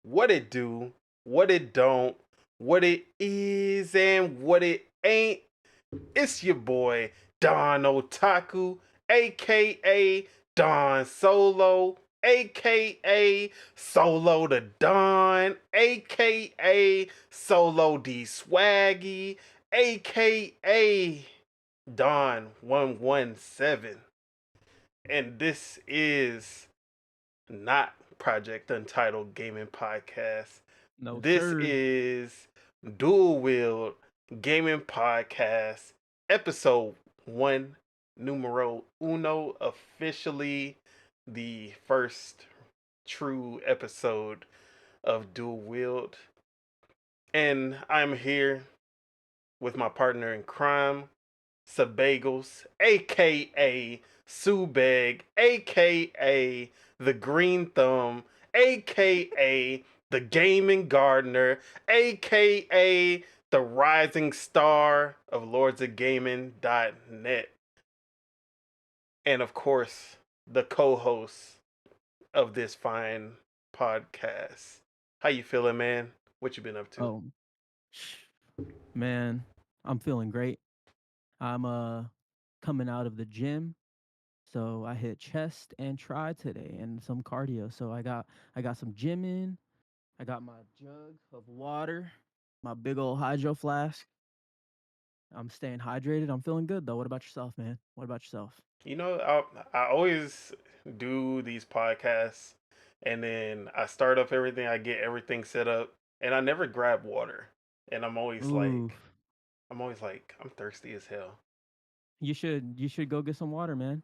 what it do, what it don't, what it is, and what it ain't. It's your boy, Don Otaku, aka Don Solo, aka Solo the Don, aka Solo D Swaggy, aka Don 117. And this is not Project Untitled Gaming Podcast. No, This sir. is Dual-Wield Gaming Podcast, episode one, numero uno, officially the first true episode of Dual-Wield. And I'm here with my partner in crime, Subagels, aka Subeg, aka the Green Thumb, aka the Gaming Gardener, aka the rising star of lordsofgaming.net, and of course, the co-host of this fine podcast. How you feeling, man? What you been up to? Oh, man, I'm feeling great. I'm coming out of the gym, so I hit chest and tri today and some cardio. So I got some gym in. I got my jug of water, my big old hydro flask. I'm staying hydrated. I'm feeling good though. What about yourself, man? What about yourself? You know, I always do these podcasts, and then I start up everything, I get everything set up, and I never grab water. And Ooh, I'm thirsty as hell. you should go get some water, man.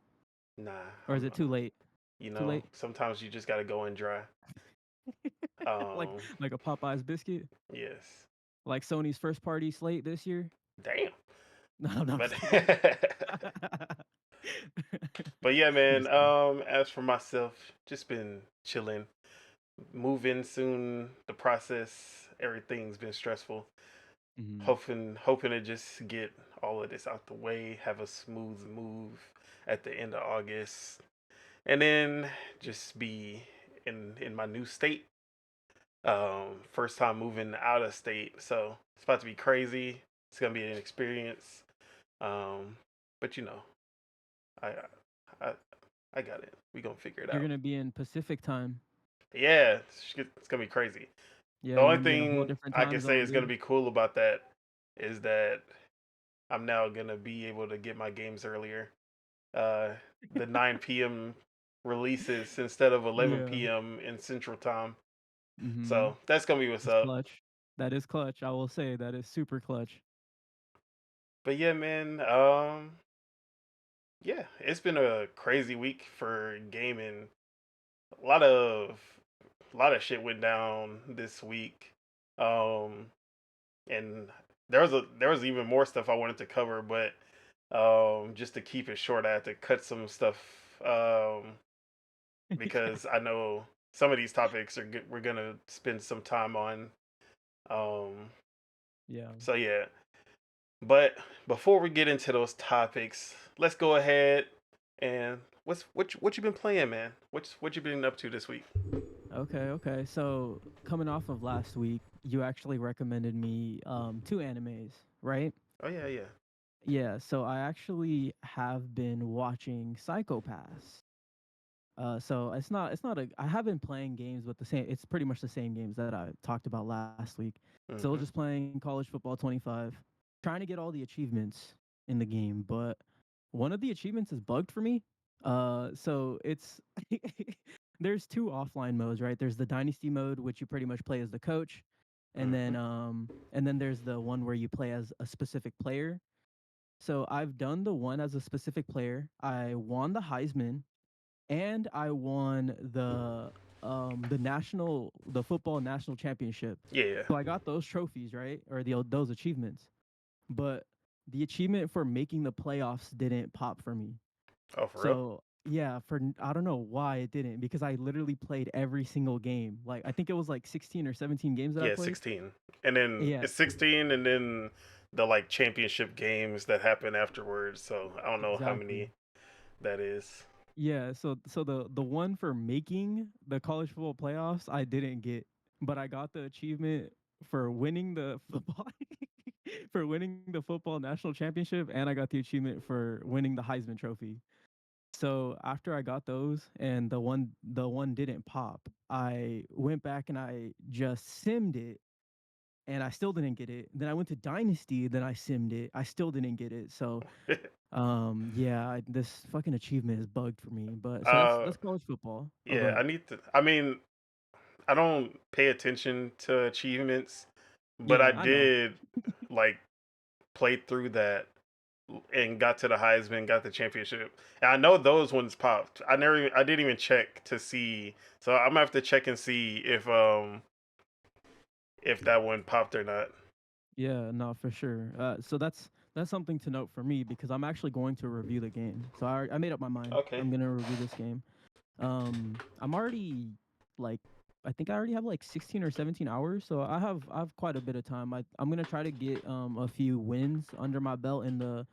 Nah, Or is it too late? Too late? sometimes you just gotta go and dry. like Um, like a Popeyes biscuit? yes. Like Sony's first party slate this year? Damn. No, no, I'm But just kidding. but yeah, man. Just kidding. As for myself, just been chilling. Move in soon. The process, everything's been stressful. Mhm. Hoping to just get all of this out the way, have a smooth move at the end of August, and then just be in my new state. First time moving out of state, so it's about to be crazy. It's gonna be an experience. Um, but I I I got it. We gonna figure it You're out. gonna be in Pacific time. Yeah, it's gonna be crazy. Yeah, The you're only gonna be in a whole thing different I can time say zone, is gonna dude. be cool about that is that I'm now gonna be able to get my games earlier. Uh, the 9 p.m. releases instead of Yeah. 11 p.m. in Central Time. Mhm. So that's gonna be what's That's up. clutch. That is clutch. I will say that is super clutch. But yeah, man. Yeah, it's been a crazy week for gaming. A lot of shit went down this week. Um, and there was even more stuff I wanted to cover, but just to keep it short, I had to cut some stuff because I know some of these topics we're gonna spend some time on. Um, Yeah. so yeah, but before we get into those topics, let's go ahead and what you been playing, man? What you been up to this week? Okay, okay. So coming off of last week, you actually recommended me two animes, right? Oh yeah, yeah. Yeah, so I actually have been watching Psychopaths. So it's not a I have been playing games with the same it's pretty much the same games that I talked about last week. Still Mm-hmm. just playing College Football 25, trying to get all the achievements in the game, but one of the achievements is bugged for me. So it's there's two offline modes, right? There's the dynasty mode which you pretty much play as the coach, Mm-hmm. and then there's the one where you play as a specific player. So I've done the one as a specific player. I won the Heisman and I won the football national championship. Yeah. So I got those trophies, right? Or those achievements. But the achievement for making the playoffs didn't pop for me. Oh, for real? So yeah, I don't know why it didn't because I literally played every single game. Like I think it was like 16 or 17 games that I Yeah, played. 16. And then Yeah, it's 16 and then the like championship games that happen afterwards. So I don't know how exactly. many that is. Yeah, so the one for making the college football playoffs I didn't get. but I got the achievement for winning the football for winning the football national championship, and I got the achievement for winning the Heisman Trophy. So after I got those and the one didn't pop, I went back and I just simmed it and I still didn't get it. Then I went to Dynasty, then I simmed it. I still didn't get it. So yeah, this fucking achievement is bugged for me. But so uh, that's college football. Oh, go yeah, ahead. I need to. I mean, I don't pay attention to achievements, but I Yeah, I know. did like play through that and got to the Heisman, got the championship. And I know those ones popped. I didn't even check to see. So I'm gonna have to check and see if that one popped or not. Yeah, no, for sure. So that's something to note for me because I'm actually going to review the game. So I made up my mind. Okay. I'm gonna review this game. I'm already like I think I already have like 16 or 17 hours, so I have quite a bit of time. I'm gonna try to get a few wins under my belt in the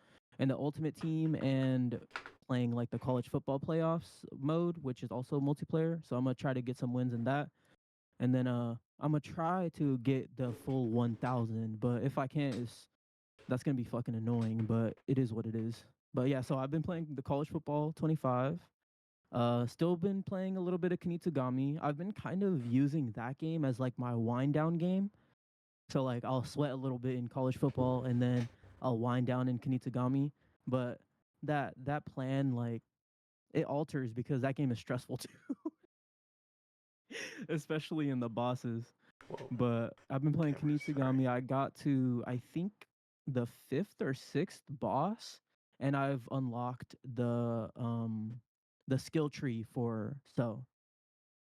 ultimate team and playing like the college football playoffs mode, which is also multiplayer. So I'm gonna try to get some wins in that, and then I'm gonna try to get the full 1,000. But if I can't, that's gonna be fucking annoying. But it is what it is. But yeah, so I've been playing the college football 25. Still been playing a little bit of Kunitagami. I've been kind of using that game as like my wind down game. So like I'll sweat a little bit in college football and then I'll wind down in Kunitagami. But that plan like it alters because that game is stressful too, especially in the bosses. Whoa. But I've been playing Okay, sorry. Kunitagami. I got to I think the fifth or sixth boss, and I've unlocked the skill tree for so.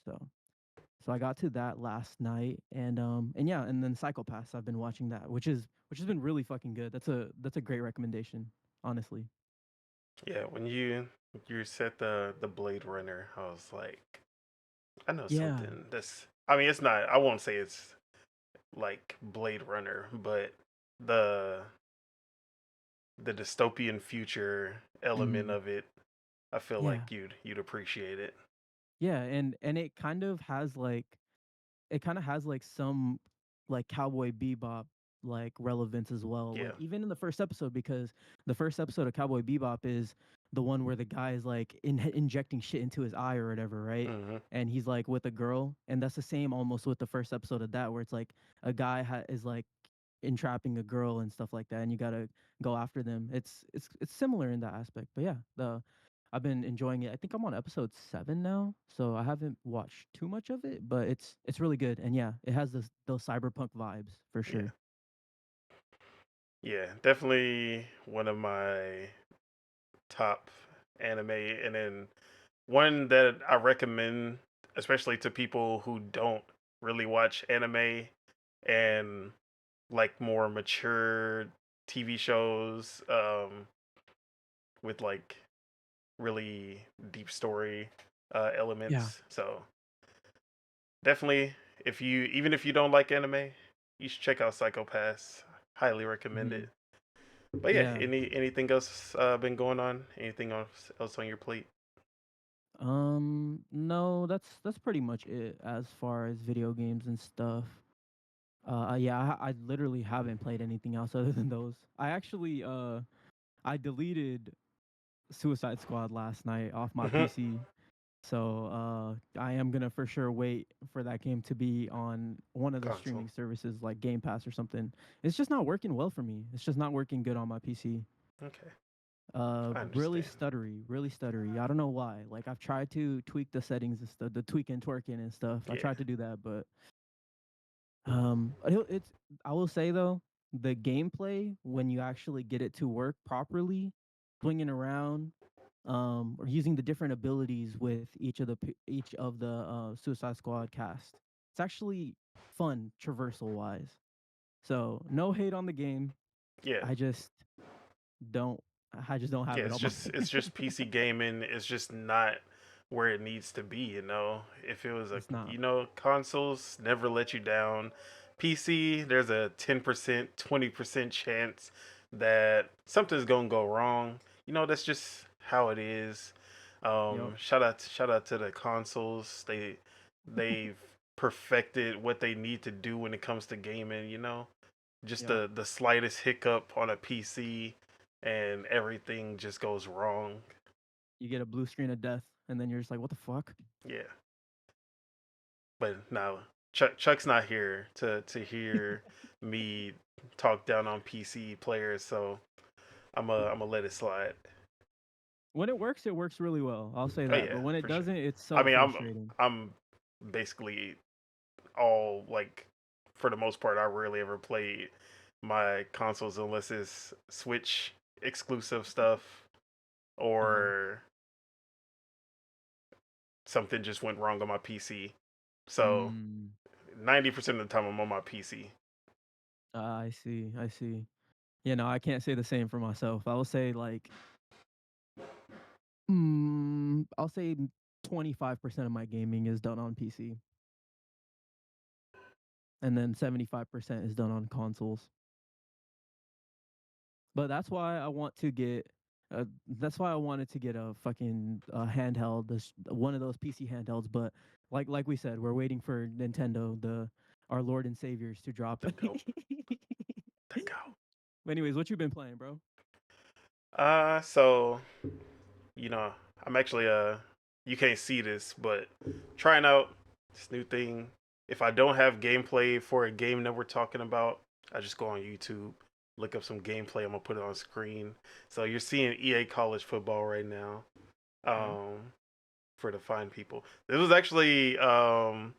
So I got to that last night, and yeah, and then Psychopaths. I've been watching that, which has been really fucking good. That's a great recommendation, honestly. Yeah, when you said the Blade Runner, I was like, I know Yeah. something that's. I mean, it's not. I won't say it's like Blade Runner, but the the dystopian future element Hmm. of it, I feel Yeah. like you'd appreciate it. Yeah, and it kind of has like some like Cowboy Bebop like relevance as well. Yeah. Like even in the first episode, because the first episode of Cowboy Bebop is the one where the guy is like injecting shit into his eye or whatever, right? Hmm. And he's like with a girl, and that's the same almost with the first episode of that, where it's like a guy is like entrapping a girl and stuff like that, and you gotta go after them. It's similar in that aspect, but yeah, the I've been enjoying it. I think I'm on episode 7 now, so I haven't watched too much of it, but it's really good. And yeah, it has those cyberpunk vibes for Yeah. sure. Yeah. Definitely one of my top anime, and then one that I recommend, especially to people who don't really watch anime and like more mature TV shows with like really deep story Yeah. elements. So definitely, if you even if you don't like anime, you should check out Psychopaths. Highly recommend Hmm. it. But yeah, Yeah. anything else been going on? Anything else on your plate? No, that's pretty much it as far as video games and stuff. Yeah, I literally haven't played anything else other than those. I deleted Suicide Squad last night off my Hmm. PC. So I am gonna for sure wait for that game to be on one of the Console. streaming services like Game Pass or something. It's just not working well for me. It's just not working good on my PC. Okay, I Really understand. stuttery, really stuttery. I don't know why. Like I've tried to tweak the settings and stuff, the tweak and twerking and stuff. I Yeah, tried to do that, but it's. I will say though, the gameplay when you actually get it to work properly, swinging around, or using the different abilities with each of the Suicide Squad cast, it's actually fun traversal wise. So no hate on the game. yeah, I just don't. I just don't yeah. have it on my. It's just PC gaming. It's just not where it needs to be. If it was a It's not. consoles never let you down. PC, there's a 10%, 20% chance that something's gonna go wrong. That's just how it is. Yep. Shout out to the consoles. They've perfected what they need to do when it comes to gaming. Just Yep. the slightest hiccup on a PC and everything just goes wrong. You get a blue screen of death, and then you're just like, what the fuck? Yeah, but now Chuck's not here to hear me talk down on PC players, so I'm gonna let it slide. When it works really well. I'll say Oh that. yeah, But when it for sure. doesn't, it's I so mean, frustrating. I'm basically all like, for the most part, I rarely ever play my consoles unless it's Switch exclusive stuff Uh-huh. or something just went wrong on my PC. So Mm. 90% of the time I'm on my PC. I see. I see. Yeah, no, I can't say the same for myself. I will say like, I'll say 25% of my gaming is done on PC, and then 75% is done on consoles. But that's why I want to get. That's why I wanted to get a fucking handheld, one of those PC handhelds. But like we said, we're waiting for Nintendo, our Lord and Saviors, to drop. The goat. The goat. But anyways, what you been playing, bro? So you know, I'm actually you can't see this, but trying out this new thing. If I don't have gameplay for a game that we're talking about, I just go on YouTube, look up some gameplay. I'm gonna put it on screen. So you're seeing EA College Football right now. Okay. Um, for the fine people, this was actually a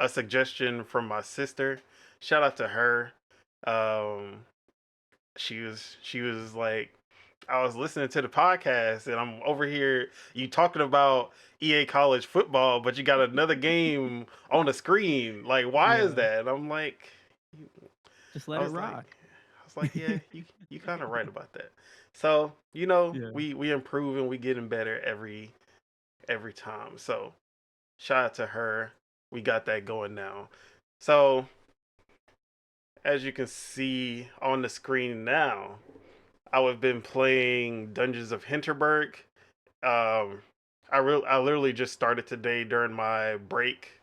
suggestion from my sister. Shout out to her. Um, she was like, I was listening to the podcast and I'm over here, you talking about EA College Football, but you got another game on the screen. Like, why is Yeah. that? And I'm like, Just I let it was like, rock. yeah, you kind of right about that. So Yeah. we improve and we getting better every time. So shout out to her. We got that going now. So as you can see on the screen now, I have been playing Dungeons of Hinterberg. Um, I literally just started today during my break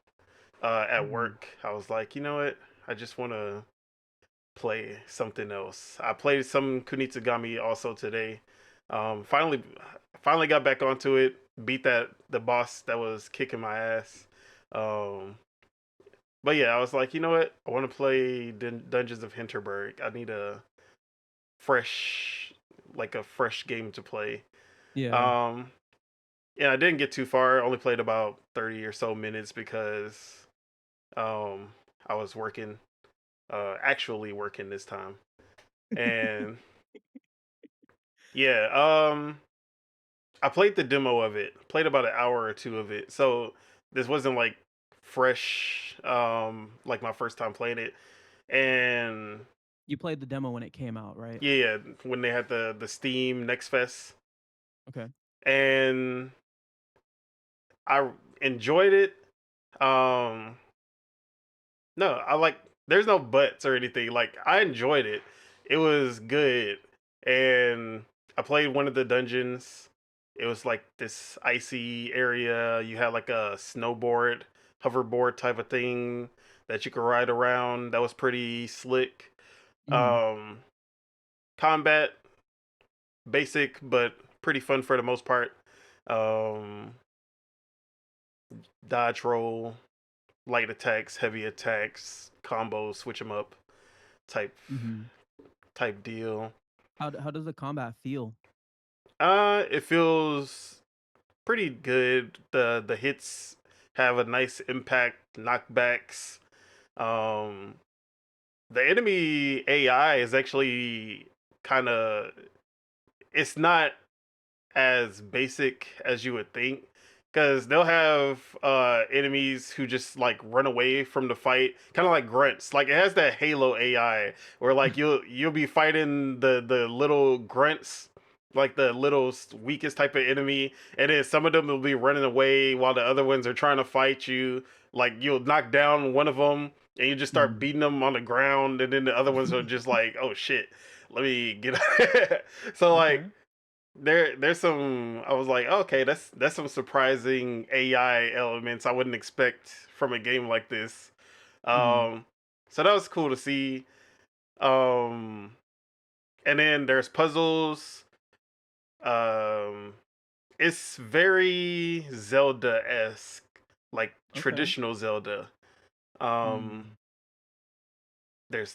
at Mhm. work. I was like, you know what? I just want to play something else. I played some Kunitsugami also today. Finally got back onto it. Beat the boss that was kicking my ass. Um, but yeah, I was like, you know what? I want to play Dungeons of Hinterberg. I need fresh, a fresh game to play. Yeah. Um, yeah, I didn't get too far. I only played about 30 or so minutes because um, I was working, actually working this time. And yeah, I played the demo of it. Played about an hour or two of it. So this wasn't like fresh, like my first time playing it. And You played the demo when it came out, right? yeah, when they had the Steam Next Fest, Okay. and I enjoyed it. Um, no, I like. There's no buts or anything. Like, I enjoyed it. It was good, and I played one of the dungeons. It was like this icy area. You had like a snowboard, hoverboard type of thing that you could ride around. That was pretty slick. Mhm. Um, Combat basic, but pretty fun for the most part. Um, Dodge roll, light attacks, heavy attacks, combos, switch them up, type Mhm. type deal. How does the combat feel? It feels pretty good. The hits have a nice impact, knockbacks. Um, the enemy AI is actually kind of, it's not as basic as you would think, because they'll have enemies who just like run away from the fight, kind of like grunts. Like, it has that Halo AI where like you'll be fighting the little grunts, like the little weakest type of enemy, and then some of them will be running away while the other ones are trying to fight you. Like, you'll knock down one of them and you just start Mhm. beating them on the ground, and then the other ones are just like, oh shit, let me get so like, Okay. there's some. I was like, okay, that's some surprising AI elements I wouldn't expect from a game like this. Mhm. Um, so that was cool to see. Um, and then there's puzzles. Um, it's very Zelda esque, like Okay. traditional Zelda. Um, Mm.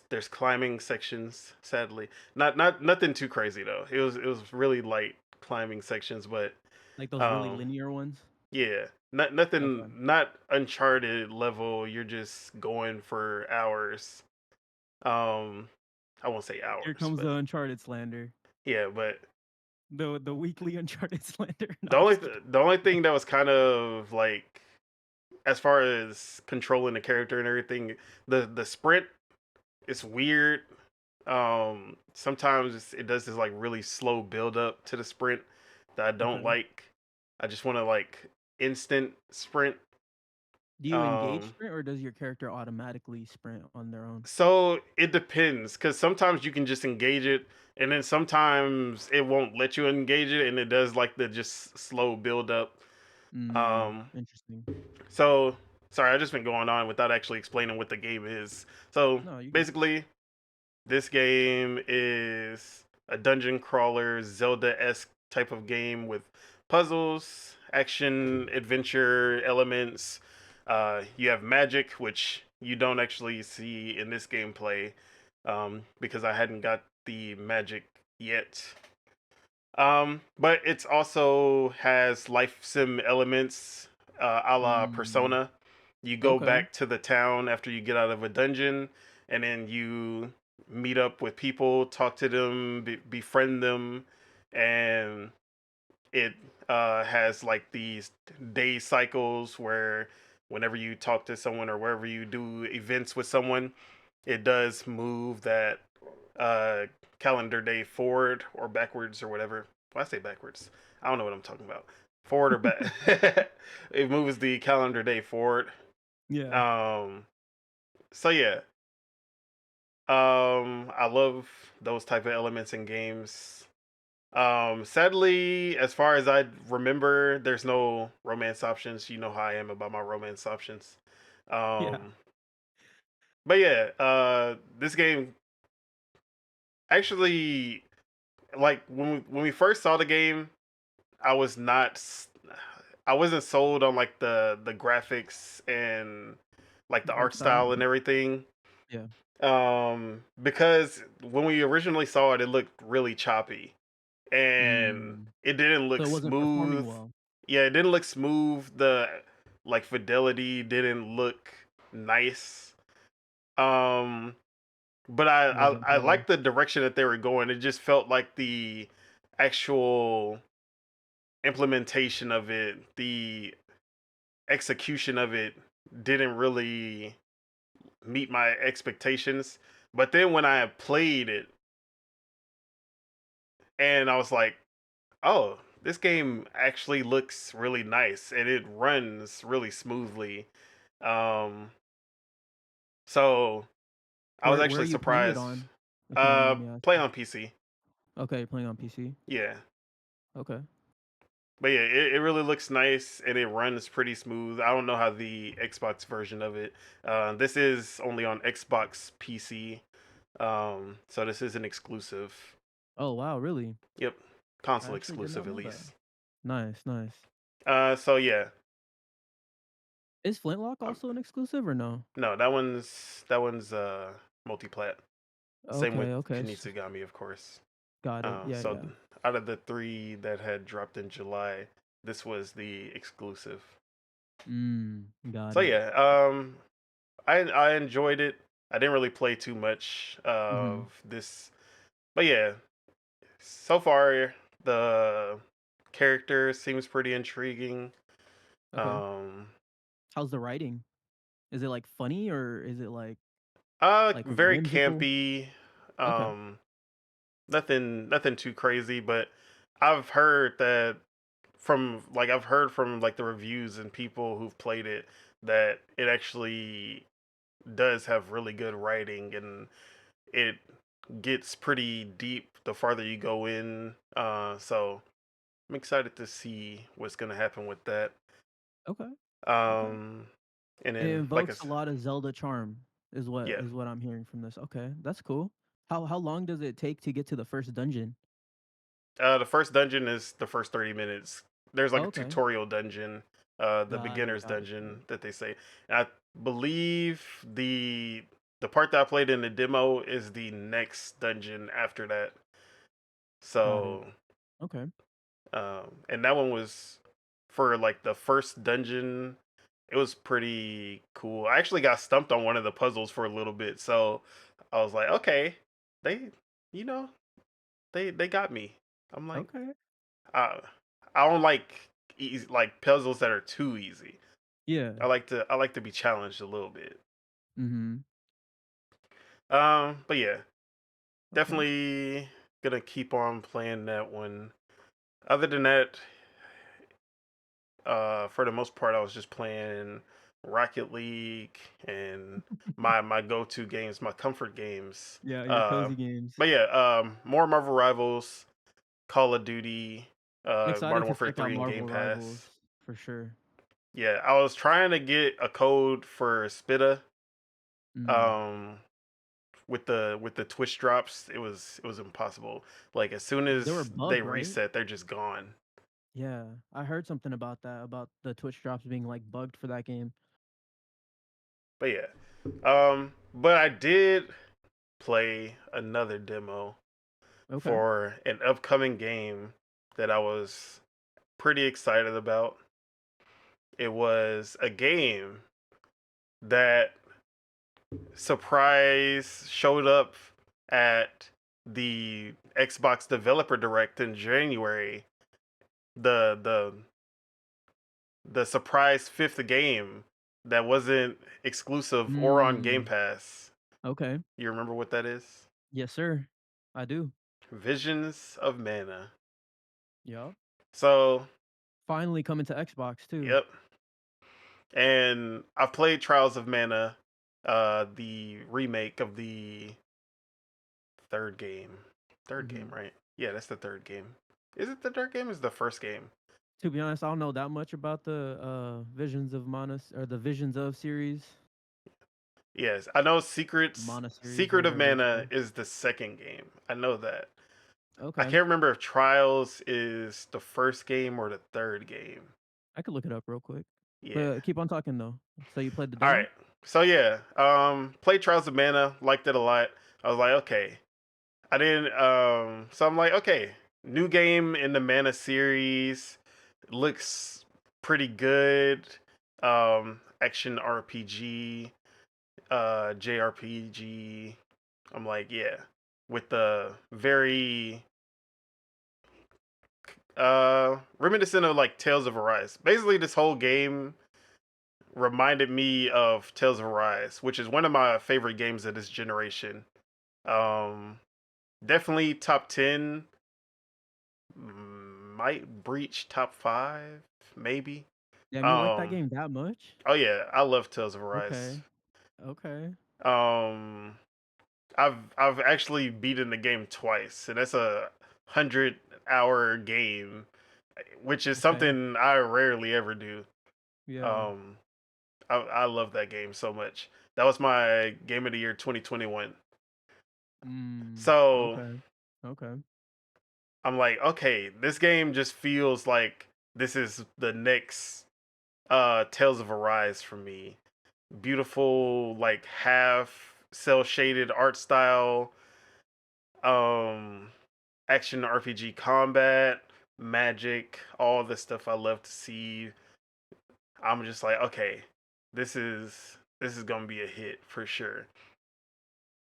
there's climbing sections. Sadly, not nothing too crazy though. It was really light climbing sections, but Like those really um, linear ones? yeah, nothing, Okay. not Uncharted level. You're just going for hours. Um, I won't say Here hours, comes but the Uncharted slander. yeah, but The weekly Uncharted slander. No, the I'm only just kidding. the only thing that was kind of like as far as controlling the character and everything, the sprint is weird. Sometimes it does this like really slow build up to the sprint that I don't Okay. like. I just want to like instant sprint. Do you engage Um, sprint or does your character automatically sprint on their own? so it depends because sometimes you can just engage it, and then sometimes it won't let you engage it, and it does like the just slow build up. Mm, Um, interesting. so sorry, I just been going on without actually explaining what the game is. So No, you good. basically, this game is a dungeon crawler, Zelda esque type of game with puzzles, action, adventure elements. You have magic, which you don't actually see in this gameplay because I hadn't got the magic yet. But it also has life sim elements, a la Mm, Persona. You go okay. back to the town after you get out of a dungeon, and then you meet up with people, talk to them, befriend them, and it has like these day cycles where whenever you talk to someone or wherever you do events with someone, it does move that uh, calendar day forward or backwards or whatever. Well, I say backwards. I don't know what I'm talking about. Forward or back. It moves the calendar day forward. Yeah. Um. So yeah. I love those type of elements in games. Sadly, as far as I remember, there's no romance options. You know how I am about my romance options. Yeah. Um. But yeah. This game actually, like when we first saw the game, I was not I wasn't sold on like the graphics and like the The art art style. style and everything. Yeah. Because when we originally saw it, it looked really choppy and Mm. it didn't So look it wasn't performing smooth. well. Yeah, it didn't look smooth. The like fidelity didn't look nice. Um, but I It I, wasn't I polished. liked the direction that they were going. It just felt like the actual implementation of it, the execution of it didn't really meet my expectations. But then when I played it and I was like, oh, this game actually looks really nice and it runs really smoothly. Um, so I was Where are actually you playing it surprised. on? If you don't mind me Play asking. on PC. Okay, you're playing on PC. Yeah. Okay. But yeah, it really looks nice and it runs pretty smooth. I don't know how the Xbox version of it. This is only on Xbox PC. So this is an exclusive. Oh wow, really? Yep, I console actually did not exclusive at know that. least. Nice, nice. So yeah, Is Flintlock um, also an exclusive or no? no, that one's multiplat. Same with Okay, okay. Kunitsugami, of course. Got it. Yeah, So yeah. out of the three that had dropped in July, this was the exclusive. Got So it. yeah, I enjoyed it. I didn't really play too much Mhm. of this, but yeah, so far the character seems pretty intriguing. Okay. Um, How's the writing? Is it like funny or is it like very whimsical? campy. Okay. Um, nothing too crazy, but I've heard that I've heard from like the reviews and people who've played it that it actually does have really good writing and it gets pretty deep the farther you go in. So I'm excited to see what's gonna happen with that. Okay. Okay. Um, and It then like I invokes a said, lot of Zelda charm yeah. is what I'm hearing from this. Okay, that's cool. How long does it take to get to the first dungeon? The first dungeon is the first 30 minutes. There's like Oh, a okay. tutorial dungeon, the Got it, beginner's got it, got dungeon it. that they say. And I believe the part that I played in the demo is the next dungeon after that. Got it. So, Okay. and that one was for like the first dungeon. It was pretty cool. I actually got stumped on one of the puzzles for a little bit, so I was like, okay, they, you know, they got me. I'm like, Okay. uh, I don't like easy, like puzzles that are too easy. Yeah. I like to be challenged a little bit. Mhm. But yeah, Okay. definitely gonna keep on playing that one. Other than that, for the most part, I was just playing Rocket League and my go to games, my comfort games. Yeah, your Uh, cozy games. but yeah, more Marvel Rivals, Call of Duty, Excited Modern to Warfare check out 3 and Game Marvel Rivals Pass. for sure. Yeah, I was trying to get a code for Spita. Mm. Um, with the Twitch drops, it was impossible. Like as soon They were as they bugged, right? reset, they're just gone. Yeah, I heard something about that, about the Twitch drops being like bugged for that game. But yeah, but I did play another demo Okay. for an upcoming game that I was pretty excited about. It was a game that surprise showed up at the Xbox Developer Direct in January. The the surprise fifth game that wasn't exclusive or on Game Mm. Pass. Okay. You remember what that is? Yes, sir. I do. Visions of Mana. Yup. So, Finally coming to Xbox too. yep. And I've played Trials of Mana, the remake of the third game. Third game, Mhm. right? Yeah, that's the third game. Is it the third game? Is it the first game? To be honest, I don't know that much about the Visions of Manas or the Visions of series, Yes, I know Mana series or Secret of whatever it's Mana called. is the second game. I know that. I Okay. can't remember if Trials is the first game or the third game. I could look it up real quick. Yeah. But keep on talking though. So you played the All demo? right. So yeah, played Trials of Mana, liked it a lot. I was like, okay. I didn't so I'm like, okay, new game in the Mana series, looks pretty good. Action RPG, JRPG. I'm like, yeah. With the very reminiscent of like Tales of Arise. Basically this whole game reminded me of Tales of Arise, which is one of my favorite games of this generation. Um, definitely top 10, might breach top 5, maybe. Damn, you like that Um, game that much? oh yeah, I love Tales of Arise. Okay. Okay. Um, I've actually beaten the game twice, and that's a 100-hour game, which is Okay. something I rarely ever do. Yeah. Um, I love that game so much. That was my game of the year 2021. Mm. So Okay. Okay. I'm like, okay, this game just feels like this is the next Tales of Arise for me. Beautiful, like half cell shaded art style, um, action RPG combat, magic, all the stuff I love to see. I'm just like, okay, this is gonna be a hit for sure.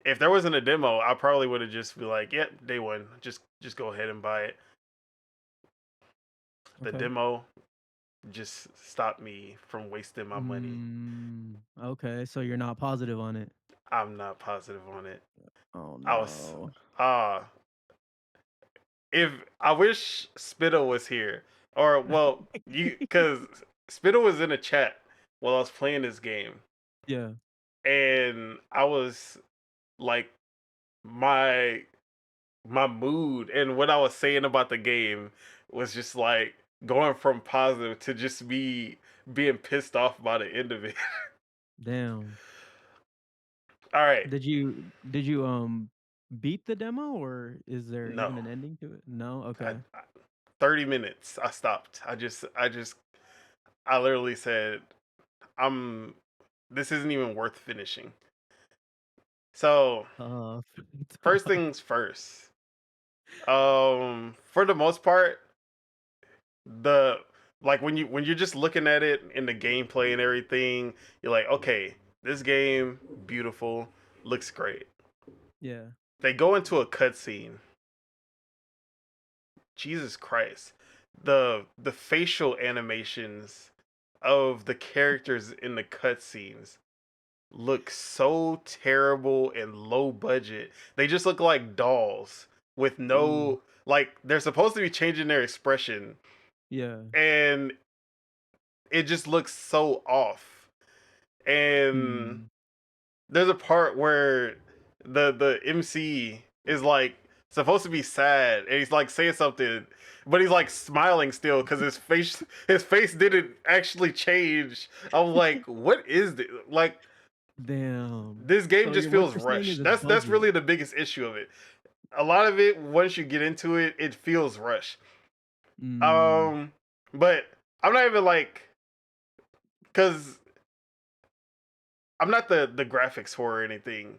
If there wasn't a demo, I probably would have just be like, yep, day one, just go ahead and buy it. The Okay. demo just stopped me from wasting my money. Mm. Okay. So you're not positive on it. I'm not positive on it. Oh I was no. uh if I wish Spittle was here. Or well, you cuz Spittle was in a chat while I was playing this game, Yeah. and I was like my my mood and what I was saying about the game was just like going from positive to just being pissed off by the end of it. Damn. All right. Did you beat the demo, or is there No. even an ending to it? No? I, Okay. 30 minutes. I stopped. I literally said, I'm this isn't even worth finishing. So, Tough. first Tough. things first. For the most part, the like when you're just looking at it in the gameplay and everything, you're like, okay, this game beautiful, looks great. Yeah. They go into a cutscene. Jesus Christ. The facial animations of the characters in the cutscenes look so terrible and low budget. They just look like dolls with Ooh. no, like, they're supposed to be changing their expression, Yeah. and it just looks so off. And Mm. there's a part where the MC is like supposed to be sad, and he's like saying something, but he's like smiling still because his face didn't actually change. I was like, what is this? Like, Damn. this game So just you're what feels you're saying is rushed. it's That's budget. really the biggest issue of it. A lot of it, once you get into it, it feels rushed. Mm. Um, but I'm not even like, because I'm not the graphics for or anything,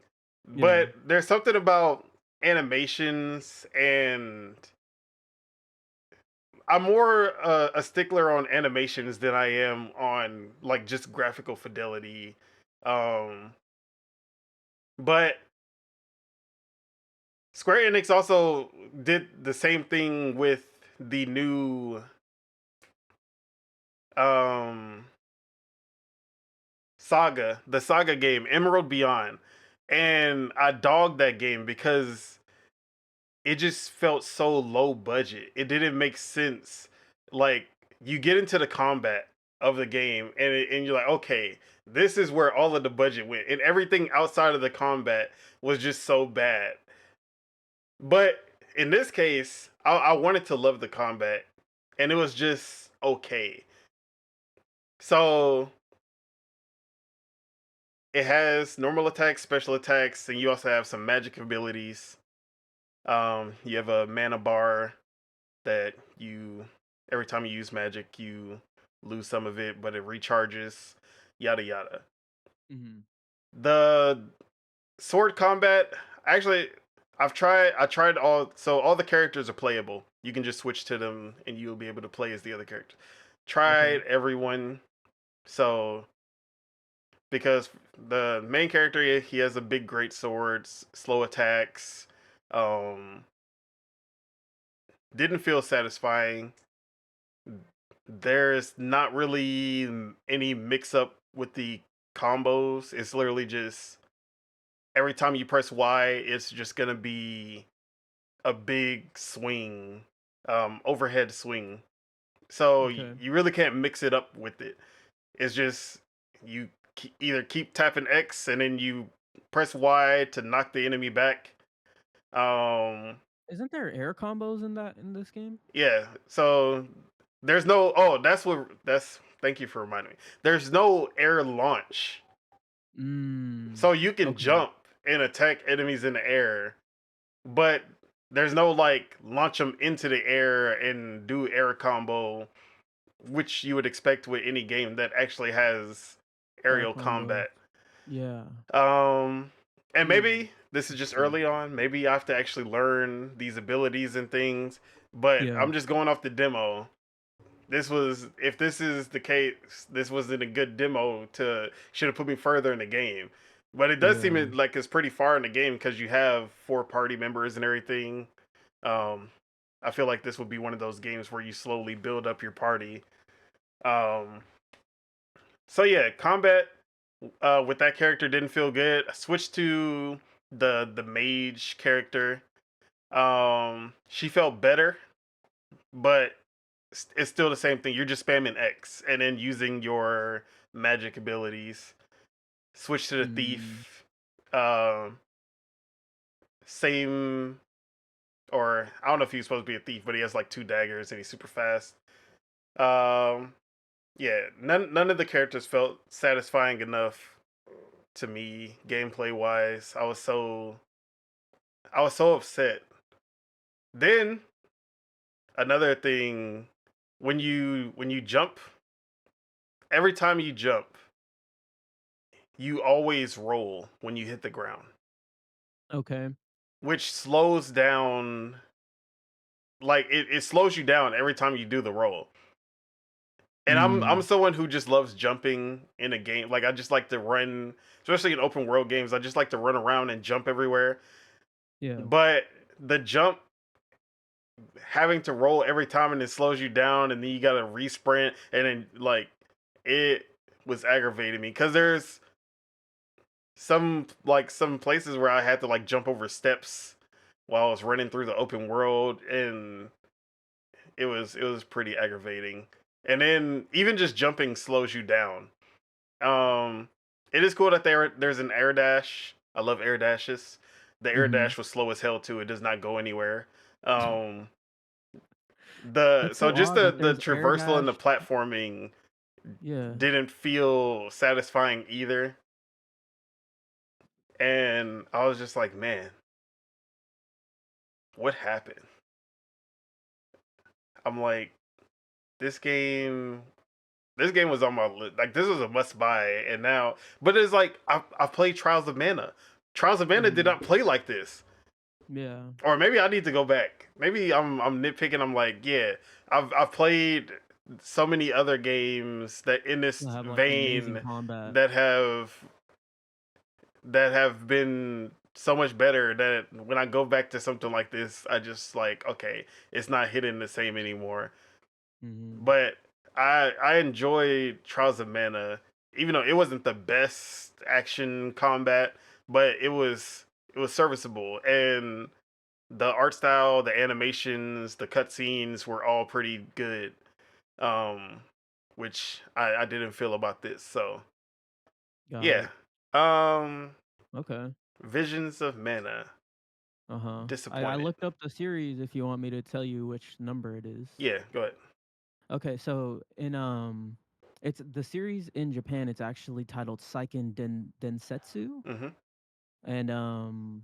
Yeah. but there's something about animations, and I'm more a stickler on animations than I am on like just graphical fidelity. Um, but Square Enix also did the same thing with the new um the Saga game, Emerald Beyond. And I dogged that game because it just felt so low budget. It didn't make sense. Like, you get into the combat of the game, and you're like, okay, this is where all of the budget went, and everything outside of the combat was just so bad. But in this case, I wanted to love the combat, and it was just okay. So it has normal attacks, special attacks, and you also have some magic abilities. You have a mana bar that you every time you use magic, you lose some of it, but it recharges. Yada yada. Mm-hmm. The sword combat, actually, I tried all the characters are playable. You can just switch to them and you'll be able to play as the other character. Okay. Tried everyone. So, because the main character, he has a big great swords, slow attacks. Um didn't feel satisfying. There's not really any mix up with the combos. It's literally just every time you press Y, it's just gonna be a big swing, overhead swing. So Okay. you really can't mix it up with it. It's just you either keep tapping X and then you press Y to knock the enemy back. Um, Isn't there air combos in this game? yeah. So there's no. Oh, that's. Thank you for reminding me. There's no air launch, Mm. so you can Okay. jump and attack enemies in the air, but there's no like launch them into the air and do air combo, which you would expect with any game that actually has Air aerial combo. combat. Yeah. Um, and Hmm. maybe this is just Interesting. early on. Maybe I have to actually learn these abilities and things. But Yeah. I'm just going off the demo. If this is the case, this wasn't a good demo to should have put me further in the game. But it does seem Yeah. like it's pretty far in the game because you have 4 party members and everything. Um, I feel like this would be one of those games where you slowly build up your party. Um, so yeah, combat with that character didn't feel good. I switched to the mage character. She felt better, but it's still the same thing. You're just spamming X and then using your magic abilities. Switch to the Mm. thief. Um, same. or I don't know if he's supposed to be a thief, but he has like two daggers and he's super fast. Um, yeah, none of the characters felt satisfying enough to me gameplay wise. I was so upset. Then another thing, when you jump, every time you jump, you always roll when you hit the ground, Okay. which slows down. Like it slows you down every time you do the roll. And I'm Mm, someone who just loves jumping in a game. Like I just like to run, especially in open world games. I just like to run around and jump everywhere. yeah. But the jump having to roll every time and it slows you down and then you gotta resprint and then like it was aggravating me because there's some places where I had to like jump over steps while I was running through the open world and it was pretty aggravating. And then even just jumping slows you down. Um, it is cool that there's an air dash. I love air dashes. The air Mhm. dash was slow as hell too. It does not go anywhere. Um, That's so so just odd that the there's air traversal and the dash. platforming Yeah. didn't feel satisfying either. And I was just like, man, what happened? I'm like, this game this game was on my list. Like this was a must buy, and now, but it's like I've played Trials of Mana. Trials of Mana did Mhm. not play like this, Yeah. or maybe I need to go back. Maybe I'm nitpicking. I'm like, yeah, I've played so many other games that in this They'll have, like, amazing vein combat. that have been so much better that when I go back to something like this, I just like, okay, it's not hitting the same anymore. Mhm. But I enjoyed Trials of Mana, even though it wasn't the best action combat, but it was serviceable, and the art style, the animations, the cutscenes were all pretty good. Um, which I didn't feel about this. So Got yeah. it. Um, Okay. Visions of Mana, Uh-huh. I disappointed. looked up the series if you want me to tell you which number it is. Yeah, go ahead. Okay, so it's the series in Japan, it's actually titled Seiken Densetsu. Mm-hmm. And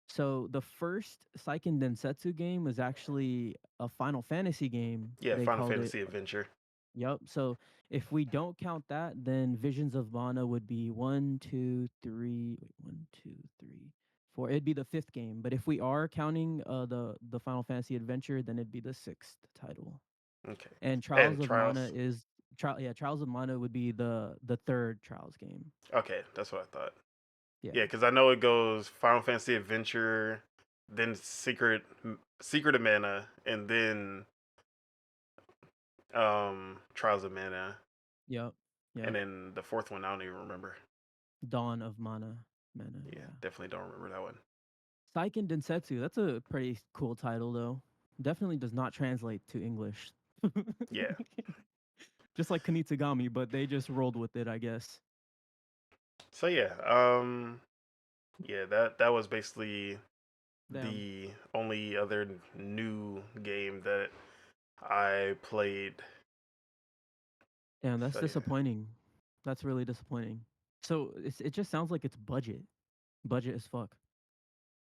so the first Seiken Densetsu game was actually a Final Fantasy game. Yeah, They Final called it. Fantasy Adventure. Yep. So if we don't count that, then Visions of Mana would be one, two, three. Wait, one, two, three, four. It'd be the fifth game. But if we are counting the Final Fantasy Adventure, then it'd be the sixth title. Okay, And Trials and of Mana Trials. is Trials of Mana would be the third Trials game. Okay, that's what I thought. Yeah. Yeah, because I know it goes Final Fantasy Adventure, then Secret of Mana, and then Trials of Mana, Yep. and Yep. then the fourth one I don't even remember. Dawn of Mana. Yeah, Yeah. definitely don't remember that one. Seiken Densetsu. That's a pretty cool title though. Definitely does not translate to English. Yeah. Just like Kunitsugami, but they just rolled with it, I guess. So yeah, yeah, that was basically Damn. the only other new game that I played. Damn, that's So yeah. disappointing. That's really disappointing. So it just sounds like it's budget as fuck.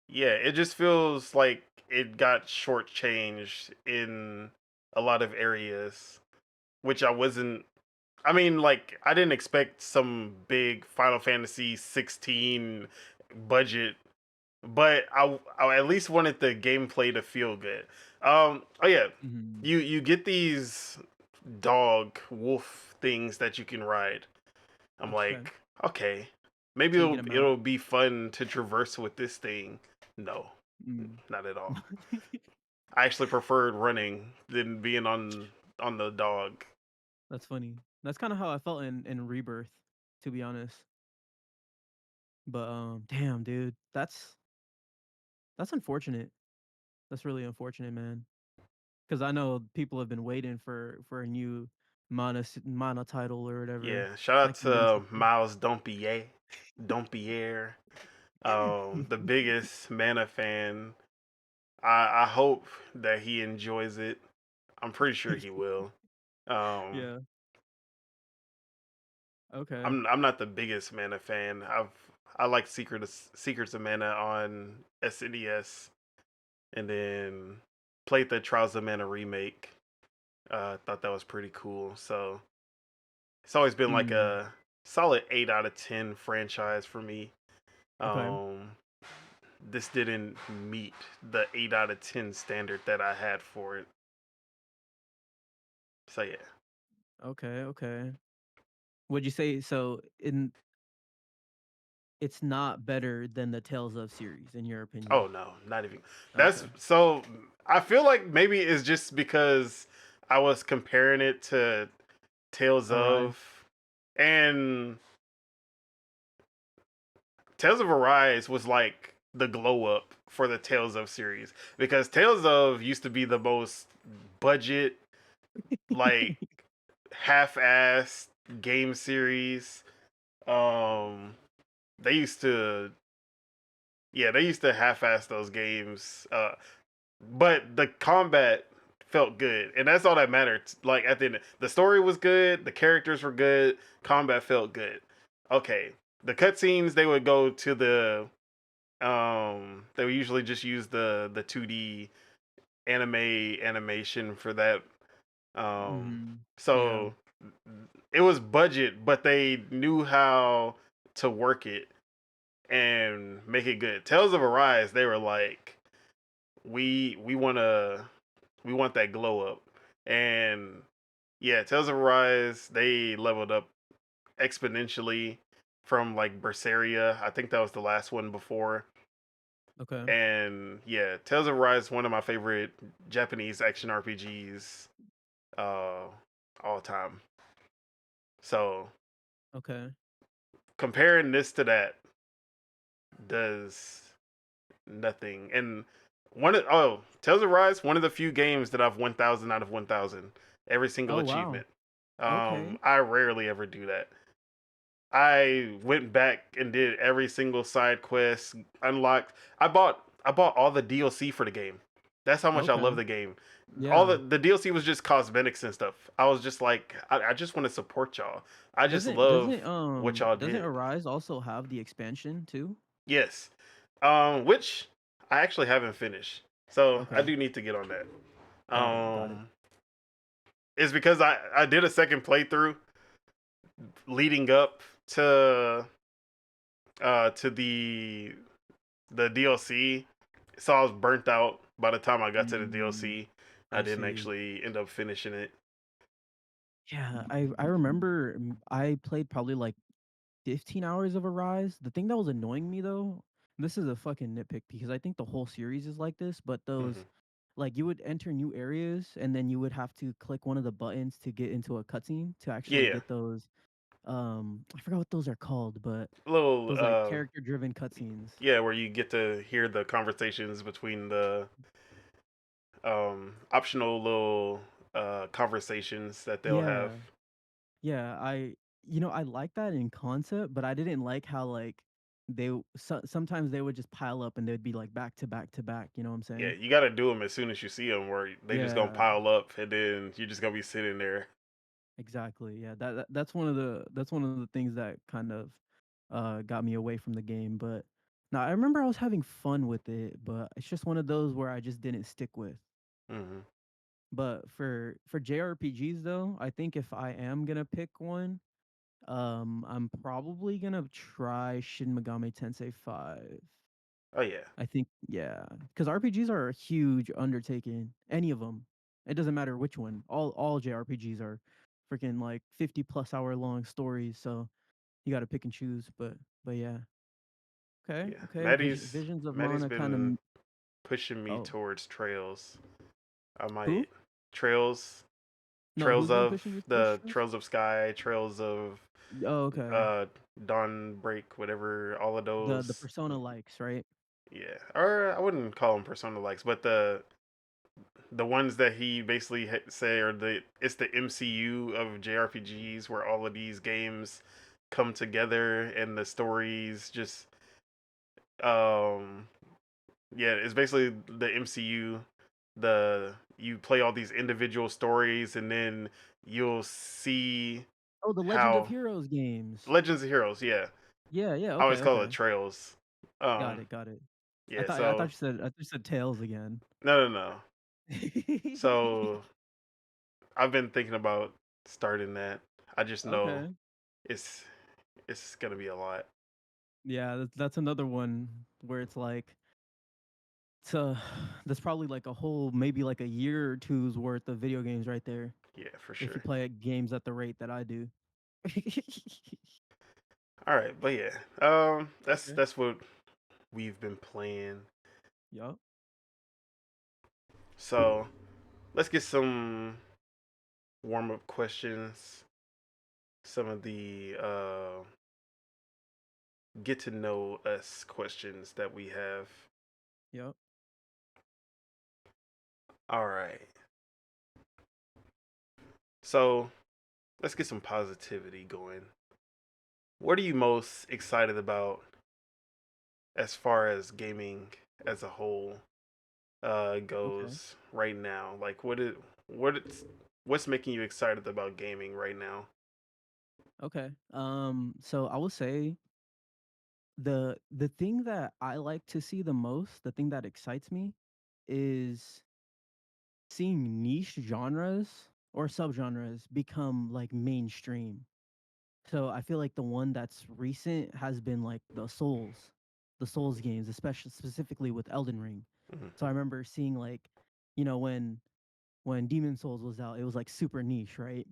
Yeah, it just feels like it got shortchanged in a lot of areas, which I wasn't. I mean, like I didn't expect some big Final Fantasy 16 budget, but I at least wanted the gameplay to feel good. Oh yeah, Hmm. you get these dog wolf things that you can ride. I'm Okay. like, okay, maybe So you get a mount. it'll be fun to traverse with this thing. No, Mm. not at all. I actually preferred running than being on the dog. That's funny. That's kind of how I felt in Rebirth, to be honest. But damn, dude, that's unfortunate. That's really unfortunate, man. Because I know people have been waiting for a new mana title or whatever. Yeah, shout out Seiken to Densetsu. Miles Dompier, the biggest Mana fan. I hope that he enjoys it. I'm pretty sure he will. Um, Yeah. Okay. I'm not the biggest Mana fan. I like Secrets of Mana on SNES, and then played the Trials of Mana remake. Thought that was pretty cool. So it's always been like Mm. a solid 8 out of 10 franchise for me. Okay. Um, this didn't meet the 8 out of 10 standard that I had for it. So yeah. Okay. Okay. Would you say so? In it's not better than the Tales of series, in your opinion? Oh no, not even. That's Okay. so. I feel like maybe it's just because I was comparing it to Tales Arise. of, and Tales of Arise was like the glow up for the Tales of series because Tales of used to be the most budget, like half-assed game series. Um, they used to, yeah, they used to half-ass those games. But the combat felt good, and that's all that mattered. Like at the end, the story was good, the characters were good, combat felt good. Okay, the cutscenes they would go to the they would usually just use the 2D animation for that. Mhm. Yeah. So it was budget, but they knew how to work it and make it good. Tales of Arise, they were like, we want to we want that glow up, and yeah, Tales of Arise they leveled up exponentially from like Berseria. I think that was the last one before. Okay. And yeah, Tales of Arise is one of my favorite Japanese action RPGs uh all time. So Okay. comparing this to that does nothing. And Tales of Rise, one of the few games that I've 1,000 out of 1,000 every single Oh wow. achievement. Okay. I rarely ever do that. I went back and did every single side quest, unlocked. I bought all the DLC for the game. That's how much I Okay. love the game. All Yeah. the DLC was just cosmetics and stuff. I was just like, I just want to support y'all. I just Doesn't love doesn't what um y'all doesn't did. Arise also have the expansion too? Yes. Which I actually haven't finished. So I Okay. do need to get on that. Got it. Got it. Um, it's because I did a second playthrough leading up to to the DLC, so I was burnt out by the time I got to the Mm, DLC. I I didn't see. actually end up finishing it. Yeah, I remember I played probably like 15 hours of Arise. The thing that was annoying me though, this is a fucking nitpick because I think the whole series is like this, but Hmm. those like you would enter new areas and then you would have to click one of the buttons to get into a cutscene to actually Yeah, get those I forgot what those are called, but little those like character driven cutscenes. yeah, where you get to hear the conversations between the optional little conversations that they'll have. Yeah. Yeah, I like that in concept, but I didn't like how like sometimes they would just pile up and they'd be like back to back to back, you know what I'm Yeah, saying? you got to do them as soon as you see them, or they just gonna Yeah, pile up, and then you're just gonna be sitting there. exactly. Yeah, that's one of the things that kind of got me away from the game, but now I remember I was having fun with it, but it's just one of those where I just didn't stick with. Hmm. But for JRPGs though, I think if I am going to pick one, I'm probably going to try Shin Megami Tensei 5. Oh yeah, I think yeah, cuz RPGs are a huge undertaking. Any of them. It doesn't matter which one. All JRPGs are freaking like 50 plus hour long stories, so you got to pick and choose, but yeah. Okay. yeah. Okay. Visions of Maddie's Mana kind of been pushing me oh, towards Trails. I who? might Trails, No, Trails who's been of pushing you towards the stress? Trails of Sky, Trails of Oh, okay. uh Dawn Break, whatever, all of The those. persona likes, right? Yeah, or I wouldn't call them Persona likes, but the ones that he basically say are it's the MCU of JRPGs where all of these games come together and the stories just um Yeah, it's basically the MCU. You play all these individual stories, and then you'll see Oh, the Legend of how Heroes games. Legends of Heroes. Yeah, Yeah, yeah, I always okay, call it okay. Trails. Got Um, it, got it. yeah. I So thought you said Tails again. no, no, no. So I've been thinking about starting that. I just know Okay. it's it's gonna be a lot. Yeah, that's another one where it's like so that's probably like a whole maybe like a year or two's worth of video games right there Yeah, for if you sure. play games at the rate that I do. All right, but yeah, Okay. that's what we've been playing. Yup. So let's get some warm up questions. Some of the get to know us questions that we have. Yup. All right. So let's get some positivity going. What are you most excited about as far as gaming as a whole Okay. goes right now? Like what it's what's making you excited about gaming right now? Okay. So I will say the thing that I like to see the most, the thing that excites me is seeing niche genres or subgenres become like mainstream. So I feel like the one that's recent has been like the Souls games, especially specifically with Elden Ring. So Hmm. I remember seeing like, you know, when Demon Souls was out, it was like super niche, right?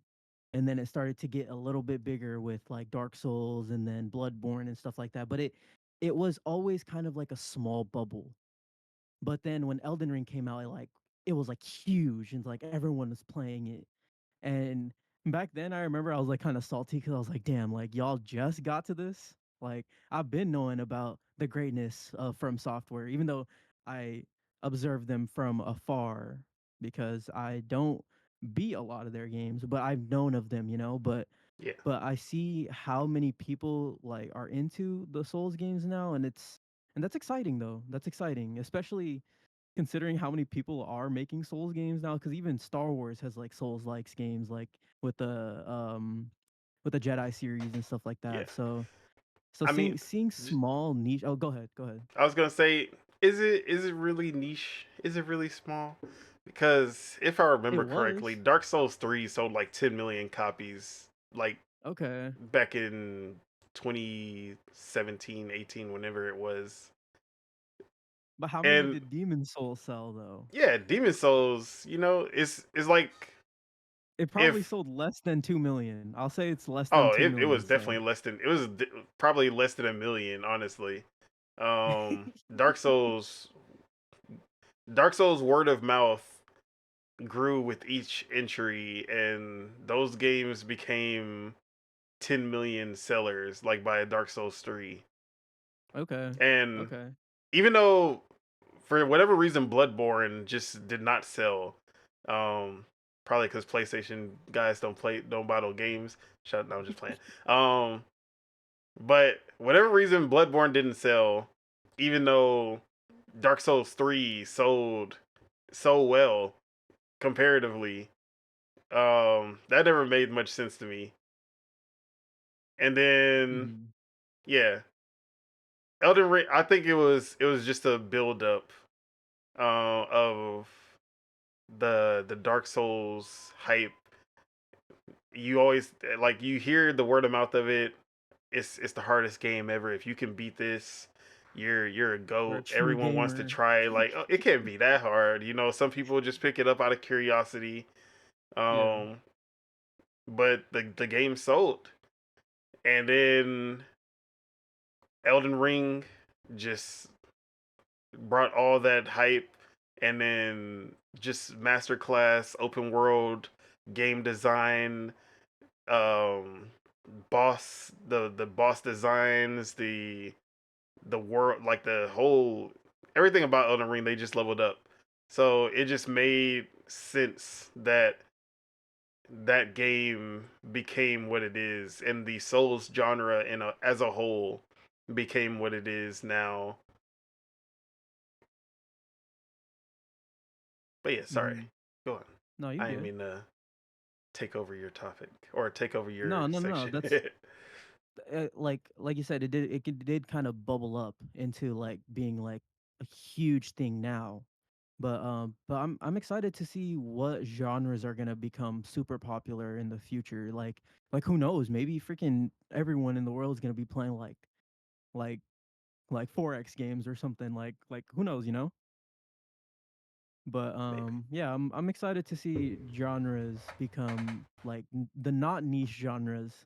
And then it started to get a little bit bigger with like Dark Souls and then Bloodborne and stuff like that. But it was always kind of like a small bubble. But then when Elden Ring came out, it was like huge and like everyone was playing it. And back then, I remember I was like kind of salty because I was like, damn, like y'all just got to this. Like I've been knowing about the greatness of From Software, even though I observed them from afar because I don't beat a lot of their games, but I've known of them, you know. Yeah, But I see how many people like are into the Souls games now, and that's exciting though. That's exciting, especially considering how many people are making Souls games now. Because even Star Wars has like Souls likes games, like with the Jedi series and stuff like yeah. that. So I mean, seeing j- small niche. Oh, go ahead, go ahead. I was gonna say, is it really niche? Is it really small? Because if I It remember correctly, was Dark Souls 3 sold like 10 million copies, like okay, back in 2017, 18, whenever it was. but how many And did Demon Souls sell though? yeah, Demon Souls, it's like It probably if sold less than 2 million. I'll say it's less than oh, two it million. was So definitely probably less than a million, honestly. Dark Souls, Dark Souls word of mouth grew with each entry, and those games became 10 million sellers, like by Dark Souls 3. okay, And okay. even though for whatever reason Bloodborne just did not sell, um, probably because PlayStation guys don't buy those games. Shut no, I'm just playing. Um, but whatever reason Bloodborne didn't sell, even though Dark Souls 3 sold so well comparatively. That never made much sense to me. And then Mhm. yeah, Elden Ring. I think it was just a build up of the Dark Souls hype. You always like you hear the word of mouth of it. It's the hardest game ever. If you can beat this, you're a You're a goat. true Everyone wants to gamer. try. Like oh, it can't be that hard. Some people just pick it up out of curiosity. Yeah. Um, but the game sold, and then Elden Ring just brought all that hype, and then just masterclass open world game design, um, the boss designs, the world, like the whole everything about Elden Ring, they just leveled up. So it just made sense that that game became what it is, and the Souls genre as a whole became what it is now. But yeah, sorry. Mhm. Go on. No, you I didn't good. mean to take over your topic or take over your No, no, no, no. section. That's like you said, it did kind of bubble up into like being like a huge thing now. But I'm excited to see what genres are gonna become super popular in the future. Like who knows? Maybe freaking everyone in the world is gonna be playing like like 4X games or something. Like who knows? You know. But Maybe. yeah, I'm excited to see genres become like the not niche genres.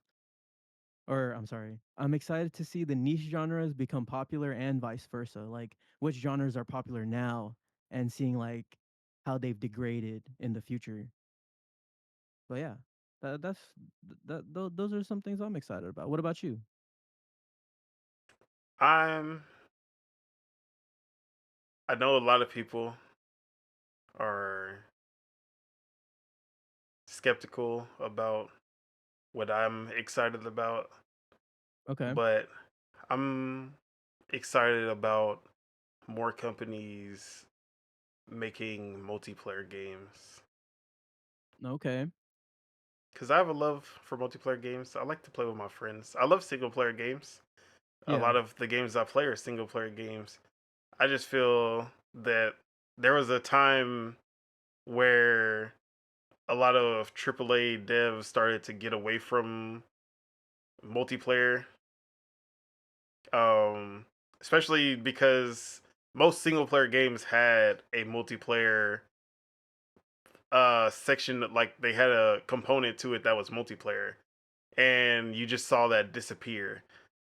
Or I'm sorry, I'm excited to see the niche genres become popular and vice versa. Like which genres are popular now and seeing like how they've degraded in the future. But yeah, that's those are some things I'm excited about. What about you? I'm. I know a lot of people are skeptical about what I'm excited about, Okay. but I'm excited about more companies making multiplayer games. Okay. Because I have a love for multiplayer games. I like to play with my friends. I love single player games. A Yeah. lot of the games I play are single player games. I just feel that there was a time where a lot of AAA devs started to get away from multiplayer, um, especially because most single player games had a multiplayer section, like they had a component to it that was multiplayer, and you just saw that disappear.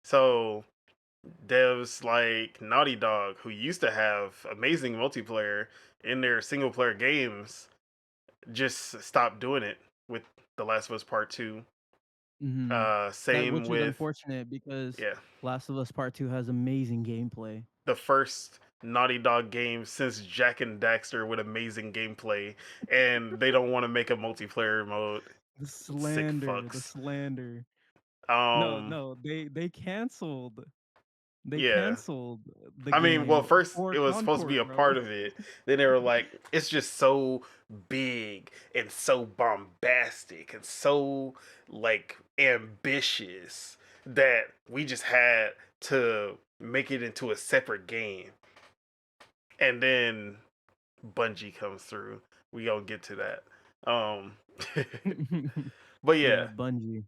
So devs like Naughty Dog, who used to have amazing multiplayer in their single player games, just stopped doing it with The Last of Us Part Two. Mhm. That Same which is with, unfortunate because yeah, Last of Us Part 2 has amazing gameplay. the first Naughty Dog game since Jack and Daxter with amazing gameplay, and they don't want to make a multiplayer mode. The Sick slander, the fucks. slander. No, Um, no, they yeah. canceled the I mean, well, game first for it was supposed to be Concord, a bro. part of it. Then they were like, it's just so big and so bombastic and so like ambitious that we just had to make it into a separate game. And then Bungie comes through. We gonna get to that. Um, but Yeah, yeah, Bungie.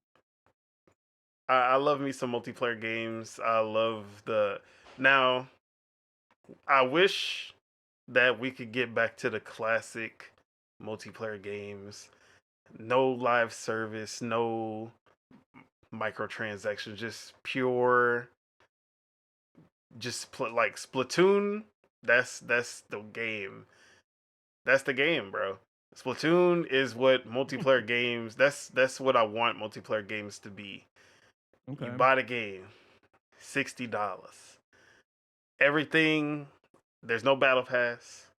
I love me some multiplayer games. I love the now. I wish that we could get back to the classic multiplayer games. No live service, no microtransactions, just pure, like Splatoon. That's the game. That's the game, bro. Splatoon is what multiplayer games. That's what I want multiplayer games to be. You Okay. buy the game, $60. Everything. There's no battle pass.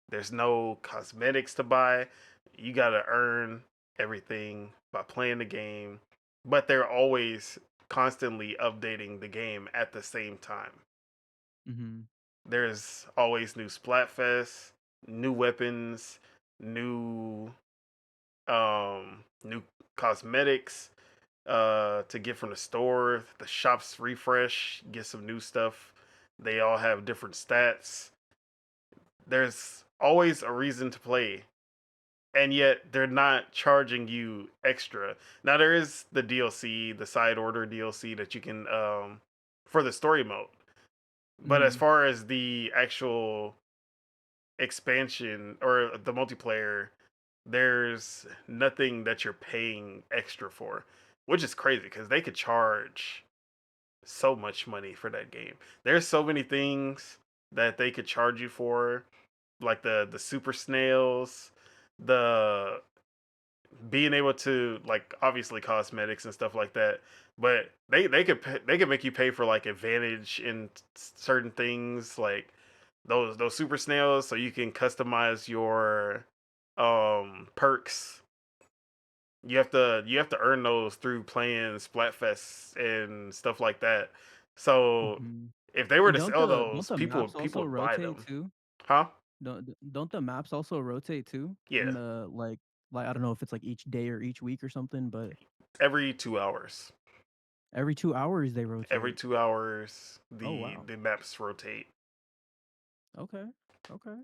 There's no cosmetics to buy. You got to earn everything by playing the game. But they're always constantly updating the game at the same time. Mhm. There's always new Splatfests, new weapons, new new cosmetics to get from the store. The shops refresh, get some new stuff. They all have different stats. There's always a reason to play, and yet they're not charging you extra. Now there is the DLC, the side order DLC that you can for the story mode. But as Mhm. far as the actual expansion or the multiplayer, there's nothing that you're paying extra for, which is crazy because they could charge so much money for that game. There's so many things that they could charge you for, like the super snails, the being able to, like, obviously cosmetics and stuff like that, but they could make you pay for like advantage in certain things, like those super snails, so you can customize your perks. You have to earn those through playing Splatfest and stuff like that. So Mhm. if they were And to sell don't those, the people maps people also would buy rotate them, too? huh? Don't the maps also rotate too Yeah, in the like I don't know if it's like each day or each week or something, but every 2 hours. every 2 hours they Every rotate. 2 hours, Oh the wow. the maps rotate. Okay. Okay.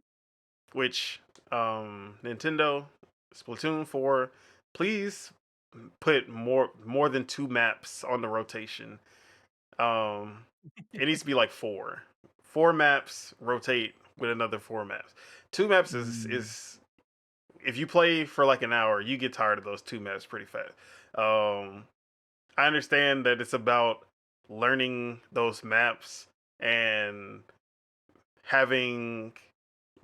Which Nintendo Splatoon 4, please put more than two maps on the rotation. Um, it needs to be like four. Four maps rotate with another four maps. Two maps Mm. is if you play for like an hour, you get tired of those two maps pretty fast. Um, I understand that it's about learning those maps and having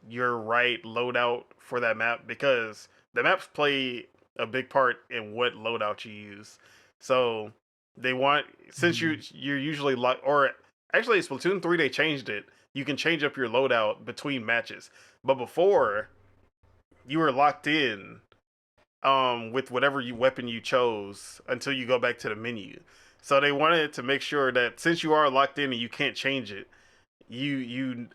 your right loadout for that map because the maps play a big part in what loadout you use. So they want since Mhm. you're usually like or actually Splatoon 3 they changed it. You can change up your loadout between matches. But before you were locked in with whatever weapon you chose until you go back to the menu. So they wanted to make sure that since you are locked in and you can't change it, you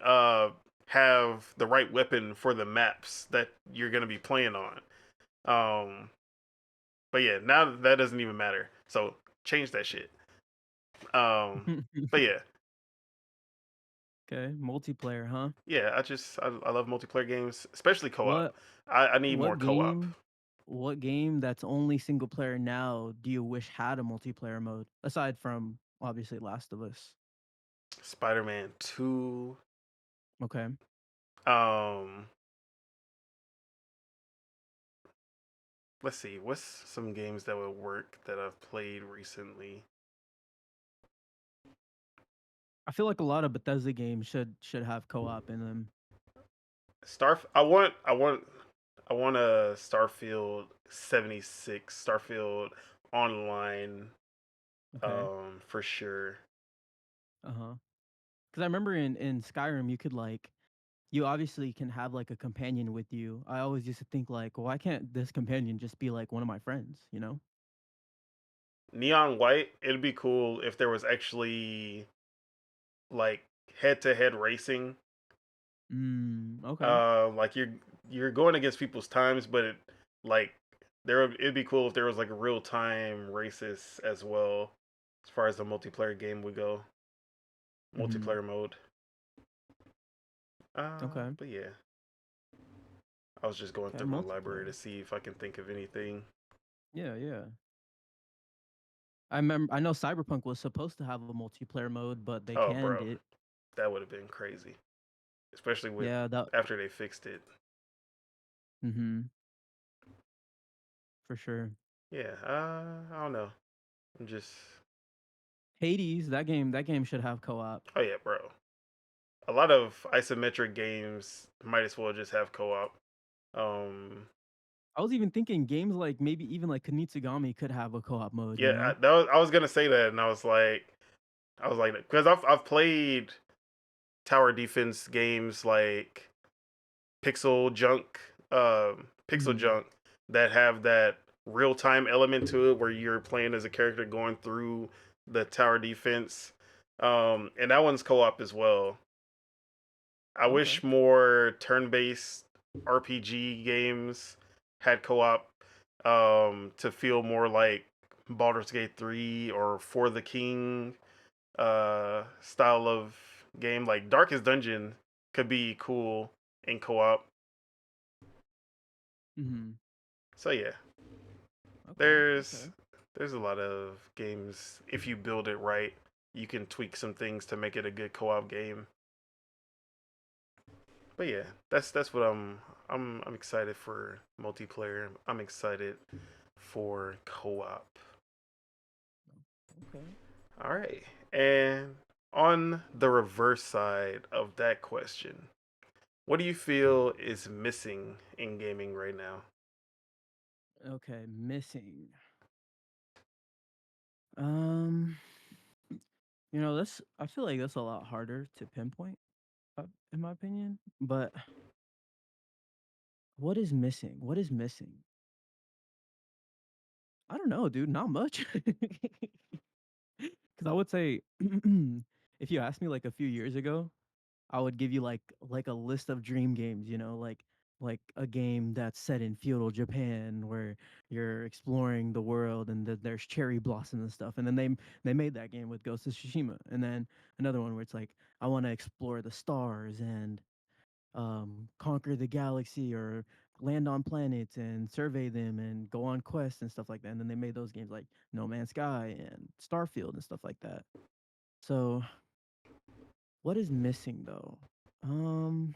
have the right weapon for the maps that you're gonna be playing on. Um, but yeah, now that doesn't even matter. So change that shit. Um, but yeah, Okay, multiplayer, huh? yeah. I love multiplayer games, especially co-op. What I need more what co-op. game what game that's only single player now do you wish had a multiplayer mode aside from obviously Last of Us? Spider-Man 2. Okay. Um, let's see. What's some games that would work that I've played recently? I feel like a lot of Bethesda games should have co-op in them. I want a Starfield 76, Starfield online, Okay. for sure. Uh-huh. Cuz I remember in Skyrim you could like you obviously can have like a companion with you. I always used to think like, why can't this companion just be like one of my friends, you know? Neon White, it'd be cool if there was actually like head-to-head racing. Okay. Like you're going against people's times, but like it'd be cool if there was like real-time races as well, as far as the multiplayer game would go, Mhm. multiplayer mode. Okay. But yeah, I was just going Okay, through my library to multiplayer. see if I can think of anything. Yeah, yeah. I know Cyberpunk was supposed to have a multiplayer mode, but they Oh, canned bro, it. that would have been crazy, especially with Yeah, that after they fixed it. mhm, for sure. Yeah, I don't know. I'm just, Hades, that game should have co-op. oh yeah, bro. A lot of isometric games might as well just have co-op. Um, I was even thinking games like maybe even like Kunitsugami could have a co-op mode, you yeah, know? I was gonna say that, and I was like, because I've played tower defense games like Pixel Mhm. Junk that have that real time element to it where you're playing as a character going through the tower defense. And that one's co-op as well. I Okay. wish more turn-based RPG games had co-op to feel more like Baldur's Gate 3 or For the King style of game. Like Darkest Dungeon could be cool in co-op. Mhm. So yeah, Okay. there's Okay. there's a lot of games if you build it right, you can tweak some things to make it a good co-op game. But yeah, that's what I'm excited for multiplayer. I'm excited for co-op. Okay. All right. And on the reverse side of that question, what do you feel is missing in gaming right now? Okay, missing. Um, that's I feel like that's a lot harder to pinpoint, in my opinion. But what is missing? What is missing? I don't know, dude. Not much. Because I would say, if you asked me like a few years ago, I would give you like a list of dream games, like a game that's set in feudal Japan where you're exploring the world and there's cherry blossom and stuff. And then they made that game with Ghost of Tsushima. And then another one where it's like I want to explore the stars and conquer the galaxy or land on planets and survey them and go on quests and stuff like that. And then they made those games like No Man's Sky and Starfield and stuff like that. So what is missing though? Um,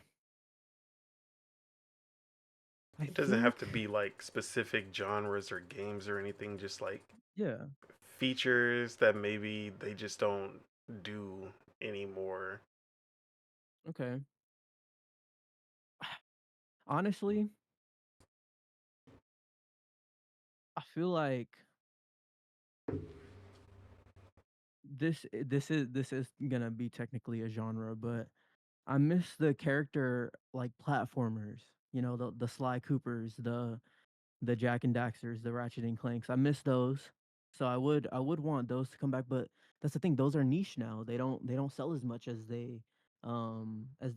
I It doesn't have to think be like specific genres or games or anything, just like yeah. features that maybe they just don't do anymore. Okay. Honestly, I feel like this is gonna be technically a genre, but I miss the character like platformers. The Sly Coopers, the Jack and Daxters, the Ratchet and Clanks. I miss those. So I would want those to come back, but that's the thing. Those are niche now. They don't sell as much as they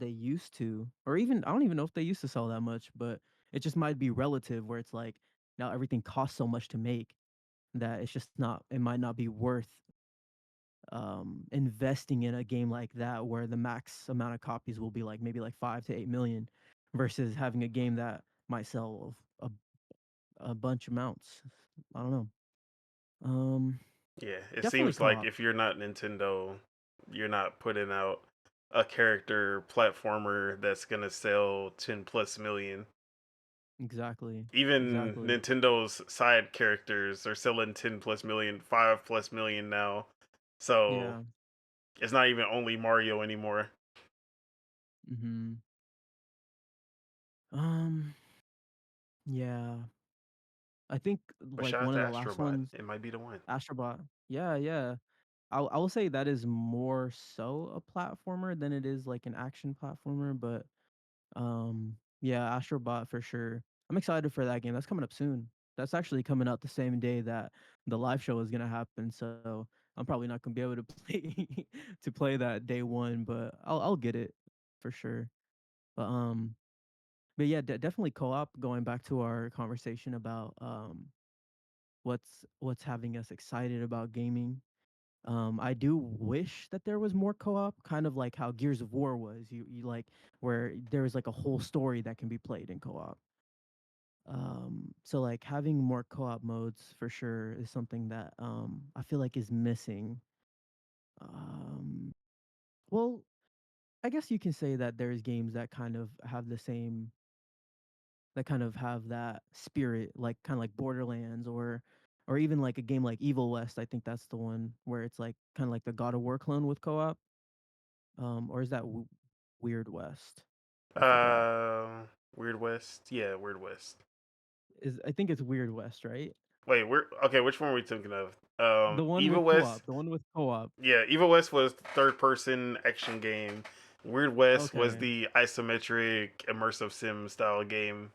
used to, or even I don't even know if they used to sell that much. But it just might be relative, where it's like now everything costs so much to make that it's just not. It might not be worth investing in a game like that, where the max amount of copies will be like maybe like 5 to 8 million, versus having a game that might sell a bunch amounts. I don't know. Um, Yeah, it Definitely seems like co-op. if you're not Nintendo, you're not putting out a character platformer that's gonna sell 10 plus million. Exactly. Even Exactly. Nintendo's side characters are selling 10 plus million, 5 plus million now. So Yeah. it's not even only Mario anymore. Mhm. Um, yeah. I think But like shout out one to of the last Astrobot. ones, It might be the one. Astrobot. Yeah, yeah. I will say that is more so a platformer than it is like an action platformer, but yeah, Astrobot for sure. I'm excited for that game. That's coming up soon. That's actually coming out the same day that the live show is gonna happen. So I'm probably not gonna be able to play to play that day one, but I'll get it for sure. But but yeah, definitely co-op. Going back to our conversation about what's having us excited about gaming. I do wish that there was more co-op, kind of like how Gears of War was. You like where there was like a whole story that can be played in co-op. So like having more co-op modes for sure is something that I feel like is missing. Um, well, I guess you can say that there's games that kind of have the same that kind of have that spirit, like kind of like Borderlands or even like a game like Evil West. I think that's the one where it's like kind of like the God of War clone with co-op. Or is that Weird West? I forgot. Uh, Weird West. Yeah, Weird West. Is I think it's Weird West, right? Wait, we're okay. Which one are we thinking of? The one Evil with West. co-op. The one with co-op. Yeah, Evil West was the third person action game. Weird West was Okay, the isometric immersive sim style game.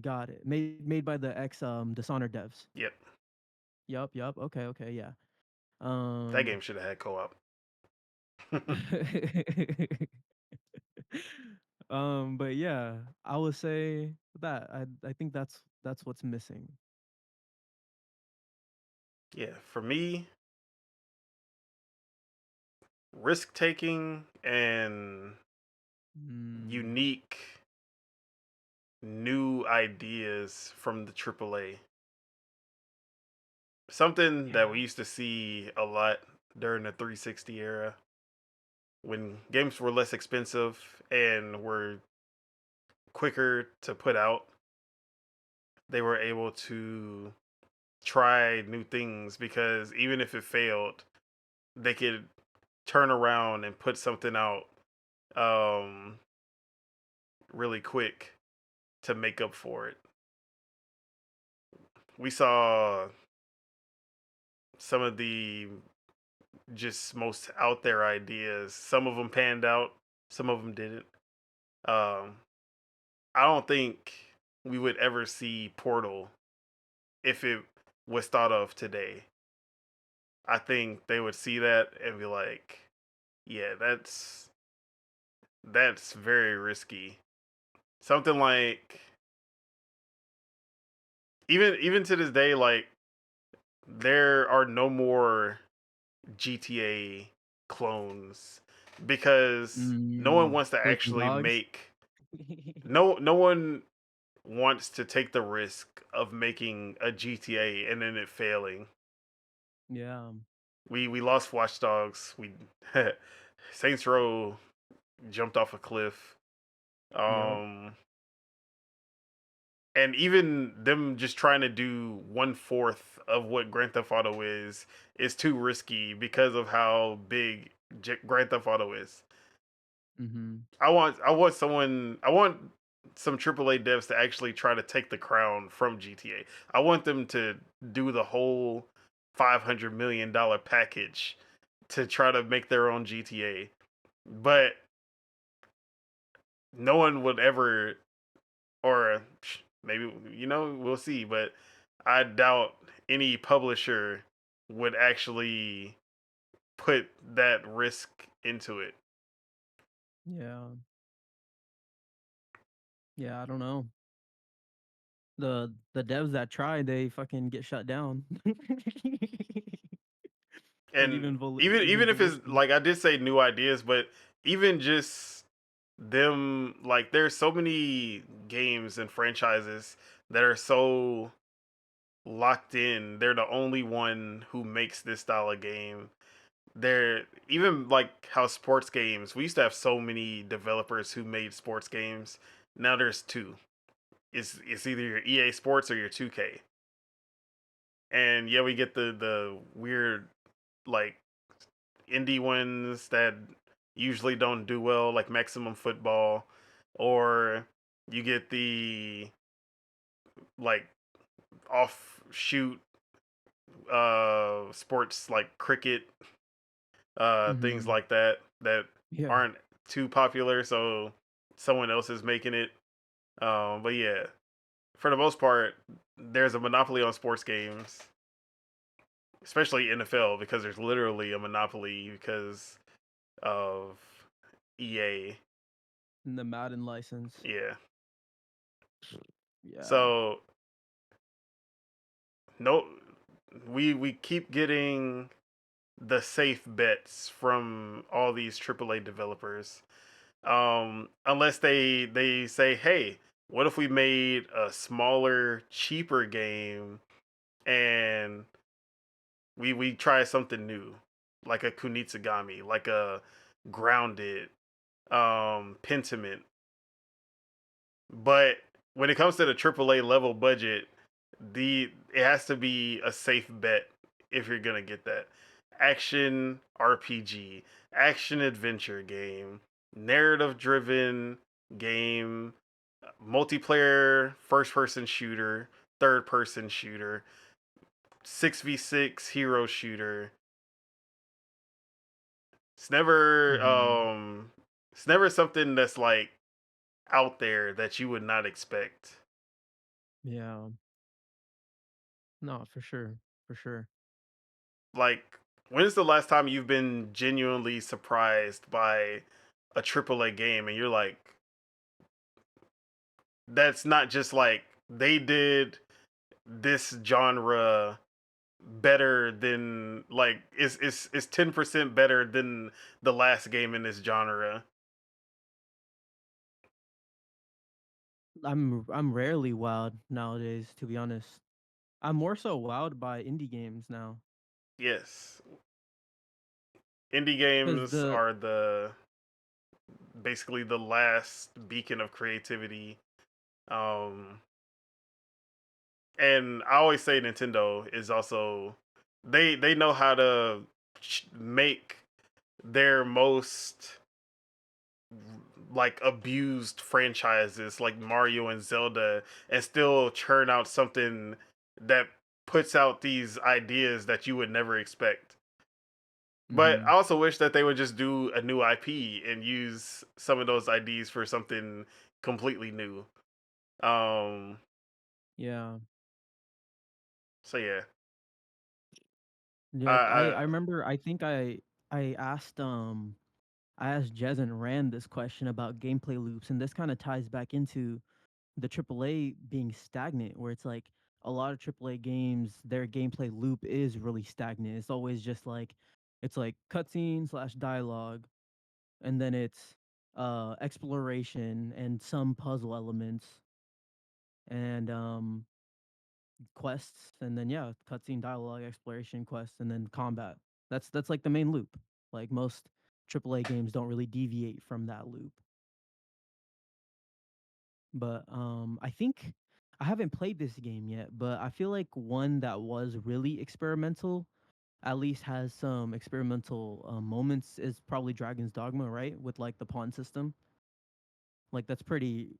got it. Made by the ex Dishonored devs. Yep, Yup, yup. Okay, okay, yeah. that Um game should have had co op. but yeah, I would say that I think that's what's missing. Yeah, for me, risk taking and Mm, unique new ideas from the AAA. Something that yeah. we used to see a lot during the 360 era when games were less expensive and were quicker to put out. They were able to try new things because even if it failed, they could turn around and put something out um, really quick to make up for it. We saw some of the just most out there ideas. Some of them panned out, some of them didn't. Um, I don't think we would ever see Portal if it was thought of today. I think they would see that and be like, yeah, that's very risky. Something like even to this day, like there are no more GTA clones because no one Mm, wants to breaking actually dogs. make no one wants to take the risk of making a GTA and then it failing. Yeah. We lost Watch Dogs. We Saints Row jumped off a cliff. Yep. Um and even them just trying to do 1/4 of what Grand Theft Auto is too risky because of how big Grand Theft Auto is. Mhm. I want some AAA devs to actually try to take the crown from GTA. I want them to do the whole $500 million package to try to make their own GTA. But no one would ever, or maybe we'll see. But I doubt any publisher would actually put that risk into it. Yeah. Yeah, I don't know. The devs that try, they fucking get shut down. Like And even even if it's Volition. like I did say new ideas, but even just them, like there's so many games and franchises that are so locked in. They're the only one who makes this style of game. They're even like how sports games. We used to have so many developers who made sports games. Now there's two. It's either your EA Sports or your 2K. And yeah, we get the weird like indie ones that usually don't do well, like Maximum Football, or you get the like offshoot sports like cricket, things Mhm. like that Yeah. aren't too popular, so someone else is making it. But yeah, for the most part, there's a monopoly on sports games, especially NFL, because there's literally a monopoly because of EA. And the Madden license. Yeah. Yeah. So no, we keep getting the safe bets from all these AAA developers. Unless they say, hey, what if we made a smaller, cheaper game and we try something new, like a Kunitsugami, like a Grounded, Pentiment. But when it comes to the AAA level budget, it has to be a safe bet if you're gonna get that action RPG, action adventure game, narrative driven game, multiplayer first person shooter, third person shooter, 6v6 hero shooter. It's never Mhm. it's never something that's like out there that you would not expect. Yeah. No, for sure. For sure. Like, when's the last time you've been genuinely surprised by a AAA game and you're like, that's not just like they did this genre better than like it's 10% better than the last game in this genre. I'm rarely wowed nowadays, to be honest. I'm more so wowed by indie games now. Yes, indie Cause games the are the basically the last beacon of creativity. Um, and I always say Nintendo is also they know how to make their most like abused franchises like Mario and Zelda and still churn out something that puts out these ideas that you would never expect. But I Mhm. also wish that they would just do a new IP and use some of those ideas for something completely new. Um Yeah. so yeah. Yep. I I remember I think I asked I asked Jez and Rand this question about gameplay loops, and this kind of ties back into the AAA being stagnant, where it's like a lot of AAA games, their gameplay loop is really stagnant. It's always just like it's like cutscene slash dialogue, and then it's exploration and some puzzle elements and quests, and then yeah, cutscene, dialogue, exploration, quests, and then combat. That's like the main loop. Like most AAA games don't really deviate from that loop. But I think I haven't played this game yet, but I feel like one that was really experimental, at least has some experimental moments, is probably Dragon's Dogma, right? With like the pawn system. Like that's pretty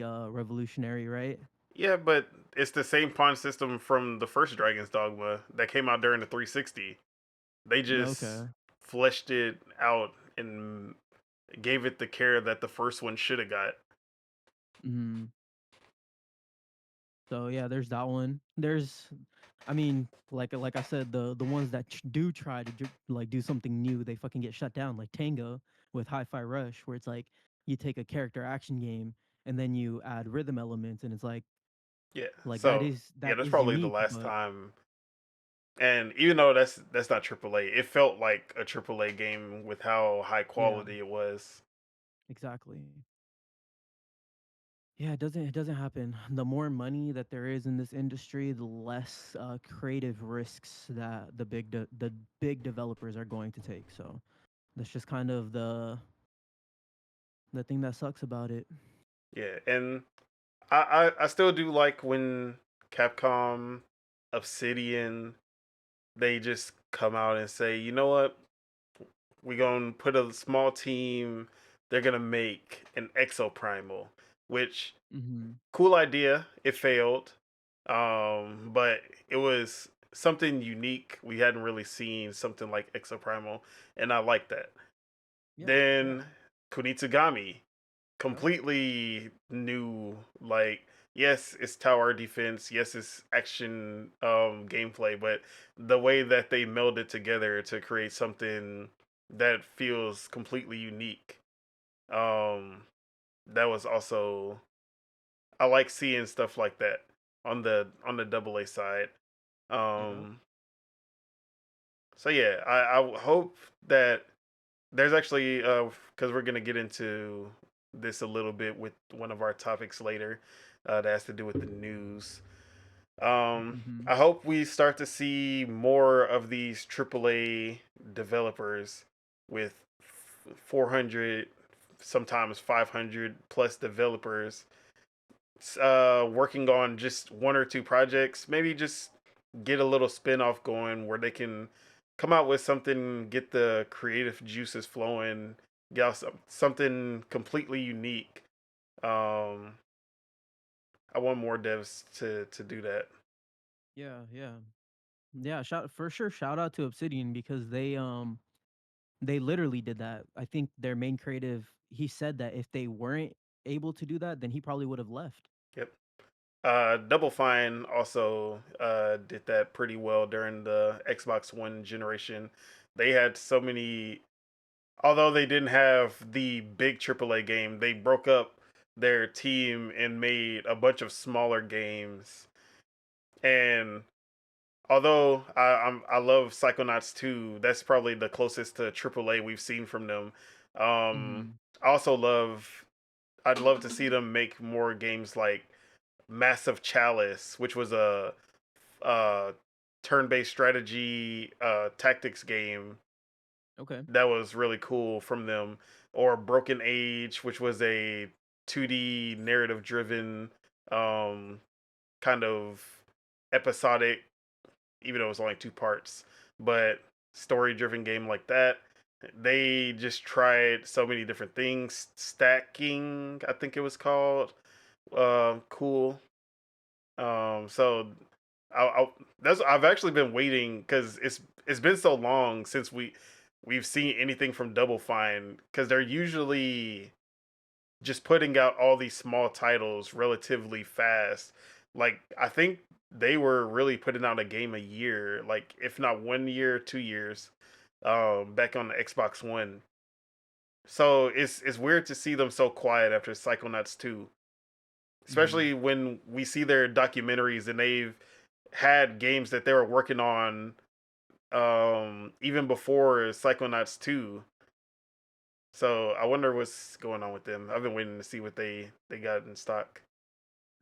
revolutionary, right? Yeah, but it's the same pawn system from the first Dragon's Dogma that came out during the 360. They just Okay. fleshed it out and gave it the care that the first one should have got. Mhm. So yeah, there's that one. There's, I mean, like I said, the ones that do try to like do something new, they fucking get shut down. Like Tango with Hi-Fi Rush, where it's like you take a character action game and then you add rhythm elements, and it's Yeah, like that so is yeah, that that's is probably the unique, last but time. And even though that's not AAA, it felt like a AAA game with how high yeah, quality it was. exactly. Yeah, it doesn't happen. The more money that there is in this industry, the less creative risks that the big developers are going to take. So that's just kind of the thing that sucks about it. Yeah, and I still do like when Capcom, Obsidian, they just come out and say, you know what, we're gonna put a small team. They're gonna make an Exo Primal, which Hmm. cool idea. It failed, but it was something unique. We hadn't really seen something like Exo Primal, and I like that. Yeah, yeah, Then Kunitsugami, yep, completely new. Like, yes, it's tower defense. Yes, it's action gameplay, but the way that they meld it together to create something that feels completely unique. Um, that was also, I like seeing stuff like that on the double A side. yep. Um, so yeah, I hope that there's actually because we're gonna get into this a little bit with one of our topics later that has to do with the news. Hmm. I hope we start to see more of these AAA developers with 400, sometimes 500 plus developers working on just one or two projects. Maybe just get a little spin off going where they can come out with something, get the creative juices flowing, get out something completely unique. Um, I want more devs to do that. Yeah, yeah, yeah. Shout for sure. Shout out to Obsidian because they literally did that. I think their main creative. He said that if they weren't able to do that, then he probably would have left. Yep. Double Fine also did that pretty well during the Xbox One generation. They had so many, although they didn't have the big AAA game, they broke up their team and made a bunch of smaller games. And although I love Psychonauts 2, that's probably the closest to AAA we've seen from them. Hmm. I also love, I'd love to see them make more games like Massive Chalice, which was a uh, turn-based strategy tactics game Okay. that was really cool from them, or Broken Age, which was a 2D narrative-driven um, kind of episodic, even though it was only two parts, but story-driven game like that. They just tried so many different things. Stacking, I think it was called. Cool. So I that's I've actually been waiting because it's been so long since we've seen anything from Double Fine because they're usually just putting out all these small titles relatively fast. Like I think they were really putting out a game a year, like if not 1 year, 2 years, back on the Xbox One. So it's weird to see them so quiet after Psychonauts 2, Mhm. especially when we see their documentaries and they've had games that they were working on even before Psychonauts 2. So I wonder what's going on with them. I've been waiting to see what they got in stock.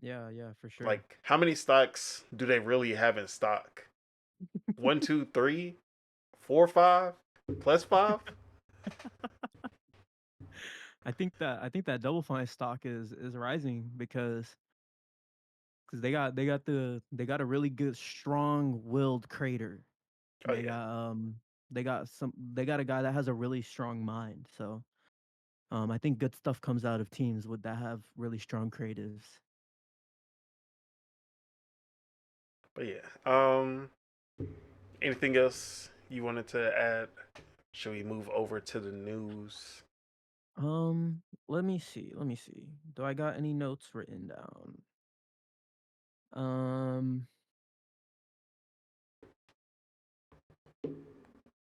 Yeah, yeah, for sure. Like, how many stocks do they really have in stock? One, two, three, four, five, plus five. I think that Double Fine stock is rising because they got a really good strong-willed creator. Oh They yeah, got they got a guy that has a really strong mind. So I think good stuff comes out of teams with that have really strong creatives. but yeah. Anything else you wanted to add? Should we move over to the news? Let me see. Let me see. Do I got any notes written down? Um,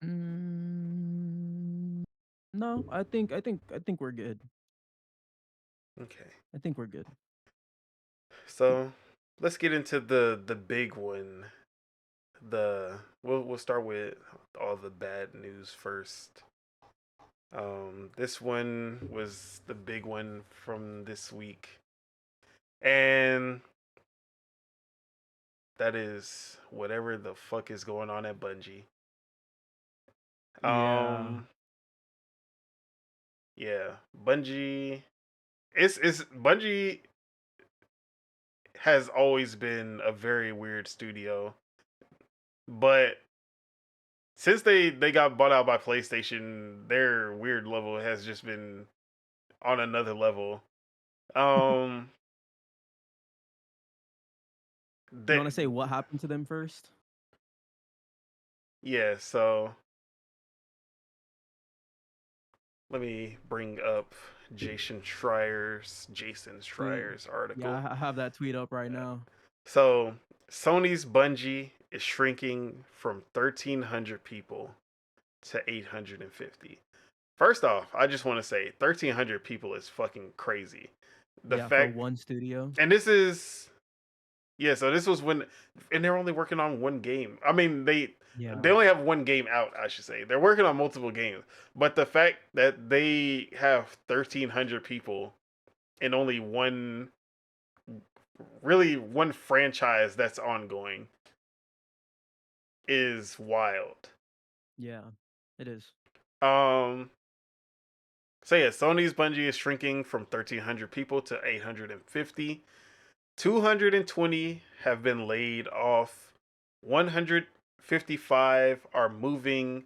mm, no, I think we're good. Okay, I think we're good. so let's get into the big one. We'll start with all the bad news first. This one was the big one from this week, and that is whatever the fuck is going on at Bungie. Yeah, Um, yeah, Bungie. It's Bungie has always been a very weird studio, but since they got bought out by PlayStation, their weird level has just been on another level. Um, you they want to say what happened to them first? yeah. So let me bring up Jason Tweet. Schreier's Yeah, article. I have that tweet up right Uh, now. So Sony's Bungie is shrinking from 1,300 people to 850. First off, I just want to say 1,300 people is fucking crazy. The Yeah, for fact, one studio. and this is yeah. So this was when, and they're only working on one game. I mean, they Yeah, only have one game out. I should say they're working on multiple games, but the fact that they have 1,300 people in only one, really one franchise that's ongoing is wild. yeah, it is. Um, so yeah, Sony's Bungie is shrinking from 1,300 people to 850. 220 have been laid off. 155 are moving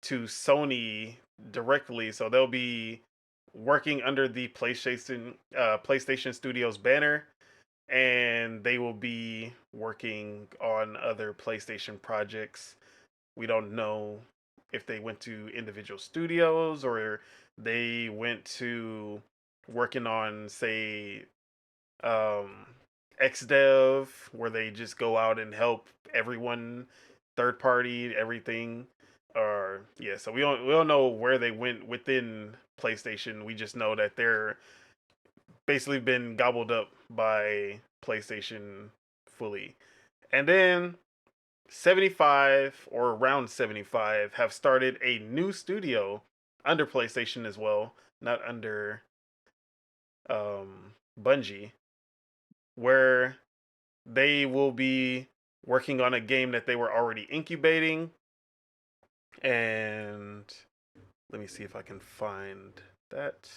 to Sony directly, so they'll be working under the PlayStation Studios banner, and they will be working on other PlayStation projects. We don't know if they went to individual studios or they went to working on, say, um, XDev, where they just go out and help everyone, third party, everything. Or yeah, so we don't know where they went within PlayStation. We just know that they're basically been gobbled up by PlayStation fully. And then 75 or around 75 have started a new studio under PlayStation as well, not under Bungie, where they will be working on a game that they were already incubating. And let me see if I can find that.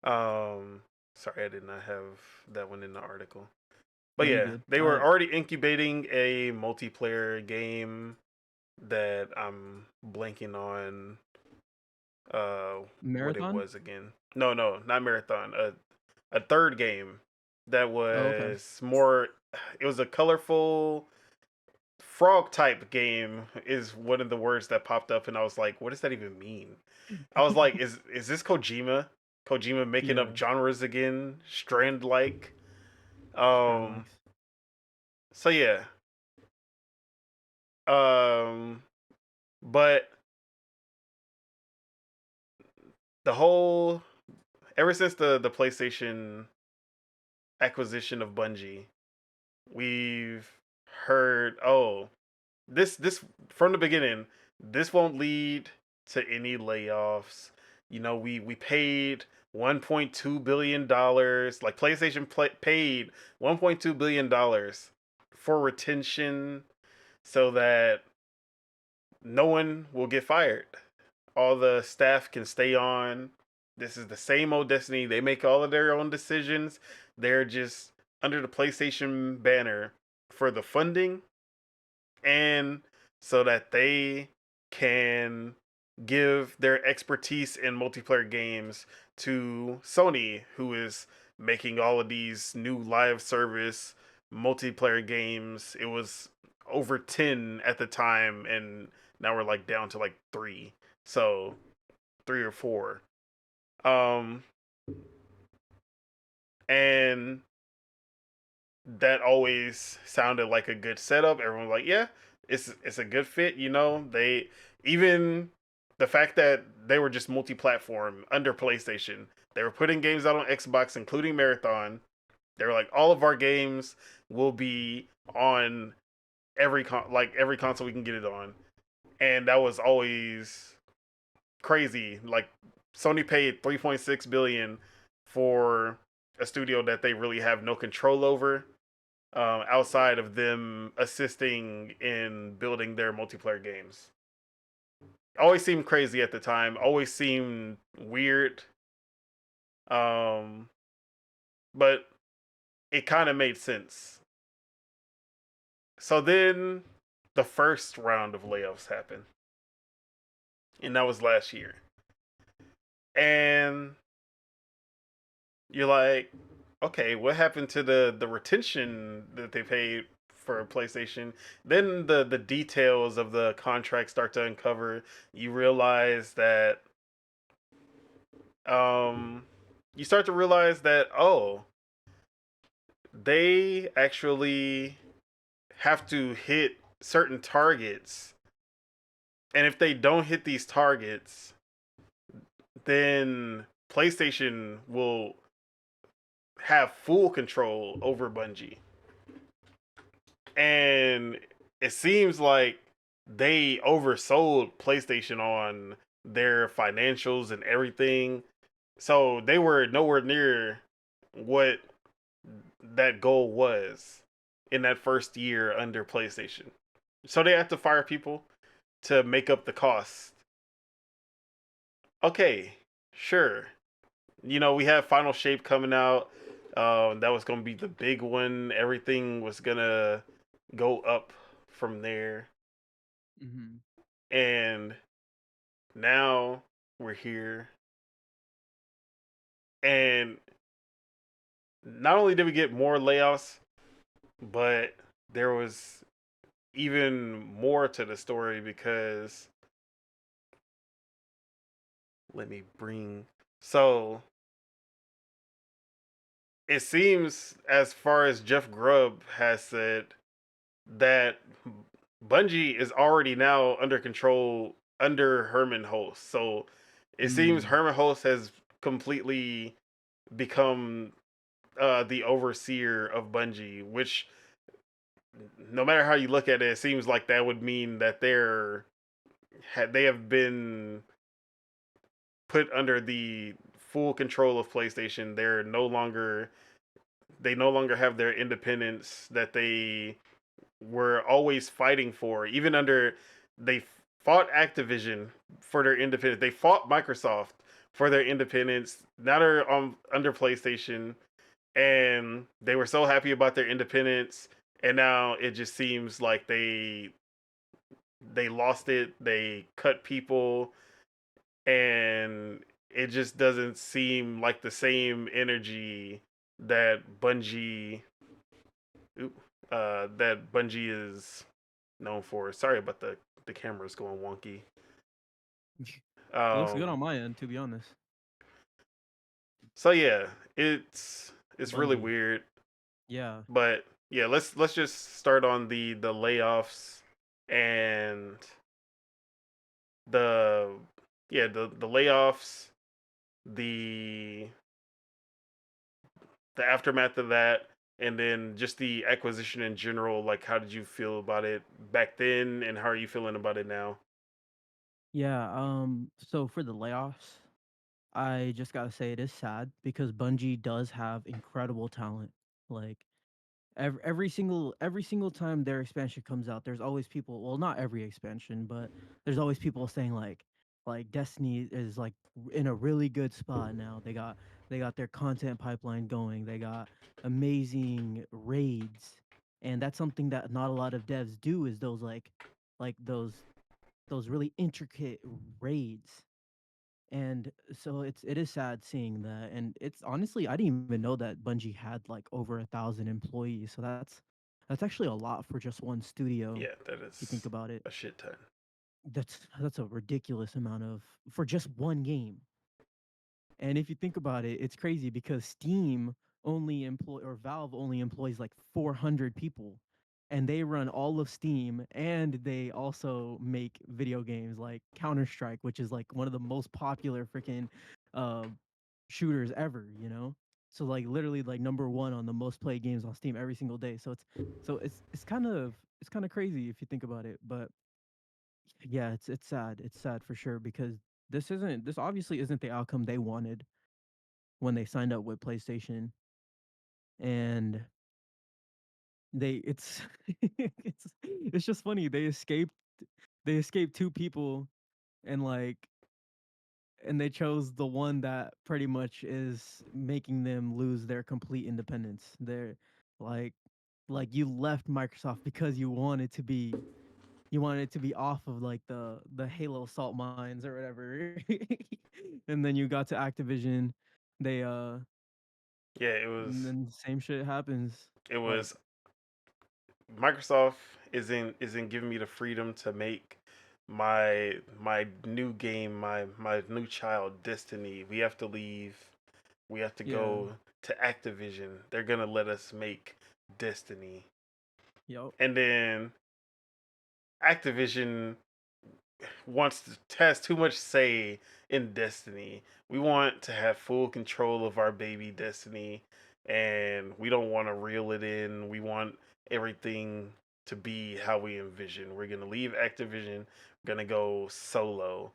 Um, sorry, I did not have that one in the article. But No, you yeah, good. they were already incubating a multiplayer game that I'm blanking on what it Marathon. was again. No, no, not Marathon. A third game that Oh, okay. was more, it was a colorful frog type game is one of the words that popped up, and I was like, what does that even mean? I was like, is this Kojima? Kojima making up Yeah, genres again, Strand like. Strand Um likes. so yeah. Um but the whole ever since the PlayStation acquisition of Bungie, we've heard, oh, this from the beginning, this won't lead to any layoffs. We paid $1.2 billion. Like PlayStation paid $1.2 billion for retention, so that no one will get fired. All the staff can stay on. This is the same old Destiny. They make all of their own decisions. They're just under the PlayStation banner for the funding, and so that they can give their expertise in multiplayer games to Sony, who is making all of these new live service multiplayer games. It was over 10 at the time, and now we're like down to like 3. So 3 or 4. Um and that always sounded like a good setup. Everyone was like, yeah, it's a good fit. They even the fact that they were just multi-platform under PlayStation. They were putting games out on Xbox, including Marathon. They were like, all of our games will be on every console we can get it on, and that was always crazy. Like Sony paid 3.6 billion for a studio that they really have no control over, outside of them assisting in building their multiplayer games. Always seemed crazy at the time. Always seemed weird. Um, but it kind of made sense. So then the first round of layoffs happened, and that was last year. And you're like, okay, what happened to the retention that they paid for PlayStation? Then the details of the contract start to uncover. You realize that um you start to realize that, oh, they actually have to hit certain targets, and if they don't hit these targets, then PlayStation will have full control over Bungie. And it seems like they oversold PlayStation on their financials and everything. So they were nowhere near what that goal was in that first year under PlayStation. So they had to fire people to make up the cost. Okay, sure. We have Final Shape coming out. That was going to be the big one. Everything was going to go up from there. Mhm. And now we're here. And not only did we get more layoffs, but there was even more to the story, because let me bring. So it seems, as far as Jeff Grubb has said, that Bungie is already now under control under Herman Host. So it seems Mm. Herman Host has completely become the overseer of Bungie, which, no matter how you look at it, it seems like that would mean that they have been put under the full control of PlayStation. They no longer have their independence that they were always fighting for. Even under they fought Activision for their independence. They fought Microsoft for their independence. Now they're under PlayStation, and they were so happy about their independence. And now it just seems like they lost it. They cut people, and it just doesn't seem like the same energy that Bungie is known for. Sorry about the cameras going wonky. It looks good on Um, my end, to be honest. so yeah, it's really Bungie. weird, Yeah. but yeah, let's just start on the layoffs and the the layoffs. the the aftermath of that, and then just the acquisition in general. Like, how did you feel about it back then, and how are you feeling about it now? Yeah, so for the layoffs, I just gotta say it is sad because Bungie does have incredible talent. Like every single time their expansion comes out, there's always people. Well, not every expansion, but there's always people saying like Destiny is like in a really good spot now. They got their content pipeline going. They got amazing raids, and that's something that not a lot of devs do. Is like those really intricate raids. And so it is sad seeing that, and it's honestly I didn't even know that Bungie had like over 1,000 employees. So that's actually a lot for just one studio. Yeah, that If you think is about it, a shit ton. that's a ridiculous amount of for just one game. And if you think about it, it's crazy because Steam only employ or Valve only employs like 400 people, and they run all of Steam, and they also make video games like Counter-Strike, which is like one of the most popular freaking uh shooters ever, you know? So like literally like number 1 on the most played games on Steam every single day. So it's kind of crazy if you think about it, but yeah, it's sad. It's sad for sure because this obviously isn't the outcome they wanted when they signed up with PlayStation, and it's it's just funny. They escaped two people, and and they chose the one that pretty much is making them lose their complete independence. They're like you left Microsoft because you wanted to be off of like the Halo salt mines or whatever. And then you got to Activision. They Yeah, and then the same shit happens. it Like, was Microsoft isn't giving me the freedom to make my new game, my new child, Destiny. We have to leave. We have to yeah, go to Activision. They're gonna let us make Destiny, yup, and then Activision wants to has too much say in Destiny. We want to have full control of our baby Destiny, and we don't want to reel it in. We want everything to be how we envision. We're gonna leave Activision. We're gonna go solo.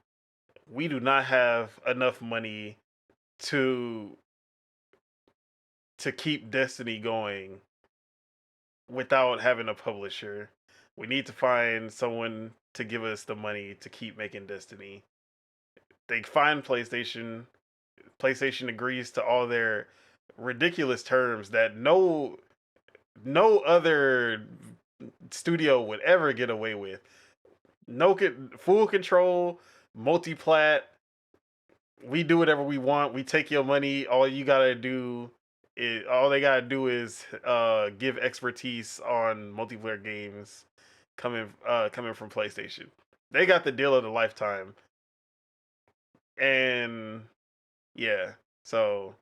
We do not have enough money to keep Destiny going without having a publisher. We need to find someone to give us the money to keep making Destiny. They find PlayStation. PlayStation agrees to all their ridiculous terms that no other studio would ever get away with. No full control, multi-plat. We do whatever we want. We take your money. All they gotta do is give expertise on multiplayer games coming from PlayStation. They got the deal of the lifetime, and yeah. So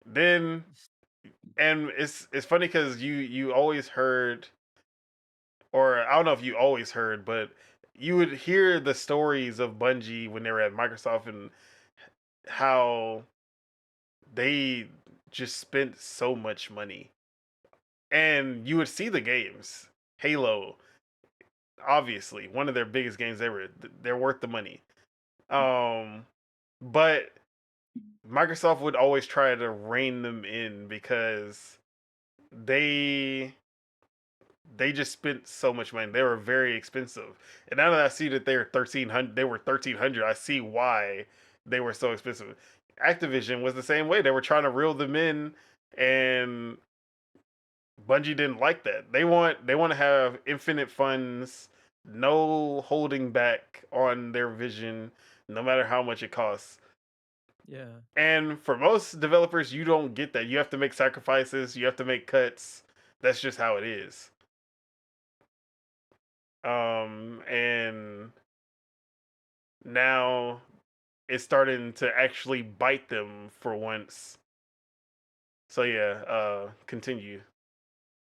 then, and it's funny because you always heard, or I don't know if you always heard, but you would hear the stories of Bungie when they were at Microsoft and how they just spent so much money, and you would see the games. Halo, obviously, one of their biggest games ever. They're worth the money. Um, but Microsoft would always try to rein them in because they they just spent so much money. They were very expensive. And now that I see that they were 1300, I see why they were so expensive. Activision was the same way. They were trying to reel them in, and Bungie didn't like that. They want to have infinite funds, no holding back on their vision, no matter how much it costs. yeah. And for most developers, you don't get that. You have to make sacrifices, you have to make cuts. That's just how it is. And now it's starting to actually bite them for once. So yeah, continue.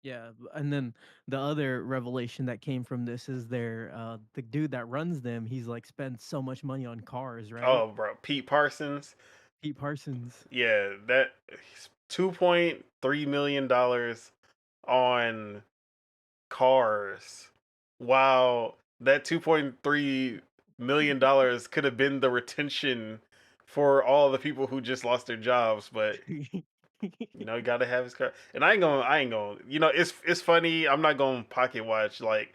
Yeah, and then the other revelation that came from this is the dude that runs them, he's like spent so much money on cars, right? Oh, bro, Pete Parsons. Pete Parsons. Yeah, that $2.3 million on cars. Wow, that $2.3 million could have been the retention for all the people who just lost their jobs, but you gotta have his car. And I ain't gonna. It's funny. I'm not gonna pocket watch. Like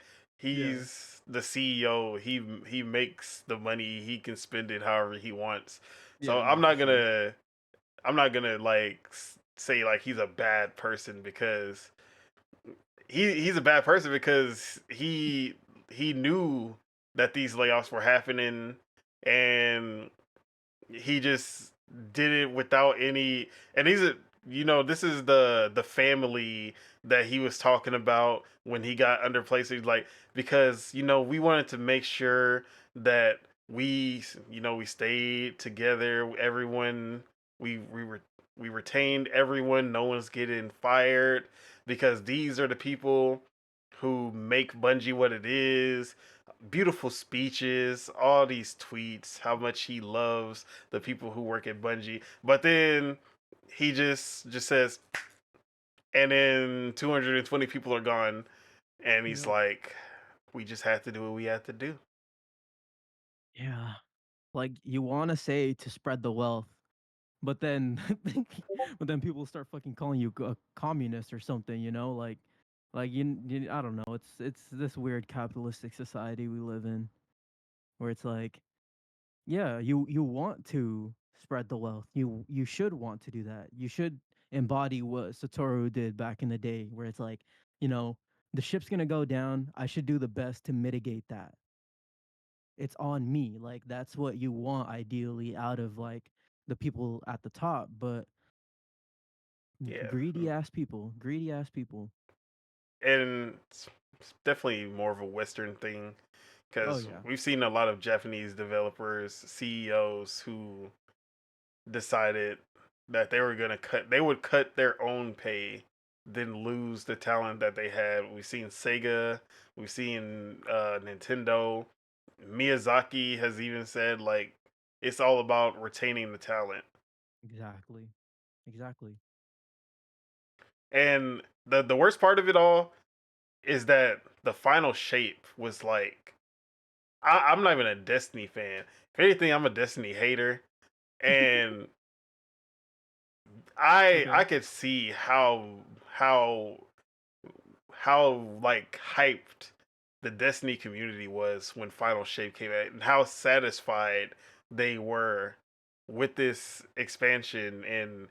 Yeah, he's the CEO. He makes the money. He can spend it however he wants. So yeah, I'm no, for not sure. gonna. I'm not gonna like say like he's a bad person because he's a bad person because he knew that these layoffs were happening, and he just did it without any. And this is the family that he was talking about when he got under place. He's like, because we wanted to make sure that we stayed together, everyone, we retained everyone, no one's getting fired, because these are the people who make Bungie what it is. Beautiful speeches, all these tweets, how much he loves the people who work at Bungie. But then he just says, and then 220 people are gone, and he's Yep. like, we just had to do what we had to do. Yeah. Like you want to say to spread the wealth, but then but then people start fucking calling you a communist or something, like I don't know. It's this weird capitalistic society we live in where it's like, yeah, you want to spread the wealth. You should want to do that. You should embody what Satoru did back in the day where it's like, you know, the ship's going to go down. I should do the best to mitigate that. It's on me. Like that's what you want ideally out of like the people at the top, but Yeah, greedy ass people. and it's definitely more of a Western thing Oh because yeah. we've seen a lot of Japanese developers, CEOs who decided that they would cut their own pay, then lose the talent that they had. We've seen Sega, we've seen Nintendo. Miyazaki has even said like it's all about retaining the talent. Exactly. Exactly. And the worst part of it all is that the final shape was like I'm not even a Destiny fan. If anything, I'm a Destiny hater. And I Okay. could see how how like hyped the Destiny community was when Final Shape came out, and how satisfied they were with this expansion, and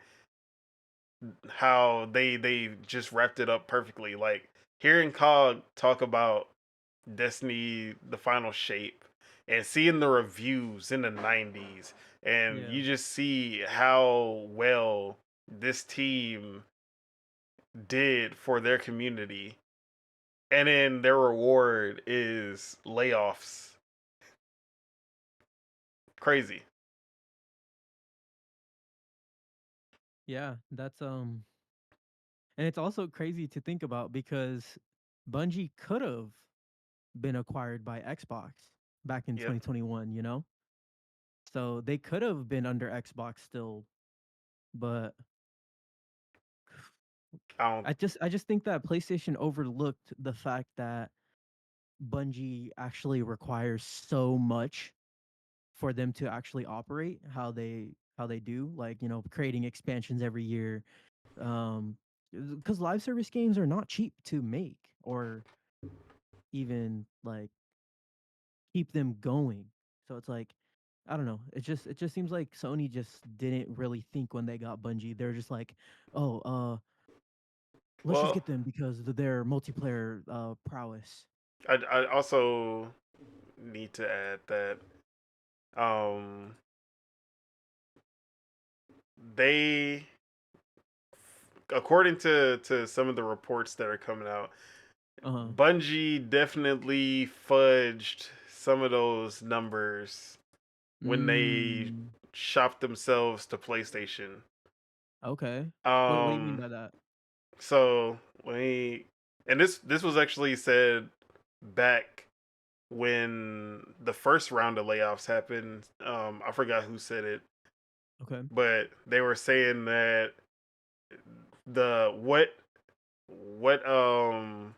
how they just wrapped it up perfectly. Like hearing Cog talk about Destiny the Final Shape and seeing the reviews in the 90s, and Yeah. you just see how well this team did for their community, and then their reward is layoffs. Crazy. Yeah, that's. And it's also crazy to think about because Bungie could have been acquired by Xbox back in Yep. 2021, you know? So they could have been under Xbox still, but I don't. I just think that PlayStation overlooked the fact that Bungie actually requires so much for them to actually operate how they do, like, creating expansions every year. Um because live service games are not cheap to make or even like keep them going. So it's like I don't know. It just seems like Sony just didn't really think when they got Bungie. They're just like, "Oh, let's just Well, get them because of their multiplayer prowess." I also need to add that um they, according to some of the reports that are coming out, Uh-huh. Bungie definitely fudged some of those numbers when they Mm. shopped themselves to PlayStation. Okay. What do you mean Um, by that? so when he, and this was actually said back when the first round of layoffs happened. I forgot who said it, Okay. but they were saying that the what Bungie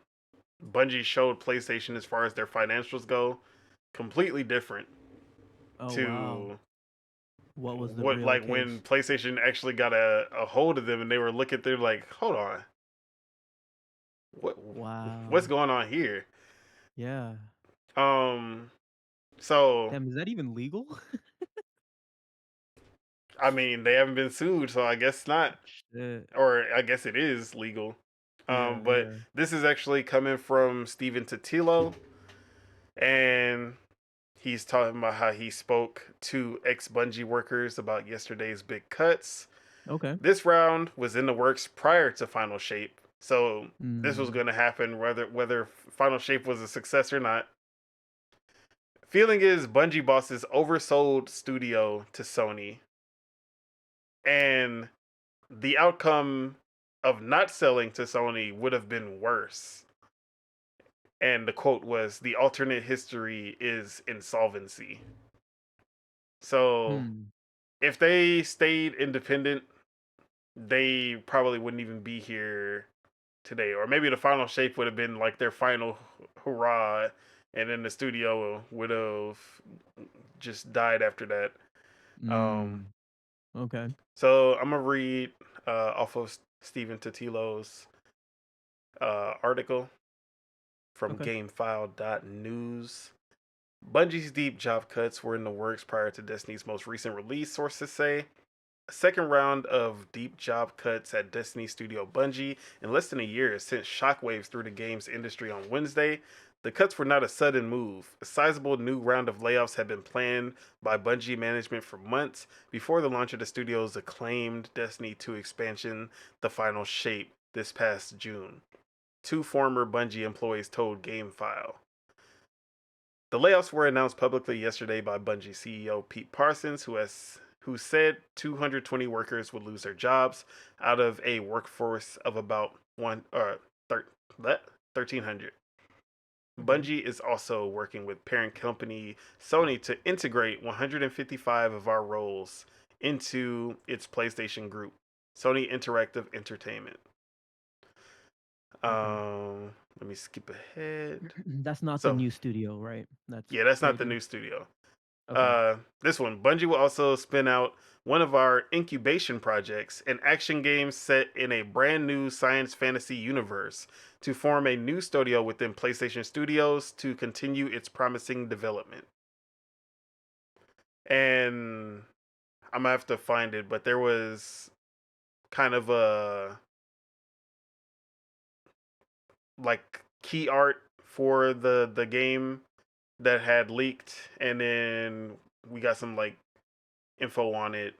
showed PlayStation as far as their financials go, completely different Oh wow. to What was the what, real like, when case? PlayStation actually got a hold of them and they were looking through like, hold on, what what's Wow. going on here? Yeah. Um, so Damn, is that even legal? I mean, they haven't been sued, so I guess not, Shit. or I guess it is legal. Yeah, But yeah. this is actually coming from Steven Totilo, and he's talking about how he spoke to ex Bungie workers about yesterday's big cuts. Okay. This round was in the works prior to Final Shape, so this was Mm. going to happen whether Final Shape was a success or not. Feeling is Bungie bosses oversold studio to Sony, and the outcome of not selling to Sony would have been worse. And the quote was, "The alternate history is insolvency." So Hmm. if they stayed independent, they probably wouldn't even be here today. Or maybe the Final Shape would have been like their final hurrah, and then the studio would have just died after that. Um, Mm. Okay. so I'm gonna read off of Steven Totilo's article from Okay. GameFile.news. Bungie's deep job cuts were in the works prior to Destiny's most recent release, sources say. A second round of deep job cuts at Destiny Studio Bungie in less than a year has sent shockwaves through the games industry on Wednesday. The cuts were not a sudden move. A sizable new round of layoffs had been planned by Bungie management for months before the launch of the studio's acclaimed Destiny 2 expansion, The Final Shape, this past June. Two former Bungie employees told GameFile. The layoffs were announced publicly yesterday by Bungie CEO Pete Parsons, who said 220 workers would lose their jobs out of a workforce of about 1,300. Okay. Bungie is also working with parent company Sony to integrate 155 of our roles into its PlayStation group, Sony Interactive Entertainment. Okay. Let me skip ahead. That's not the So, new studio, right? That's yeah, that's not the Raven. new studio. Okay. This one, Bungie will also spin out one of our incubation projects, an action game set in a brand new science fantasy universe, to form a new studio within PlayStation Studios to continue its promising development. And I'm gonna have to find it, but there was kind of a like key art for the game that had leaked, and then we got some like info on it.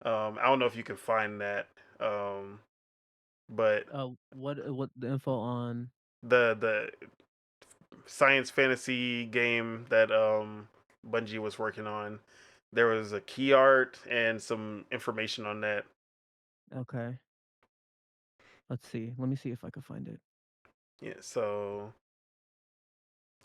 I don't know if you can find that, um, but What the info on? the science fantasy game that Bungie was working on, there was a key art and some information on that. Okay. Let's see. Let me see if I can find it. Yeah, so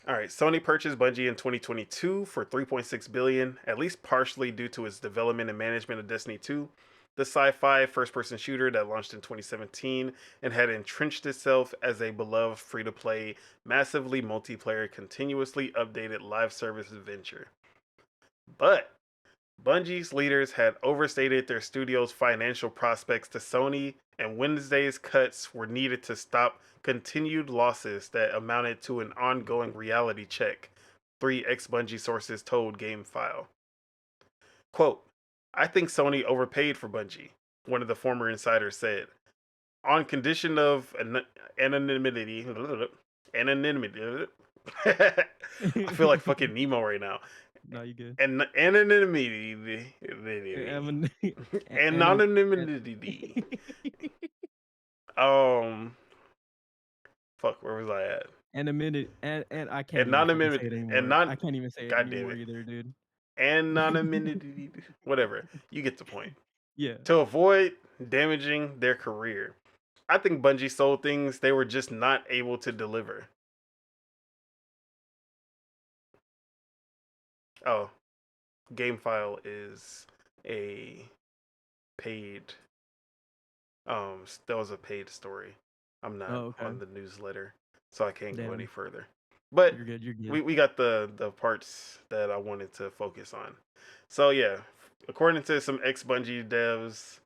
all right, Sony purchased Bungie in 2022 for 3.6 billion, at least partially due to its development and management of Destiny 2, the sci-fi first-person shooter that launched in 2017 and had entrenched itself as a beloved free-to-play, massively multiplayer, continuously updated live service adventure. But Bungie's leaders had overstated their studio's financial prospects to Sony, and Wednesday's cuts were needed to stop continued losses that amounted to an ongoing reality check, three ex Bungie sources told GameFile. Quote, "I think Sony overpaid for Bungie," one of the former insiders said, "on condition of anonymity." Anonymity. I feel like fucking Nemo right now. No, you good. And anonymity. Anon- anon- an- Anonymity. Um, fuck, where was I at? and I can't even fucking say Anonymity. it And anymore. not, I can't even say it god damn anymore it. either, dude. Anonymity. Whatever. You get the point. Yeah. To avoid damaging their career. I think Bungie sold things they were just not able to deliver. Oh, GameFile is a paid. That was a paid story. I'm not Oh, okay. on the newsletter, so I can't go any Damn. further. But You're good. You're good. we got the parts that I wanted to focus on. So yeah, according to some ex Bungie devs,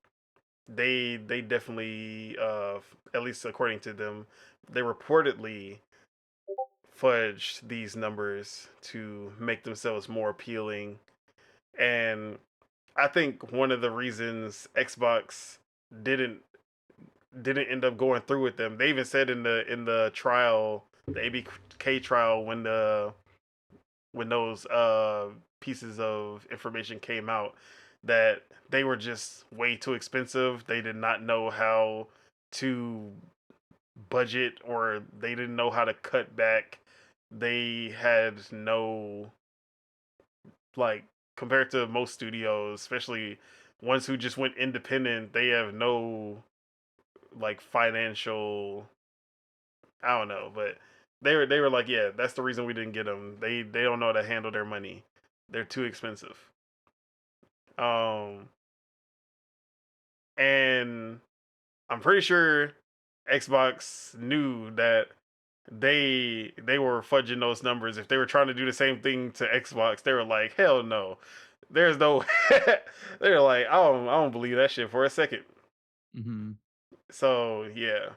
they definitely at least according to them, they reportedly fudged these numbers to make themselves more appealing. And I think one of the reasons Xbox didn't didn't end up going through with them. They even said in the trial, the ABK trial, when those pieces of information came out, that they were just way too expensive. They did not know how to budget, or they didn't know how to cut back. They had no, like, compared to most studios, especially ones who just went independent, they have no like financial, I don't know, but they were like, yeah, that's the reason we didn't get them. They don't know how to handle their money. They're too expensive. Um, and I'm pretty sure Xbox knew that they were fudging those numbers. If they were trying to do the same thing to Xbox, they were like, hell no. There's no. They're like, I don't believe that shit for a second. Mm-hmm. So yeah,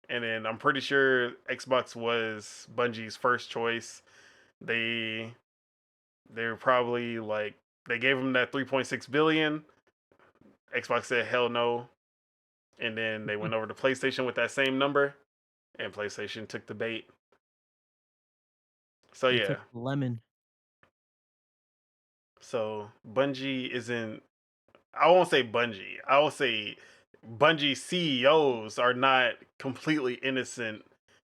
and then I'm pretty sure Xbox was Bungie's first choice. They they were probably like, they gave them that 3.6 billion. Xbox said hell no, and then they went over to PlayStation with that same number, and PlayStation took the bait. So They yeah, took the lemon. so Bungie isn't. I won't say Bungie. I will say Bungie CEOs are not completely innocent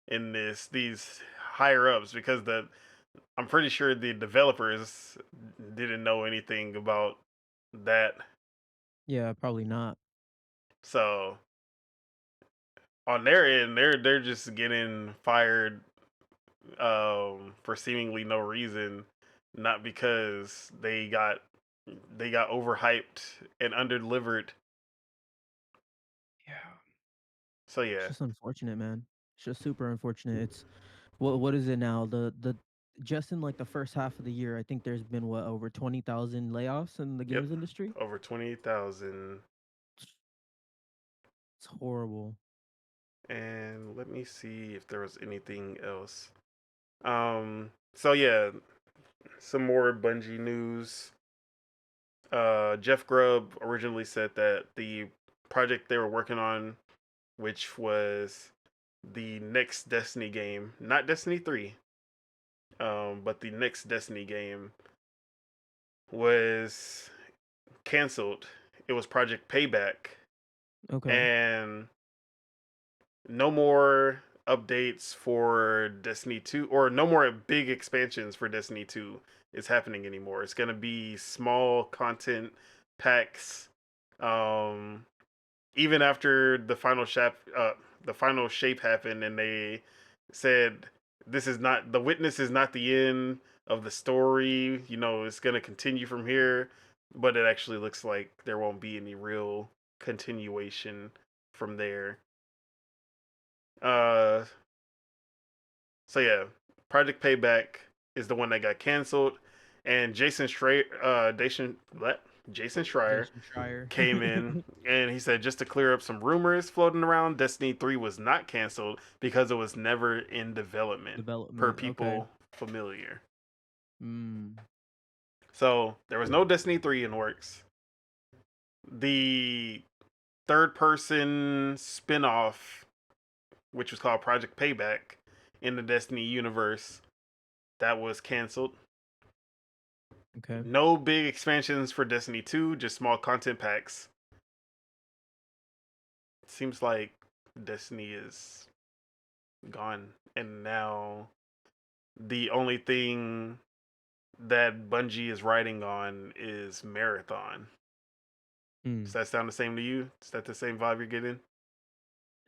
in this. These higher ups, because the I'm pretty sure the developers didn't know anything about that. Yeah, probably not. So on their end, they're just getting fired for seemingly no reason, not because they got overhyped and underdelivered. Yeah. So It's yeah, just unfortunate, man. It's just super unfortunate. It's what is it now? The just in like the first half of the year, I think there's been what over 20,000 layoffs in the yep, games industry. over 20,000. It's horrible. And let me see if there was anything else. So yeah, some more Bungie news. Jeff Grubb originally said that the project they were working on, which was the next Destiny game, not Destiny 3, but the next Destiny game, was canceled. It was Project Payback, Okay. and no more updates for Destiny 2, or no more big expansions for Destiny 2 is happening anymore. It's going to be small content packs. Um, Even after the final shape happened, and they said this is not, the witness is not the end of the story. It's gonna continue from here, but it actually looks like there won't be any real continuation from there. Uh, so yeah, Project Payback is the one that got canceled, and Jason Schreier Jason Schreier. came in and he said, just to clear up some rumors floating around, Destiny 3 was not canceled because it was never in development, per Development. Okay. people familiar. Mm. So there was no Destiny 3 in works. The third person spin off, which was called Project Payback in the Destiny universe, that was canceled. Okay. No big expansions for Destiny 2, just small content packs. Seems like Destiny is gone, and now the only thing that Bungie is writing on is Marathon. Does Mm. that sound the same to you? Is that the same vibe you're getting?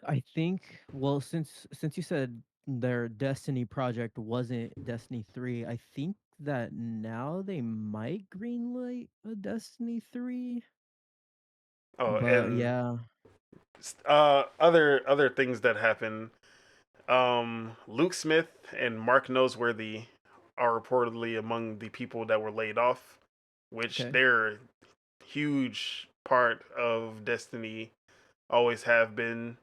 I think well since you said their Destiny project wasn't Destiny 3, I think that now they might greenlight a Destiny 3. Oh, But and yeah, other things that happen. Luke Smith and Mark Noseworthy are reportedly among the people that were laid off, which okay. they're a huge part of Destiny, always have been.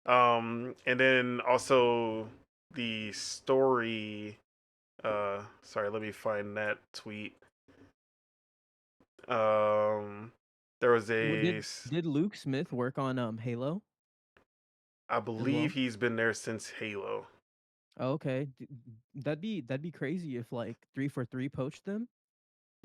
And then also the story. Sorry, let me find that tweet. Um, there was Well, a, did Luke Smith work on Halo I as believe well? he's been there since Halo. Oh, okay. That'd be crazy if like 343 poached them.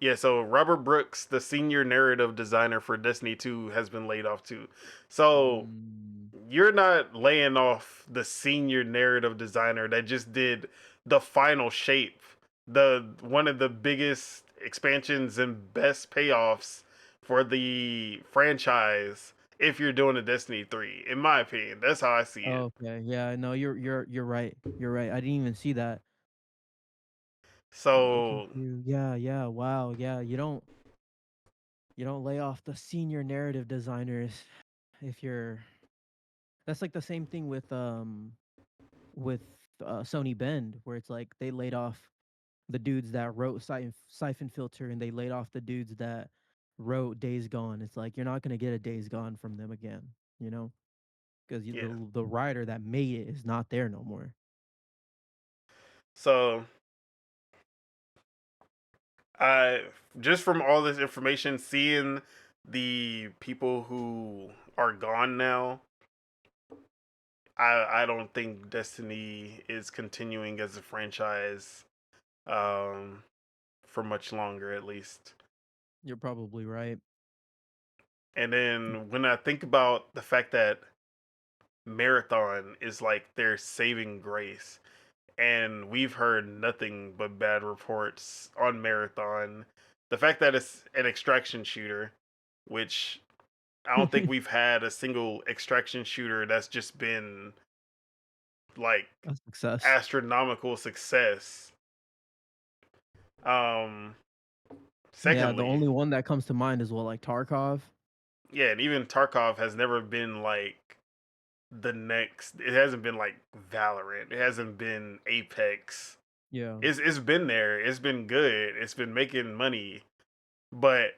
Yeah, so Robert Brooks, the senior narrative designer for Destiny 2, has been laid off too. So Mm. you're not laying off the senior narrative designer that just did the final shape, the one of the biggest expansions and best payoffs for the franchise if you're doing a Destiny 3, in my opinion. That's how I see it. Okay. Yeah, no, you're right. You're right. I didn't even see that. Look So at you. Yeah, yeah. Wow. Yeah, you don't lay off the senior narrative designers if you're that's like the same thing with Sony Bend where it's like they laid off the dudes that wrote Siphon Filter and they laid off the dudes that wrote Days Gone. It's like you're not going to get a Days Gone from them again, you know? Because yeah. the writer that made it is not there no more. So I just from all this information, seeing the people who are gone now, I don't think Destiny is continuing as a franchise um, for much longer, at least. You're probably right. And then when I think about the fact that Marathon is like their saving grace, and we've heard nothing but bad reports on Marathon. The fact that it's an extraction shooter, which I don't think we've had a single extraction shooter that's just been like A success. astronomical success. Um, Yeah, the secondly, only one that comes to mind is what like Tarkov. yeah, and even Tarkov has never been like the next. It hasn't been like Valorant. It hasn't been Apex. Yeah. It's been there. It's been good. It's been making money, but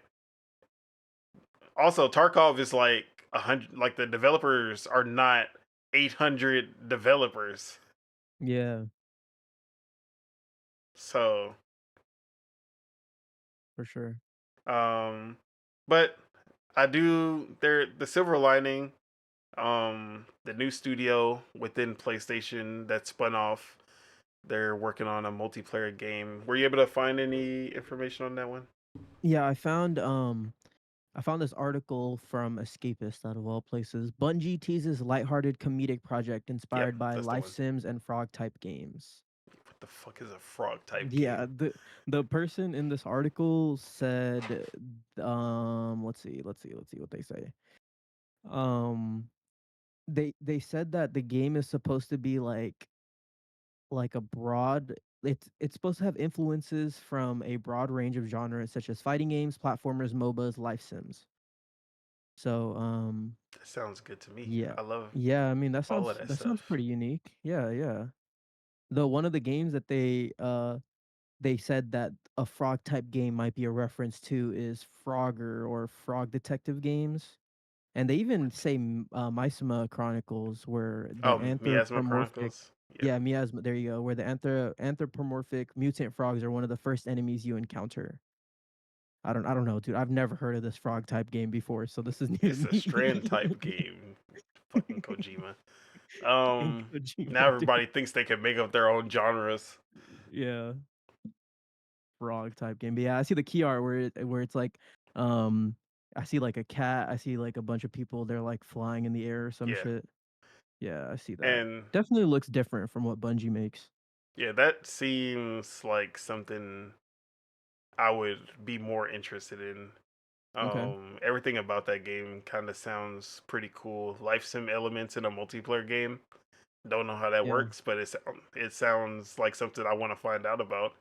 also Tarkov is like 100. Like the developers are not 800 developers. Yeah, So, for sure. um, but I do. There, the silver lining. The new studio within PlayStation that spun off. They're working on a multiplayer game. Were you able to find any information on that one? Yeah, I found this article from Escapist out of all places. Bungie teases lighthearted comedic project Yep, inspired by that's the life one. sims and frog type games. What the fuck is a frog type Yeah, game? the person in this article said let's see what they say. Um they said that the game is supposed to be like a broad it's supposed to have influences from a broad range of genres such as fighting games, platformers, MOBAs, life sims. So, That sounds good to me. yeah. I love Yeah, I mean, that all sounds of that that sounds stuff. pretty unique. Yeah, yeah. Though one of the games that they said that a frog type game might be a reference to is Frogger or Frog Detective games. And they even say Misuma Chronicles where the Oh, Miasma anthropomorphic Chronicles. Yep, yeah, miasma, there you go, where the anthropomorphic mutant frogs are one of the first enemies you encounter. I don't know, dude. I've never heard of this frog type game before, so this is new to it's a strand me. type game. Fucking Kojima. And Now Kojima, dude. everybody thinks they can make up their own genres. Yeah, frog type game. But yeah, I see the key art where it's like, um, I see like a cat. I see like a bunch of people. They're like flying in the air or some Yeah, shit. Yeah, I see that. and Definitely looks different from what Bungie makes. yeah, that seems like something I would be more interested in. Okay. Everything about that game kind of sounds pretty cool. Life sim elements in a multiplayer game. Don't know how that Yeah. works, but it sounds like something I want to find out about.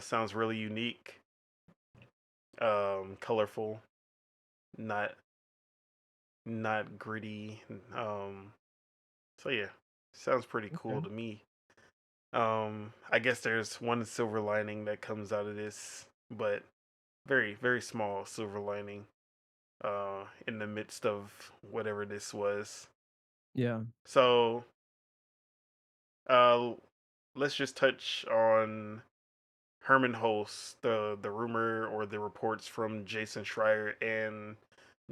Sounds really unique, colorful. Not. not gritty. So yeah, sounds pretty cool Okay. to me. I guess there's one silver lining that comes out of this, but very very small silver lining. In the midst of whatever this was. Yeah. So uh, let's just touch on Herman Hulse, the rumor or the reports from Jason Schreier and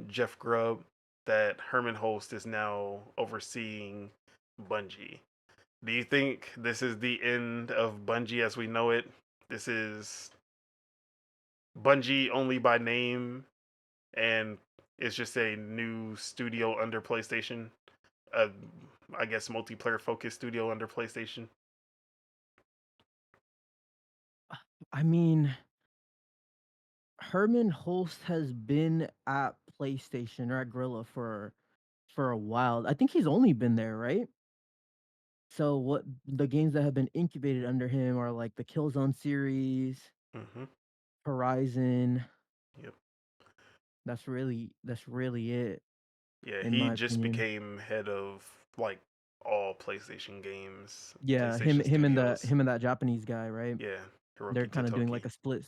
Jeff Grubb that Herman Hulse is now overseeing Bungie. Do you think this is the end of Bungie as we know it? This is Bungie only by name, and it's just a new studio under PlayStation. Uh, I guess multiplayer focused studio under PlayStation. I mean, Herman Holst has been at PlayStation or at Gorilla for a while. I think he's only been there, right? So what the games that have been incubated under him are like the Killzone series, Hmm. Horizon. Yep. That's really it, Yeah, in he my just opinion. became head of like all PlayStation games, Yeah, him PlayStation him and the Studios. him and that Japanese guy, right? Yeah, They're Hiroki kind of doing Totoki. like a split.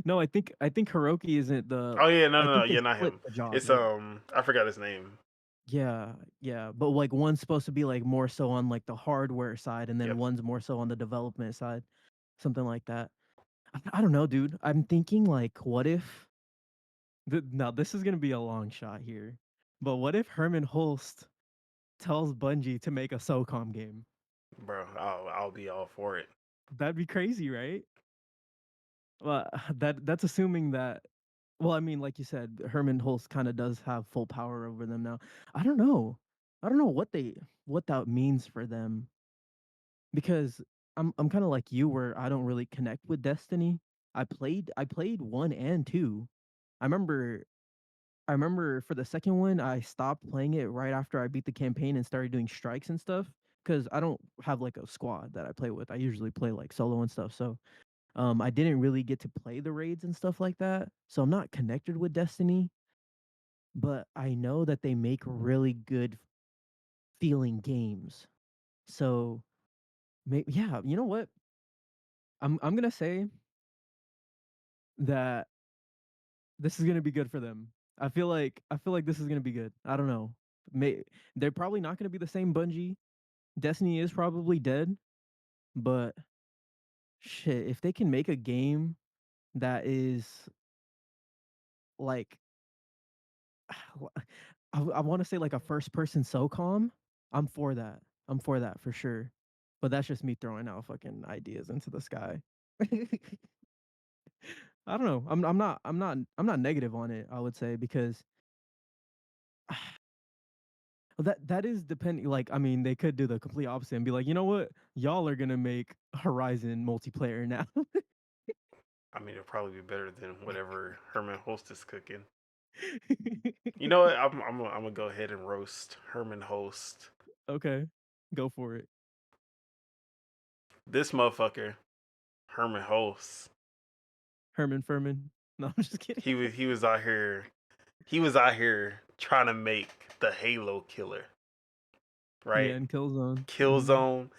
No, I think Hiroki isn't the. Oh yeah, no, I no, no, think they yeah, not split him. the job. It's Yeah. I forgot his name. Yeah, yeah, but like one's supposed to be like more so on like the hardware side, and then Yep, one's more so on the development side, something like that. I don't know, dude. I'm thinking like, what if? Now this is gonna be a long shot here, but what if Herman Holst tells Bungie to make a SOCOM game? bro, I'll be all for it. That'd be crazy, right? Well, that's assuming that. Well, I mean, like you said, Herman Holst kind of does have full power over them now. I don't know. I don't know what that means for them because I'm kind of like you where I don't really connect with Destiny. I played 1 and 2. I remember I remember for the second one I stopped playing it right after I beat the campaign and started doing strikes and stuff cuz I don't have like a squad that I play with. I usually play like solo and stuff. So, I didn't really get to play the raids and stuff like that. So I'm not connected with Destiny, but I know that they make really good feeling games. So, maybe yeah, you know what? I'm going to say that this is gonna be good for them. I feel like this is gonna be good. I don't know. May they're probably not gonna be the same Bungie. Destiny is probably dead, but shit, if they can make a game that is like I want to say like a first person SOCOM, I'm for that. I'm for that for sure. But that's just me throwing out fucking ideas into the sky. I don't know. I'm not negative on it, I would say, because well, that is depending. Like, I mean, they could do the complete opposite and be like, you know what, y'all are gonna make Horizon multiplayer now. I mean, it'll probably be better than whatever Herman Host is cooking. You know what? I'm gonna go ahead and roast Herman Host. Okay, go for it, This motherfucker, Herman Host. Herman Furman. No, I'm just kidding. He was out here. He was out here trying to make the Halo killer, Yeah, right? and Killzone. Killzone.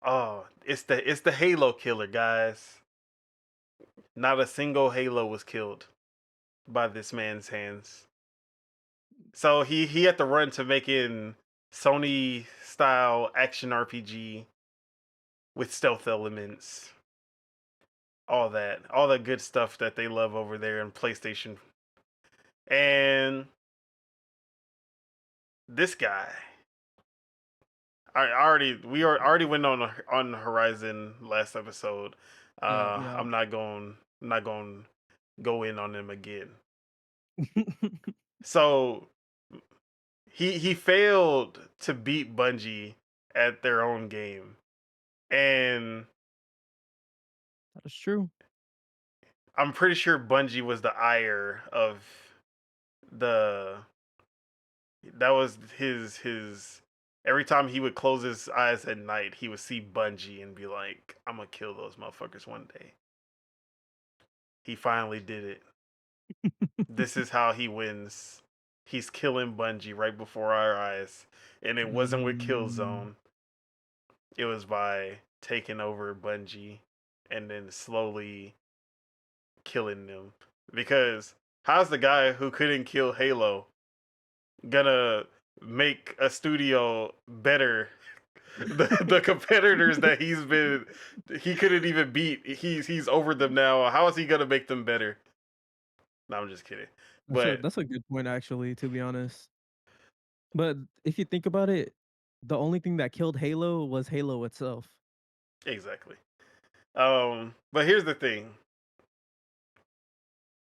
Oh, it's the Halo killer, guys. Not a single Halo was killed by this man's hands. So he had to run to making Sony style action RPG with stealth elements, all that good stuff that they love over there in PlayStation. And this guy, already went on Horizon last episode. Yeah, yeah. I'm not going to go in on him again. So he failed to beat Bungie at their own game, and That is true. I'm pretty sure Bungie was the ire of the. That was his. Every time he would close his eyes at night, he would see Bungie and be like, "I'm gonna kill those motherfuckers one day." He finally did it. This is how he wins. he's killing Bungie right before our eyes, and it wasn't with Mm. Killzone. It was by taking over Bungie and then slowly killing them. Because how's the guy who couldn't kill Halo gonna make a studio better? The competitors that he couldn't even beat. He's over them now. How is he gonna make them better? No, I'm just kidding. But That's a good point actually, to be honest. But if you think about it, the only thing that killed Halo was Halo itself. exactly. But here's the thing: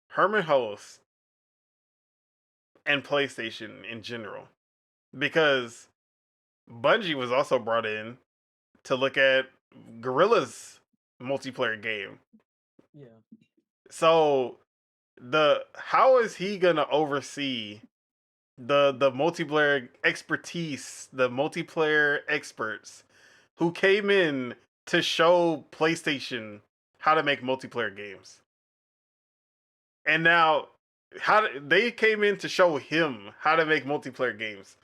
Herman Hulst and PlayStation in general, because Bungie was also brought in to look at Gorilla's multiplayer game. Yeah. So the how is he gonna oversee the multiplayer expertise, the multiplayer experts who came in to show PlayStation how to make multiplayer games? And now they came in to show him how to make multiplayer games.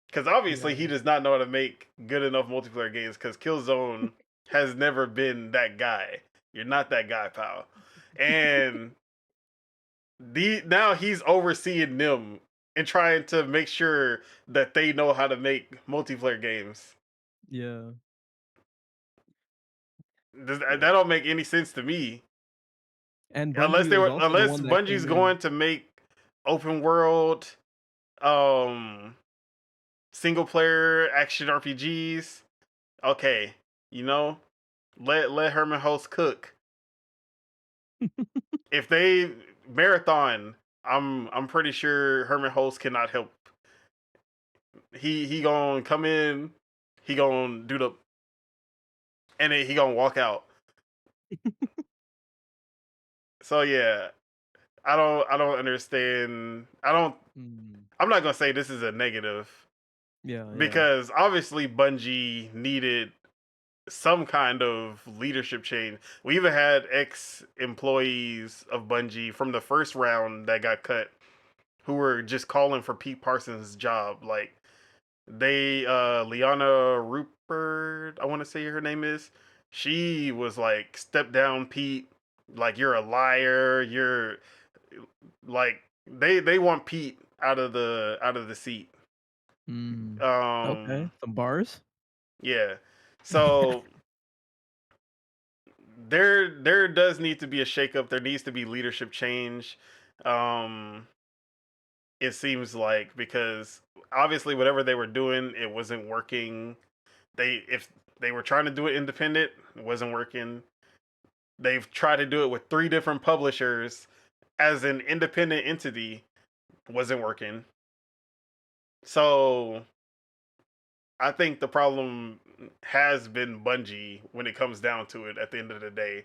Because obviously Yeah. he does not know how to make good enough multiplayer games. Because Killzone has never been that guy. You're not that guy, pal. And now he's overseeing them and trying to make sure that they know how to make multiplayer games. Yeah. That Yeah. don't make any sense to me. And Bungie was also the Unless one that Bungie's came in. going to make open world um single player action RPGs. Okay, you know, let Herman Host cook. If they marathon, I'm pretty sure Herman Host cannot help. He gonna come in, he gonna do the, and then he gonna walk out. So yeah, I don't understand. Mm. I'm not gonna say this is a negative Yeah, yeah. because obviously Bungie needed some kind of leadership change. We even had ex employees of Bungie from the first round that got cut who were just calling for Pete Parsons' job. Like Liana Rupert, I want to say her name is. She was like, "Step down, Pete. Like you're a liar. You're like they want Pete out of the seat." Mm. Okay. Um, Some bars? yeah. So there does need to be a shakeup. There needs to be leadership change. Um, it seems like because obviously whatever they were doing, it wasn't working. If they were trying to do it independent, it wasn't working. They've tried to do it with three different publishers as an independent entity, wasn't working. So I think the problem has been Bungie when it comes down to it at the end of the day.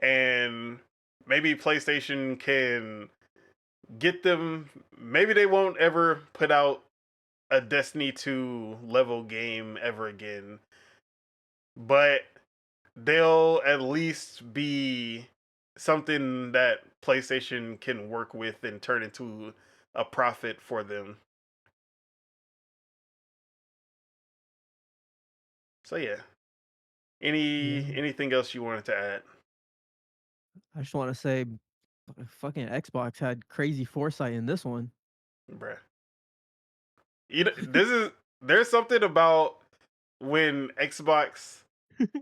And maybe PlayStation can get them. Maybe they won't ever put out a Destiny 2 level game ever again, but they'll at least be something that PlayStation can work with and turn into a profit for them. So yeah. Yeah. Anything else you wanted to add, I just want to say fucking Xbox had crazy foresight in this one. bruh? This is there's something about when Xbox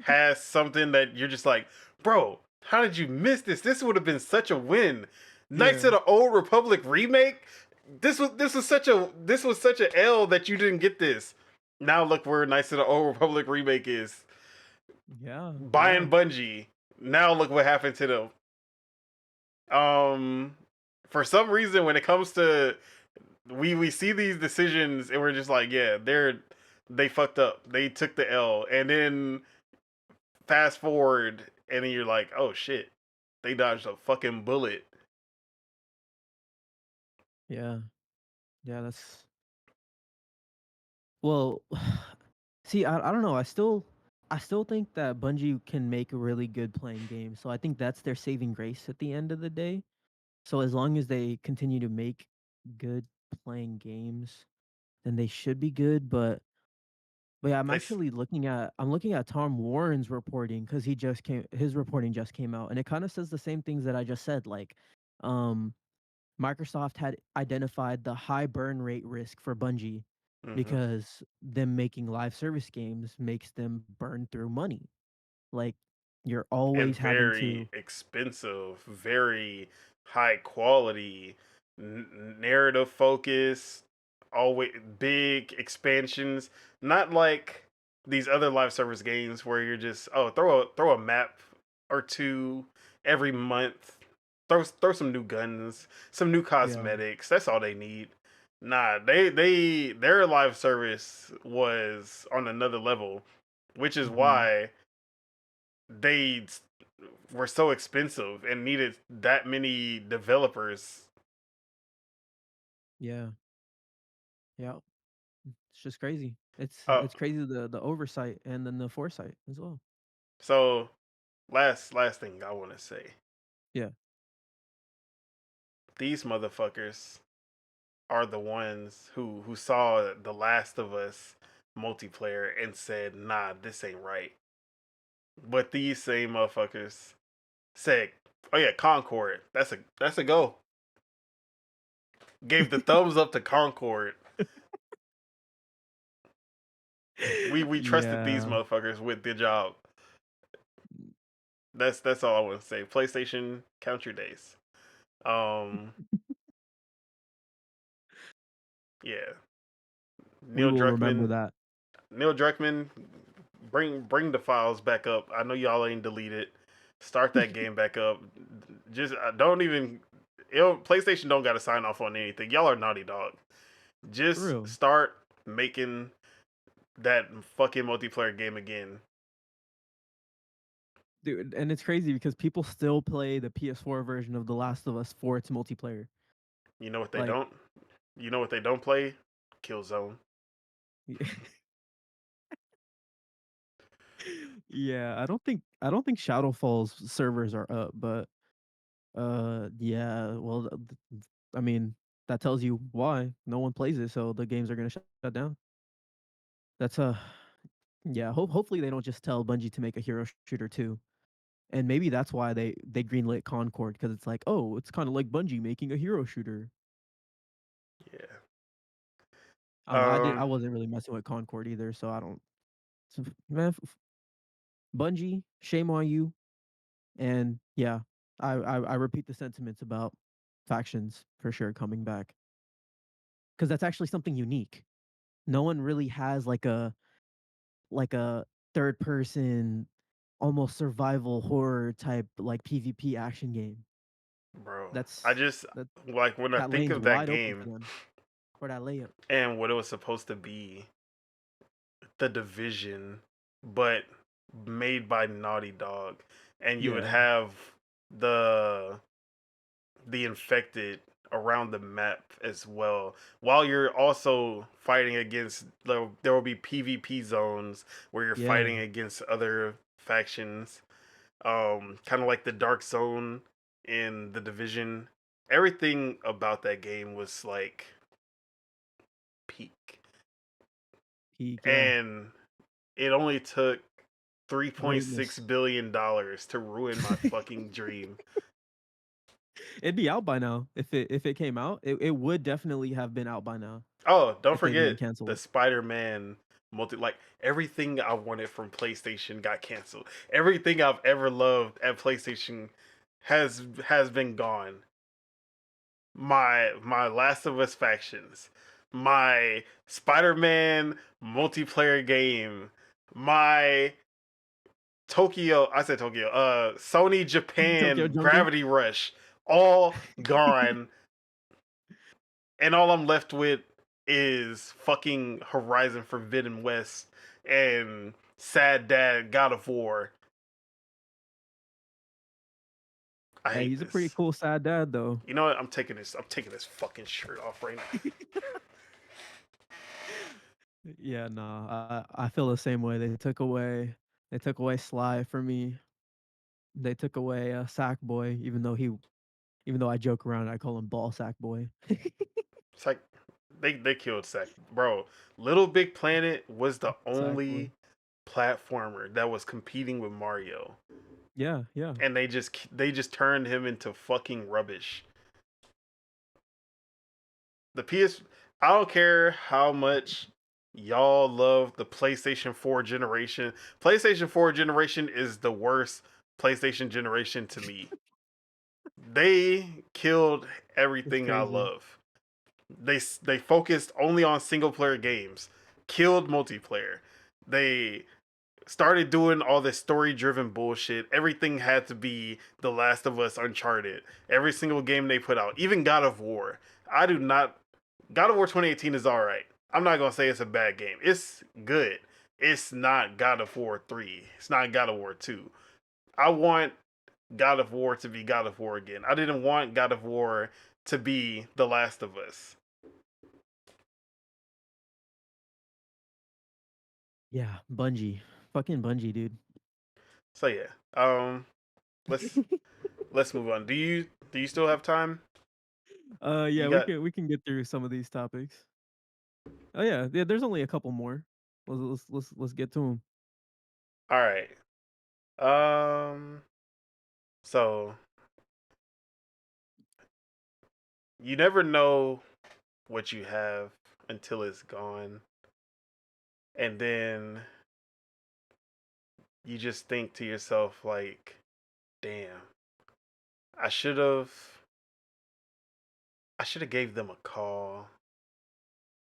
has something that you're just like, bro, how did you miss this? This would have been such a win. Knights Yeah. of the Old Republic remake. This was such a L that you didn't get this. Now look where Knights of the Old Republic remake is. Yeah. Yeah. Buying Bungie. Now look what happened to them. Um, for some reason, when it comes to we see these decisions and we're just like, yeah, they fucked up. They took the L, and then fast forward, and then you're like, oh shit, they dodged a fucking bullet. Yeah. Yeah, that's well, see, I don't know. I still think that Bungie can make really good playing games. So I think that's their saving grace at the end of the day. So as long as they continue to make good playing games, then they should be good. But yeah, They s- I'm looking at Tom Warren's reporting because he just came his reporting just came out, and it kind of says the same things that I just said. Like, um, Microsoft had identified the high burn rate risk for Bungie mhm. because them making live service games makes them burn through money. Like, you're And always having very to, expensive, very high quality, narrative focused, always big expansions. Not like these other live service games where you're just throw a map or two every month, throw some new guns, some new yeah. cosmetics. That's all they need. Nah, their live service was on another level, which is Hmm. why they were so expensive and needed that many developers. Yeah. Yeah. It's just crazy. Uh, It's crazy the oversight and then the foresight as well. so last thing I want to say, Yeah. these motherfuckers are the ones who saw The Last of Us multiplayer and said, "Nah, this ain't right." But these same motherfuckers said, "Oh yeah, Concord, that's a go." Gave the thumbs up to Concord. We trusted these Yeah. motherfuckers with the job. That's all I want to say. PlayStation, count your days. Um, yeah. We Neil will remember Druckmann, that. Neil Druckmann, bring the files back up. I know y'all ain't deleted. Start that game back up. Just don't even. PlayStation don't got to sign off on anything. Y'all are Naughty Dog. For Just real. start making that fucking multiplayer game again. Dude, and it's crazy because people still play the PS4 version of The Last of Us for its multiplayer. You know what they Like, don't? You know what they don't play? Killzone. yeah, I don't think Shadowfall's servers are up, but yeah, well, I mean, that tells you why no one plays it, so the games are gonna shut down. That's yeah. Hopefully they don't just tell Bungie to make a hero shooter too, and maybe that's why they greenlit Concord because it's like, oh, it's kind of like Bungie making a hero shooter. Yeah. I don't know. I Um. wasn't really messing with Concord either, so I don't. So, man, Bungie, shame on you. And yeah, I repeat the sentiments about factions for sure coming back because that's actually something unique. No one really has like a third person, almost survival horror type like PvP action game. Bro, I That's just that like when I that think lane's of that wide open for game them for that layup. and what it was supposed to be, the division, but made by Naughty Dog, and you would Yeah, have the the infected around the map as well, while you're also fighting against there will be PvP zones where you're yeah, fighting against other factions, kind of like the dark zone in the division. Everything about that game was like peak, peak, yeah, and it only took $3.6 greatness. billion to ruin my fucking dream. It'd be out by now if it came out. It would definitely have been out by now Oh, don't if they didn't forget cancel the it. Spider-Man like everything I wanted from PlayStation got canceled. Everything I've ever loved at PlayStation has been gone. My Last of Us factions, my Spider-Man multiplayer game, my I said Tokyo, Sony Tokyo Japan Jungle. Gravity Rush, all gone, and all I'm left with is fucking Horizon Forbidden West and Sad Dad God of War. I Hey, hate he's a pretty this. cool sad dad though. You know what? I'm taking this fucking shirt off right now. Yeah, nah, I feel the same way. They took away Sly for me. They took away Sack Boy, even though I joke around, I call him Ball Sack Boy. It's like they killed Sack, bro. Little Big Planet was the Exactly. only platformer that was competing with Mario, Yeah, yeah. and they just turned him into fucking rubbish. The PS, I don't care how much y'all love the PlayStation 4 generation. PlayStation 4 generation is the worst PlayStation generation to me. They killed It's everything I crazy. love. They focused only on single player games, killed multiplayer. They started doing all this story driven bullshit. Everything had to be The Last of Us, Uncharted. Every single game they put out, even God of War. I do not. God of War 2018 is all right. I'm not gonna say it's a bad game. It's good. It's not God of War 3. It's not God of War 2. I want God of War to be God of War again. I didn't want God of War to be The Last of Us. Yeah, Bungie. Fucking Bungie, dude. So yeah. Let's let's move on. Do you still have time? Yeah, You got we can get through some of these topics. Oh yeah, yeah. There's only a couple more. Let's get to them. all right. Um so you never know what you have until it's gone. And then you just think to yourself like, damn, I should have I should have gave them a call.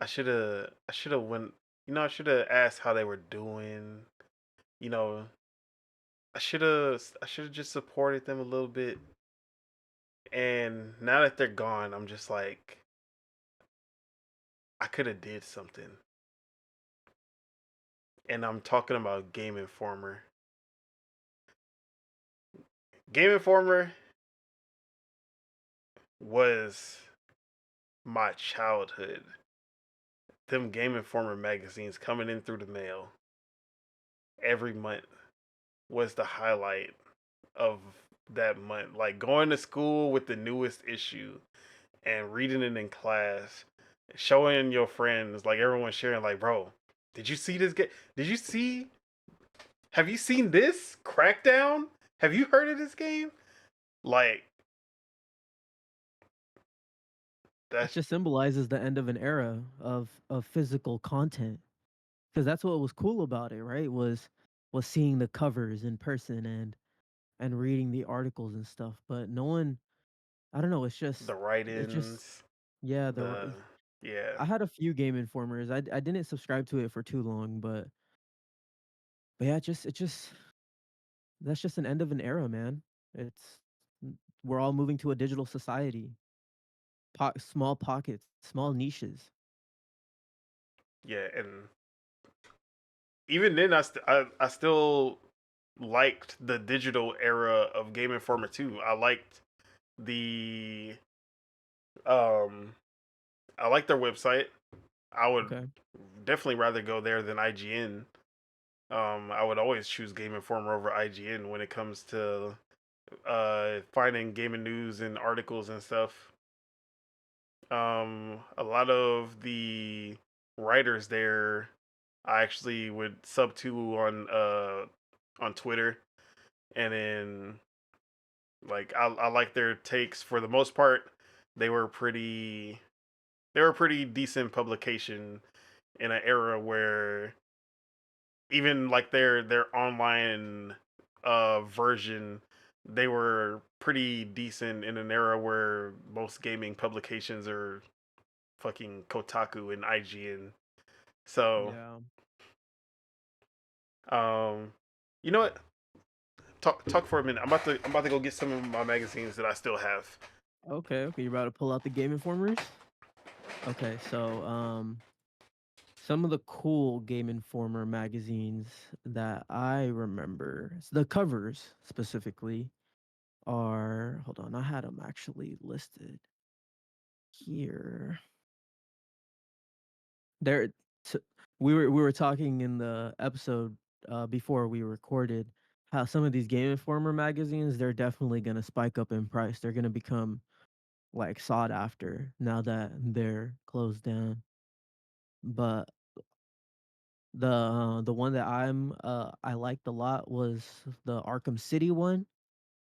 I should have went, I should have asked how they were doing. You know, I should have just supported them a little bit. And now that they're gone, I'm just like, I could have did something. And I'm talking about Game Informer. Game Informer was my childhood. Them Game Informer magazines coming in through the mail every month was the highlight of that month. Like going to school with the newest issue and reading it in class, showing your friends, like everyone sharing, like, bro, did you see this? Did you see? Have you seen this Crackdown? Have you heard of this game? Like It that's just symbolizes the end of an era of physical content. Because that's what was cool about it, right? Was seeing the covers in person and reading the articles and stuff. But no one, I don't know. the It just write-ins. yeah. The yeah I had a few Game Informers. I didn't subscribe to it for too long, but yeah, it just that's just an end of an era, man. It's we're all moving to a digital society. Small pockets, small niches. yeah, and even then, I still liked the digital era of Game Informer too. The um I liked their website. I would Okay. definitely rather go there than IGN. I would always choose Game Informer over IGN when it comes to finding gaming news and articles and stuff. A lot of the writers there, I actually would sub to on Twitter, and then like I like their takes for the most part. They were pretty they were a pretty decent publication in an era where even like their online version, they were pretty decent in an era where most gaming publications are fucking Kotaku and IGN. So, Yeah. um, you know what? Talk for a minute. I'm about to go get some of my magazines that I still have. Okay. Okay. You're about to pull out the Game Informers. Okay. So some of the cool Game Informer magazines that I remember, the covers specifically, are hold on, I had them actually listed here. There, so we were talking in the episode before we recorded how some of these Game Informer magazines they're definitely gonna spike up in price. They're gonna become like sought after now that they're closed down. But the one that I liked a lot was the Arkham City one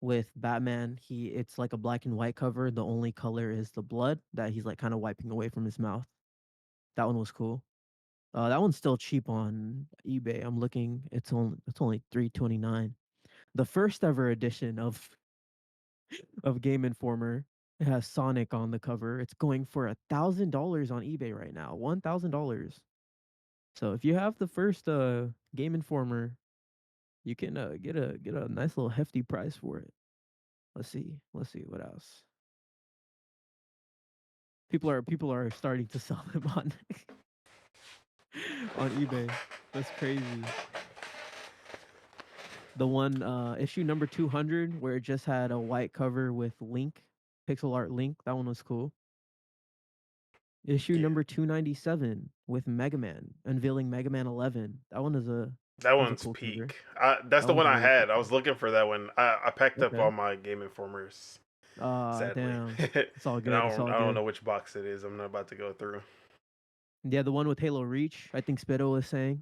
with Batman. It's like a black and white cover. The only color is the blood that he's like kind of wiping away from his mouth. That one was cool. That one's still cheap on eBay. I'm looking. It's only 329. The first ever edition of Game Informer, it has Sonic on the cover. It's going for $1,000 on eBay right now. $1,000. So if you have the first Game Informer, you can get a nice little hefty price for it. Let's see. Let's see what else. People are starting to sell them on on eBay. That's crazy. The one issue number 200 where it just had a white cover with Link, pixel art Link. That one was cool. Issue Yeah, number 297 with Mega Man, unveiling Mega Man 11. That one is a that was a one's cool cover. peak. That's That the one's one a I really cool had. I was cover. looking for that one. I packed up Okay. all my Game Informers, Ah, sadly, damn. and It's all I good. It's all don't good. know which box it is. I'm not about to go through. Yeah, the one with Halo Reach, I think Spitto was saying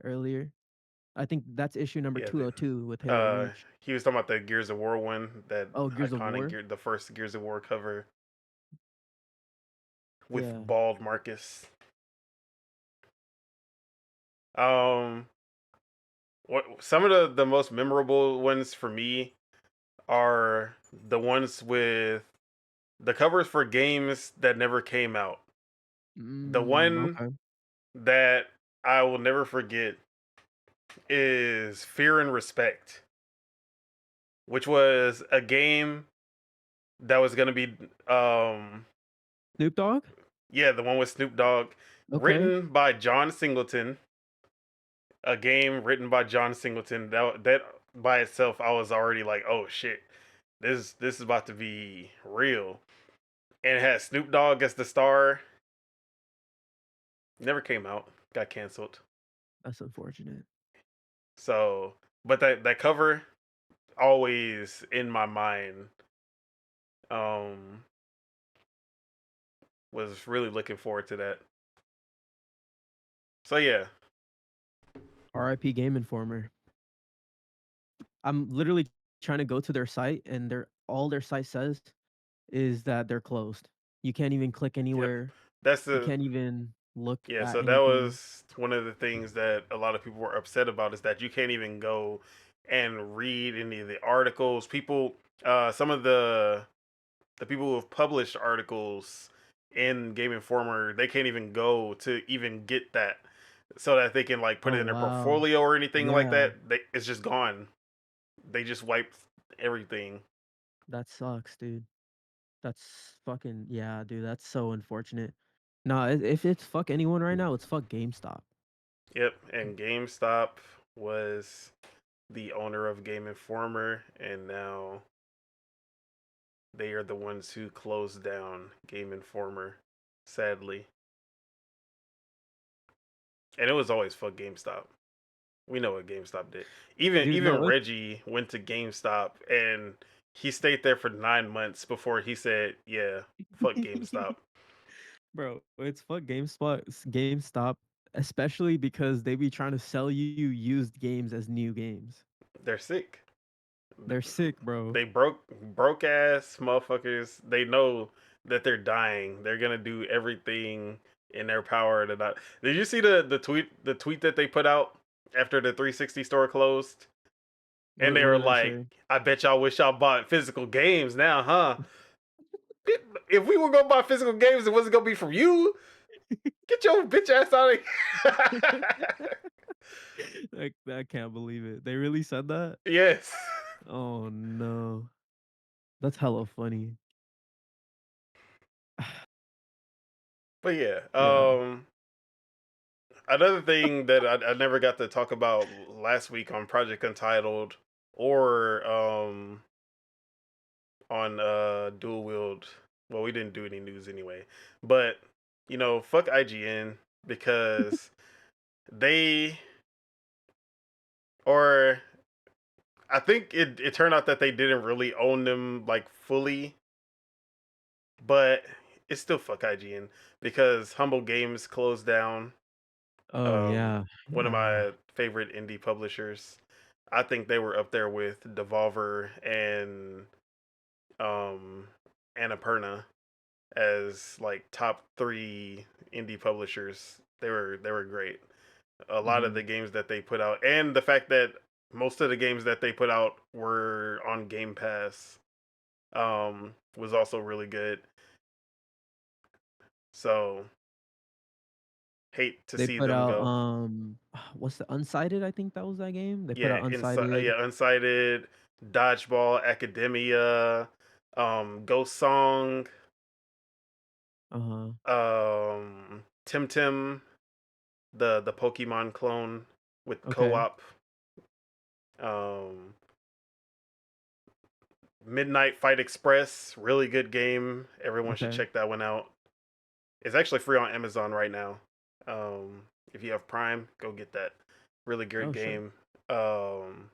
earlier. I think that's issue number Yeah, 202 with Halo Reach. he was talking about the Gears of War one, that Oh, Gears of iconic War. gear, the first Gears of War cover with Yeah. bald Marcus. Um, what some of the most memorable ones for me are the ones with the covers for games that never came out. The one Okay. that I will never forget is Fear and Respect, which was a game that was going to be Snoop Dogg? yeah, the one with Snoop Dogg, Okay. written by John Singleton, a game written by John Singleton. That by itself I was already like, "Oh shit. This is about to be real." And it had Snoop Dogg as the star. Never came out. Got canceled. That's unfortunate. So, but that cover always in my mind. Um, was really looking forward to that. So yeah, RIP Game Informer. I'm literally trying to go to their site and all their site says is that they're closed. You can't even click yep. anywhere. That's You the can't even look yeah. at So that anything. was one of the things that a lot of people were upset about, is that you can't even go and read any of the articles. People, some of the people who have published articles in Game Informer, they can't even go to even get that, so that they can like put Oh it in their wow. portfolio or anything like Yeah, that. It's just gone. They just wiped everything. that sucks, dude. That's fucking yeah, dude. That's so unfortunate. No, if it's fuck anyone right now, it's fuck GameStop. Yep, and GameStop was the owner of Game Informer, and now they are the ones who closed down Game Informer, sadly. And it was always fuck GameStop. We know what GameStop did. Dude, Even no, Reggie went to GameStop and he stayed there for 9 months before he said, "Yeah, fuck GameStop. bro, it's fuck GameStop, especially because they be trying to sell you used games as new games. They're sick. They're sick, bro. They broke ass motherfuckers. They know that they're dying. They're gonna do everything in their power to not. Did you see the tweet that they put out after the 360 store closed? And they What were did they like, say? "I bet y'all wish y'all bought physical games now, huh? If we were gonna buy physical games, it wasn't gonna be from you. Get your bitch ass out of here." I can't believe it. They really said that? Yes. Oh no. That's hella funny. But yeah, Yeah. another thing that I never got to talk about last week on Project Untitled, or on Dual Wield. Well, we didn't do any news anyway, but fuck IGN, because they, or I think it turned out that they didn't really own them like fully, but it's still fuck IGN because Humble Games closed down. Oh Um, yeah, one of yeah. my favorite indie publishers. I think they were up there with Devolver and um, Annapurna as like top three indie publishers. They were great. A lot of Hmm. the games that they put out, and the fact that most of the games that they put out were on Game Pass, was also really good. So hate to They see put them out go. what's the Unsighted? I think that was that game. They put Yeah, out Unsighted. Unsighted, Dodgeball, Academia, Ghost Song, Uh-huh. Tim, the Pokemon clone with Okay. co-op, um, Midnight Fight Express, really good game. Everyone should Okay. check that one out. It's actually free on Amazon right now. If you have Prime, go get that. Really great Oh, sure. game. Um,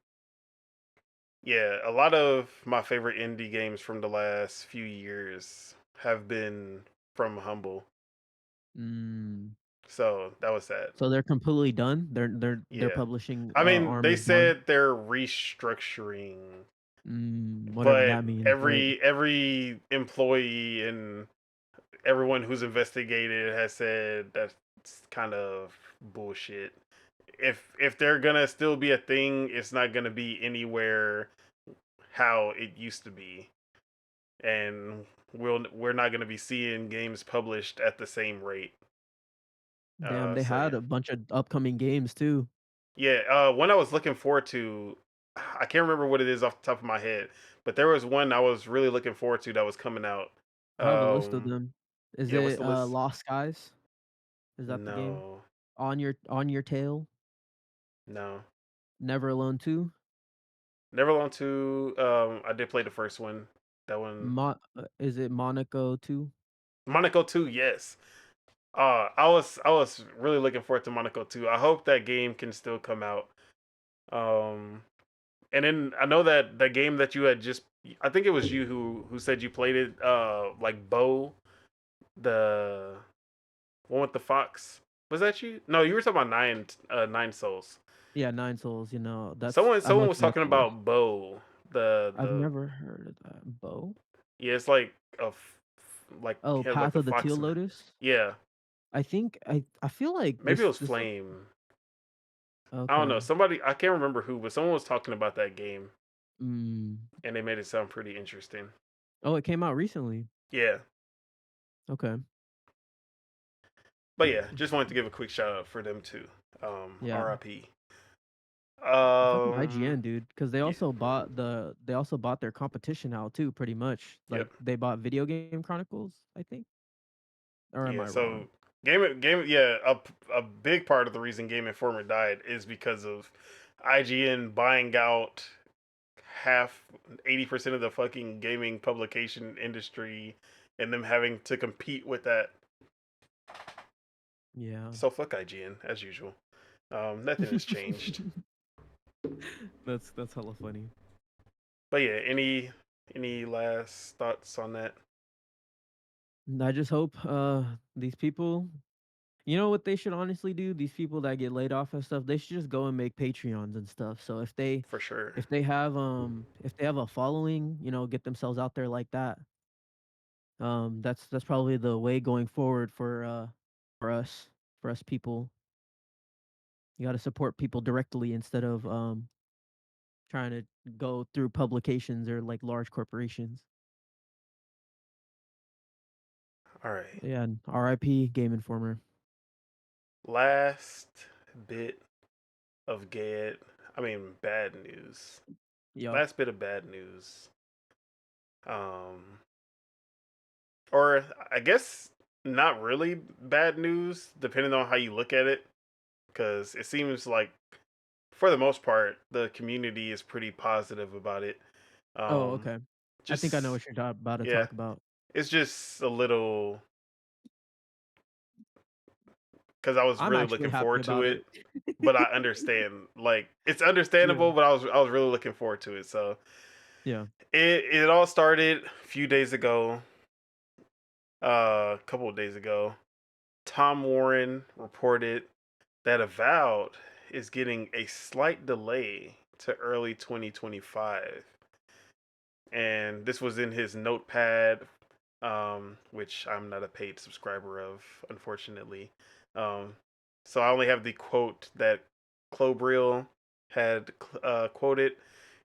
yeah, a lot of my favorite indie games from the last few years have been from Humble. Mm. So that was sad. So they're completely done. Their Yeah. publishing I mean, arm they is done. said they're restructuring, Whatever but that means, right? every employee and everyone who's investigated has said that's kind of bullshit. If they're gonna still be a thing, it's not gonna be anywhere how it used to be, and we're not gonna be seeing games published at the same rate. Damn, they So had yeah, a bunch of upcoming games too. yeah. One I was looking forward to, I can't remember what it is off the top of my head, but there was one I was really looking forward to that was coming out. I have a list of Um, them. Is yeah, what's it the list? Lost Skies? Is that the game? No, On Your Tail? no. Never Alone 2? Neverland 2. I did play the first one. That one. Is it Monaco 2? Monaco 2, yes. I was really looking forward to Monaco 2. I hope that game can still come out. Um, and then I know that the game that you had just, I think it was you who said you played it. Like Bo, the one with the fox. Was that you? No, you were talking about Nine Souls. Yeah, Nine Souls, that's Someone I'm someone was looking up talking for. about Bo. The I've the never heard of that. Bow? Yeah, it's like like Oh, he has like Path the of the Teal fox. Lotus? Yeah, I think I feel like maybe it this was this look Flame. I don't know. okay. Somebody I can't remember who, but someone was talking about that game, Mm. and they made it sound pretty interesting. Oh, it came out recently. Yeah, Okay. but yeah, just wanted to give a quick shout out for them too. Yeah. R.I.P. Fucking IGN, dude, because Yeah, they also bought their competition out too, pretty much. Like yep, they bought Video Game Chronicles, I think. Or am yeah. I So wrong? yeah, a big part of the reason Game Informer died is because of IGN buying out half 80% of the fucking gaming publication industry and them having to compete with that. Yeah. So fuck IGN as usual. Nothing has changed. That's hella funny. But yeah, any last thoughts on that? And I just hope these people, you know what they should honestly do? These people that get laid off and stuff, they should just go and make Patreons and stuff. So For sure. if they have a following, get themselves out there like that. That's probably the way going forward for us for us people. You got to support people directly instead of trying to go through publications or like large corporations. All right. Yeah, and RIP Game Informer. Last bit of bad news. Yup. Last bit of bad news. Um, or I guess not really bad news, depending on how you look at it, because it seems like for the most part the community is pretty positive about it. Oh, Um, okay. I think I know just what you're about to yeah, talk about. it's just a little because I was I'm really actually looking happy forward to about it. it, but I understand like it's Yeah. understandable, but I was really looking forward to it. So Yeah. it all started a few days ago. a couple of days ago. Tom Warren reported that Avowed is getting a slight delay to early 2025. And this was in his notepad, which I'm not a paid subscriber of, unfortunately. Um, so I only have the quote that Clobril had quoted,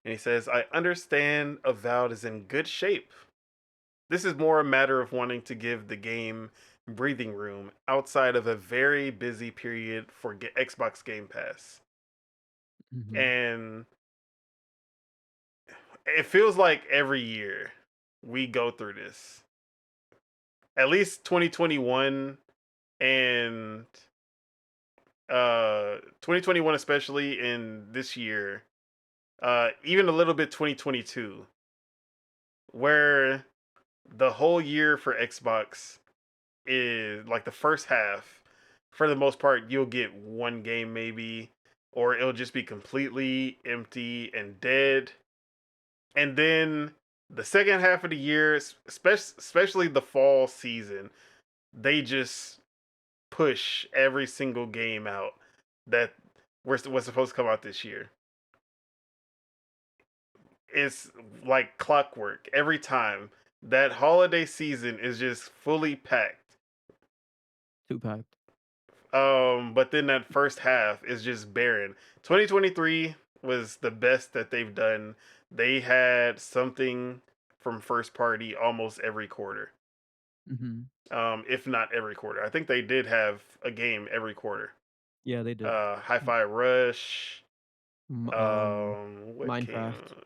and he says, "I understand Avowed is in good shape. This is more a matter of wanting to give the game breathing room outside of a very busy period for Xbox Game Pass." Hmm. And it feels like every year we go through this. At least 2021 and 2021 especially in this year, even a little bit 2022, where the whole year for Xbox is like the first half, for the most part, you'll get one game maybe, or it'll just be completely empty and dead. And then the second half of the year, especially the fall season, they just push every single game out that was supposed to come out this year. It's like clockwork every time. That holiday season is just fully packed. Two packed. But then that first half is just barren. 2023 was the best that they've done. They had something from first party almost every quarter. Hmm. If not every quarter. I think they did have a game every quarter. Yeah, they did. Hi-Fi Rush. M- um, What came? Minecraft,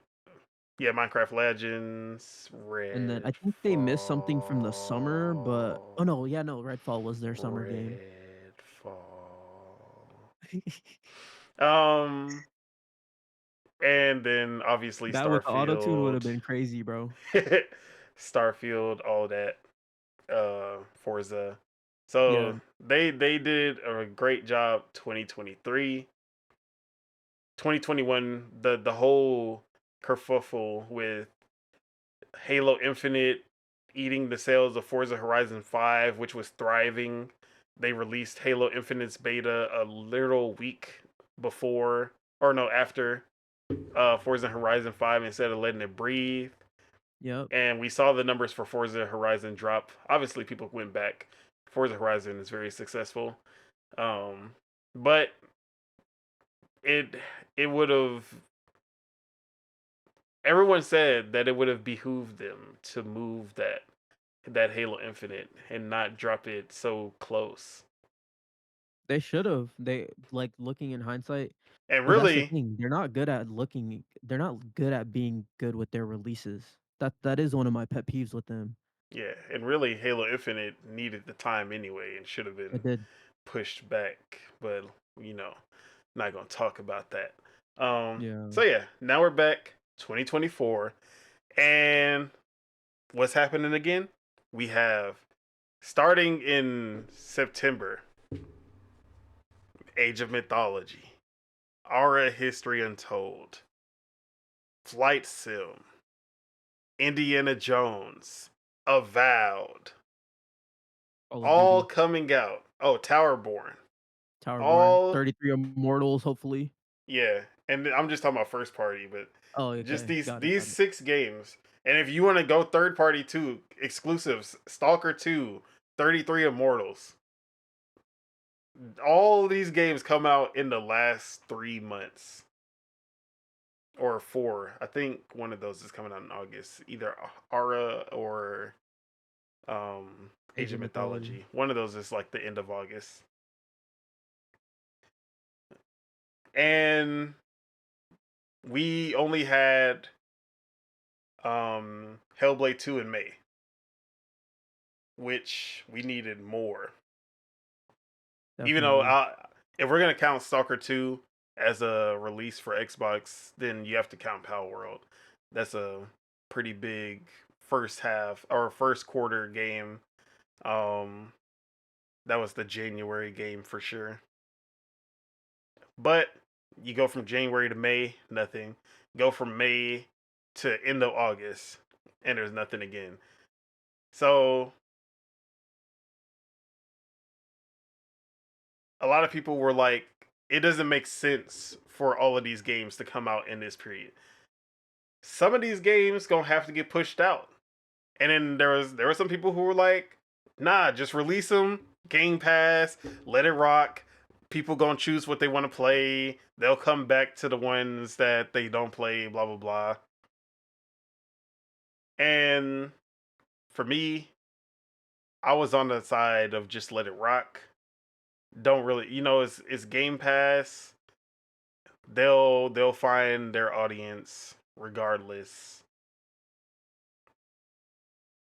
Yeah, Minecraft Legends, and then I think they missed something from the summer, but oh Redfall, no, yeah, no, Redfall was their summer game. Redfall. Um, and then obviously That with the auto tune would have Starfield, been crazy, bro. Starfield, all that. Forza. So Yeah, they did a great job. 2023, 2021. The whole kerfuffle with Halo Infinite eating the sales of Forza Horizon 5, which was thriving. They released Halo Infinite's beta a little week before, or no, after Forza Horizon 5 instead of letting it breathe. yep. And we saw the numbers for Forza Horizon drop. Obviously, people went back. Forza Horizon is very successful. But it it would have, everyone said that it would have behooved them to move that Halo Infinite and not drop it so close. They should have. They like looking in hindsight, And but that's the really, thing. They're not good at looking. They're not good at being good with their releases. That is one of my pet peeves with them. yeah, and really Halo Infinite needed the time anyway and should have It been did. pushed back, but you know, not going to talk about that. Um Yeah. so yeah, now we're back 2024 and what's happening again? We have starting in September, Age of Mythology, Aura History Untold, Flight Sim, Indiana Jones, Avowed, Call of all Duty, coming out. Oh, Towerborn, Towerborn, all 33 Immortals, hopefully. yeah. And I'm just talking about first party, but Oh, just okay. these Got it. these Got it. 6 games. And if you want to go third party too, exclusives, Stalker 2, 33 Immortals. All these games come out in the last 3 months or four. I think one of those is coming out in August, either Aura or Age Age of of Mythology. Mythology. One of those is like the end of August. And we only had Hellblade 2 in May, which we needed more. Even though Definitely. if we're gonna count Stalker 2 as a release for Xbox, then you have to count Power World. That's a pretty big first half or first quarter game. Um, that was the January game for sure. But you go from January to May, nothing. Go from May to end of August, and there's nothing again. So a lot of people were like, it doesn't make sense for all of these games to come out in this period. Some of these games gonna have to get pushed out. And then there were some people who were like, nah, just release them, Game Pass, let it rock. People gonna choose what they want to play. They'll come back to the ones that they don't play, blah blah blah. And for me, I was on the side of just let it rock. Don't really, it's Game Pass. They'll find their audience regardless.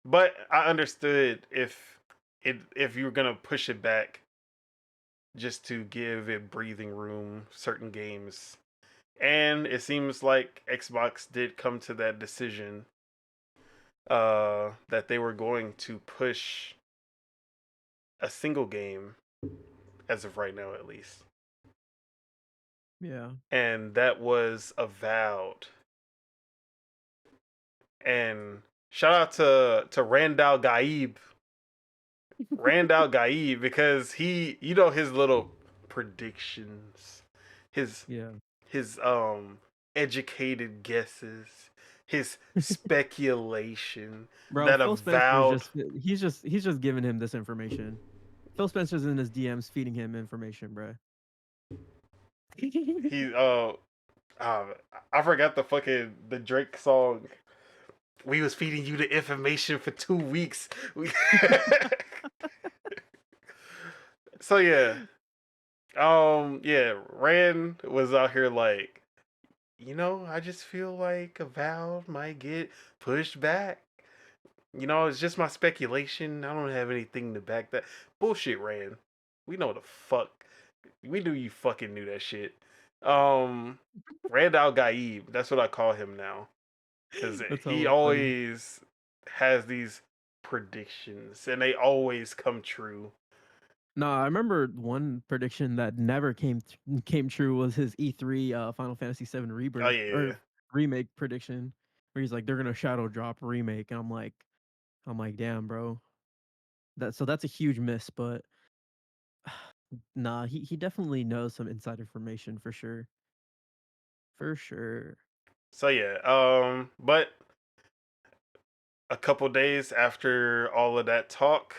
But I understood if you were gonna push it back just to give it breathing room, certain games. And it seems like Xbox did come to that decision that they were going to push a single game as of right now at least. Yeah. And that was Avowed. And shout out to Randall Gaib. Randall Gaib, because his little predictions, his Yeah. his educated guesses, his speculation Bro, that Phil Spencer's Avowed. just he's just giving him this information. Phil Spencer's in his DMs feeding him information, bro. He uh I forgot the Drake song. We was feeding you the information for 2 weeks. So yeah, yeah, Rand was out here like, I just feel like Avowed might get pushed back. It's just my speculation. I don't have anything to back that. Bullshit, Rand. We know the fuck. We knew you fucking knew that shit. Um, Randall Gaib. That's what I call him now. Because That's he hella funny. always has these predictions, and they always come true. No, I remember one prediction that never came true was his E3 Final Fantasy VII Oh Rebirth yeah. or remake prediction, where he's like they're gonna shadow drop remake, and I'm like, damn, bro. That's a huge miss, but nah, he definitely knows some inside information for sure, for sure. So yeah. But a couple days after all of that talk,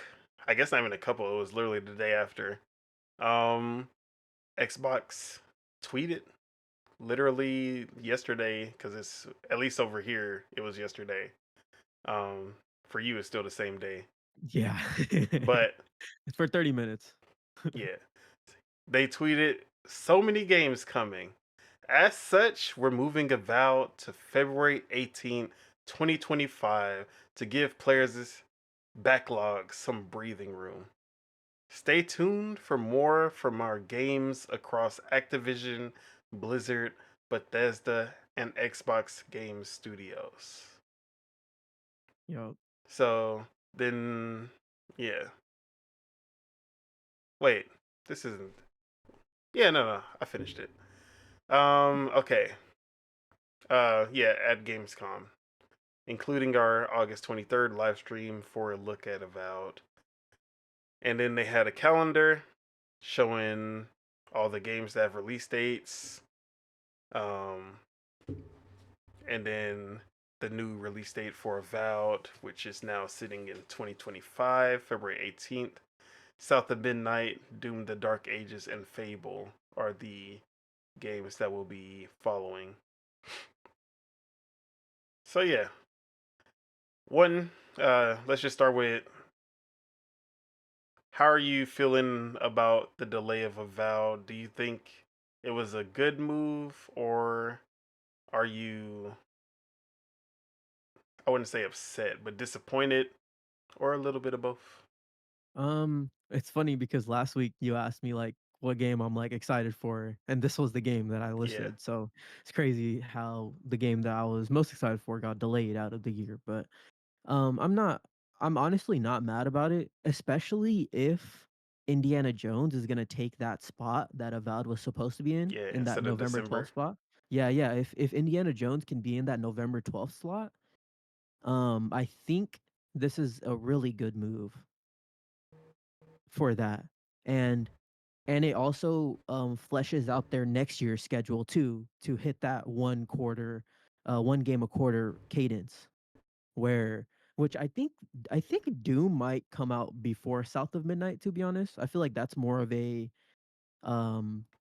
I guess not even a couple. It was literally the day after. Um, Xbox tweeted literally yesterday, because it's at least over here. It was yesterday. Um, for you, it's still the same day. Yeah, But it's for 30 minutes. yeah, they tweeted so many games coming. As such, we're moving Avowed to February 18th, 2025 to give players this backlog some breathing room. Stay tuned for more from our games across Activision, Blizzard, Bethesda, and Xbox Game Studios. Yo, So then, yeah. Wait, this isn't. Yeah, no, I finished it. Okay. Yeah, at Gamescom, including our August 23rd live stream for a look at Avowed. And then they had a calendar showing all the games that have release dates. Um, and then the new release date for Avowed, which is now sitting in 2025, February 18th. South of Midnight, Doom the Dark Ages, and Fable are the games that will be following. So yeah, one. Let's just start with, how are you feeling about the delay of Avowed? Do you think it was a good move, or are you, I wouldn't say upset, but disappointed, or a little bit of both? it's funny because last week you asked me like what game I'm like excited for, and this was the game that I Yeah, listed. So it's crazy how the game that I was most excited for got delayed out of the year. But I'm not. I'm honestly not mad about it, especially if Indiana Jones is gonna take that spot that Avowed was supposed to be yeah, in that instead of November December. 12th spot. Yeah, yeah. If Indiana Jones can be in that November 12th slot, I think this is a really good move for that. And and it also fleshes out their next year's schedule too to hit that one game a quarter cadence where which I think Doom might come out before South of Midnight, to be honest. I feel like that's more of a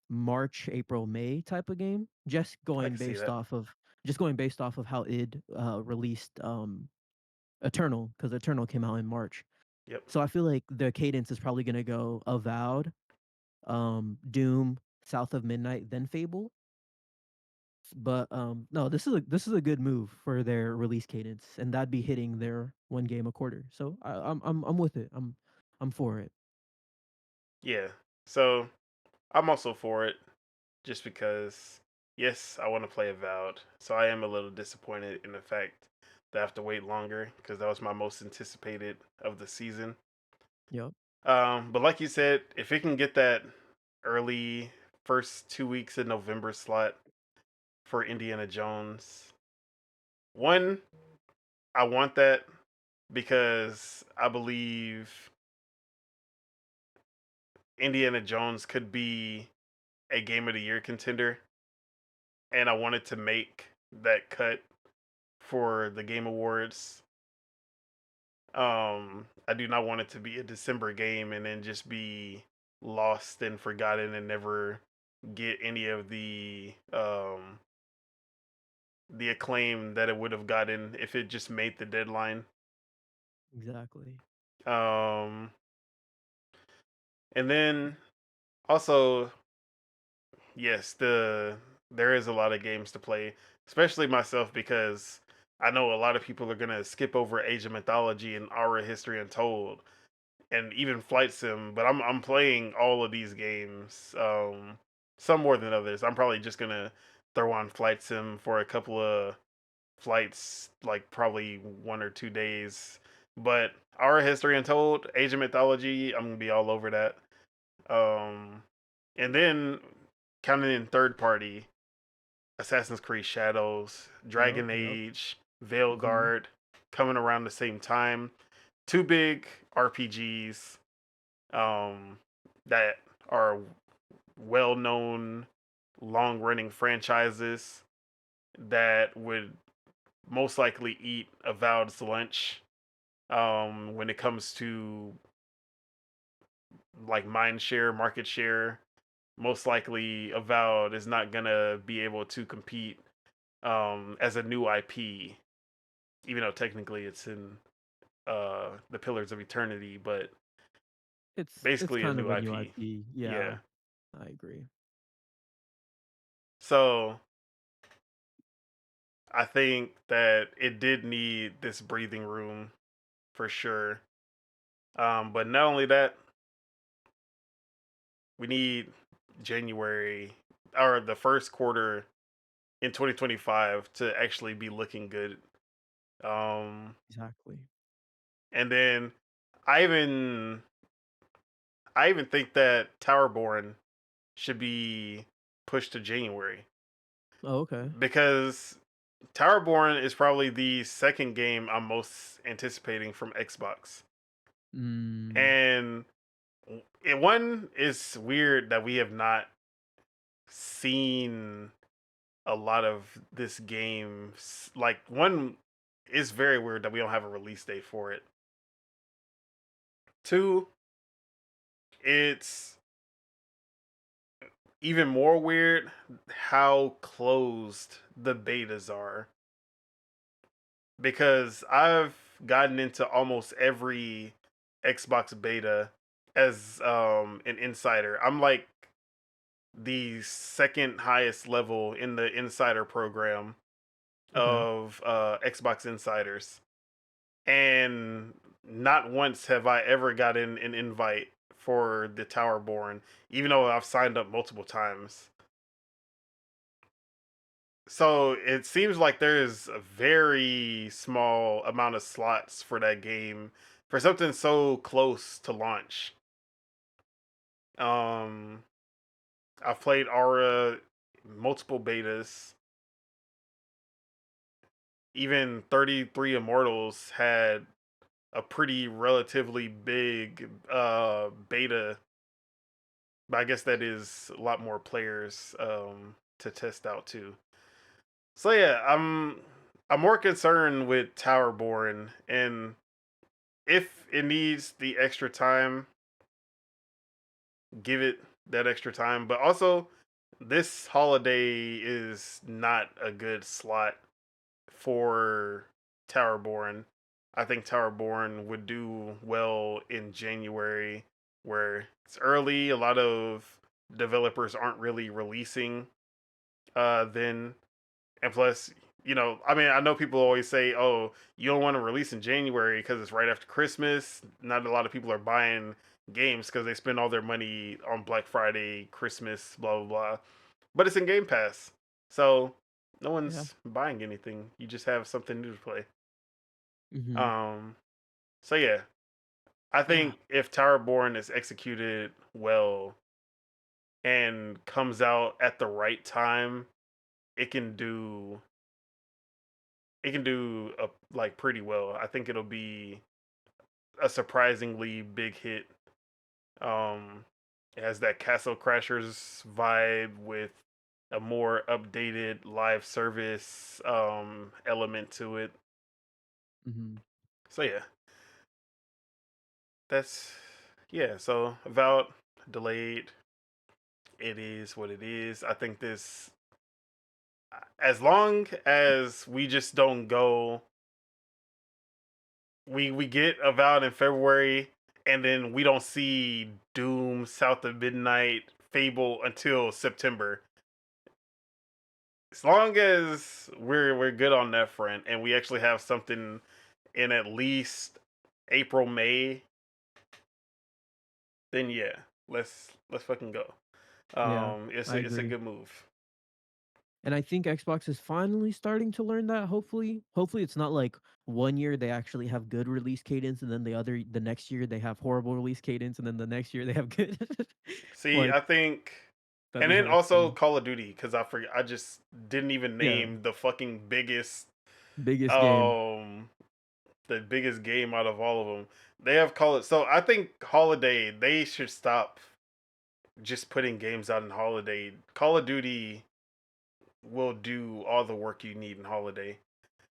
March, April, May type of game. I can see that. Just going based off of how id released Eternal, because Eternal came out in March. Yep. So I feel like the cadence is probably gonna go Avowed, Doom, South of Midnight, then Fable. But no, this is a good move for their release cadence, and that'd be hitting their one game a quarter. So I'm with it. I'm for it. Yeah. So I'm also for it, just because yes, I want to play Avowed. So I am a little disappointed in the fact that I have to wait longer because that was my most anticipated of the season. Yep. But like you said, if it can get that early first 2 weeks in November slot for Indiana Jones, one, I want that because I believe Indiana Jones could be a Game of the Year contender, and I wanted to make that cut for the Game Awards. I do not want it to be a December game and then just be lost and forgotten and never get any of the acclaim that it would have gotten if it just made the deadline. Exactly. Um, and then also, yes, there is a lot of games to play, especially myself because I know a lot of people are gonna skip over Age of Mythology and Aura History Untold and even Flight Sim, but I'm playing all of these games. Some more than others. I'm probably just gonna throw on Flight Sim for a couple of flights, like probably 1 or 2 days. But Our History Untold, Age of Mythology, I'm gonna be all over that. Um, and then counting in third party, Assassin's Creed Shadows, Yep. Dragon Yep. Age, Hmm. Veilguard, coming around the same time. Two big RPGs um, that are well known, long running franchises that would most likely eat Avowed's lunch when it comes to like mind share, market share. Most likely, Avowed is not gonna be able to compete as a new IP, even though technically it's in the Pillars of Eternity, but It's basically a kind of new a new IP. IP. Yeah. Yeah, I agree. So I think that it did need this breathing room for sure. But not only that, we need January or the first quarter in 2025 to actually be looking good. Um, Exactly. and then I even I even think that Towerborn should be pushed to January Oh, okay. because Towerborn is probably the second game I'm most anticipating from Xbox. Mm, And one is weird that we have not seen a lot of this game. Like one is very weird that we don't have a release date for it. Two, it's even more weird how closed the betas are because I've gotten into almost every Xbox beta as an insider. I'm like the second highest level in the insider program okay. of Xbox insiders, and not once have I ever gotten an invite for the Towerborn, even though I've signed up multiple times. So it seems like there's a very small amount of slots for that game for something so close to launch. Um, I've played Aura multiple betas. Even 33 Immortals had a pretty relatively big beta But I guess that is a lot more players to test out too. So yeah, I'm more concerned with Towerborn, and if it needs the extra time, give it that extra time. But also, this holiday is not a good slot for Towerborn. I think Towerborn would do well in January, where it's early. A lot of developers aren't really releasing then, and plus, I mean, I know people always say, "Oh, you don't want to release in January because it's right after Christmas." Not a lot of people are buying games because they spend all their money on Black Friday, Christmas, blah blah blah. But it's in Game Pass, so no Yeah. one's buying anything. You just have something new to play. Hmm. Um, so yeah, I Yeah. think if Towerborn is executed well and comes out at the right time, it can do like pretty well. I think it'll be a surprisingly big hit. Um, it has that Castle Crashers vibe with a more updated live service element to it. Hmm. So yeah, that's yeah. So about delayed. It is what it is. I think this, as long as we just don't go, we get Avowed in February, and then we don't see Doom, South of Midnight, Fable until September. As long as we're good on that front, and we actually have something in at least April, May, then yeah, let's fucking go. Yeah, It's I a agree. good move. And I think Xbox is finally starting to learn that. Hopefully it's not like one year they actually have good release cadence, and then the next year they have horrible release cadence, and then the next year they have good. See, I Like think, that'd and be then hella also funny. Call of Duty because I forget. I just didn't even Yeah, name the fucking biggest game. um biggest game out of all of them. They have Call it. So I think Holiday they should stop just putting games out in Holiday. Call of Duty will do all the work you need in Holiday,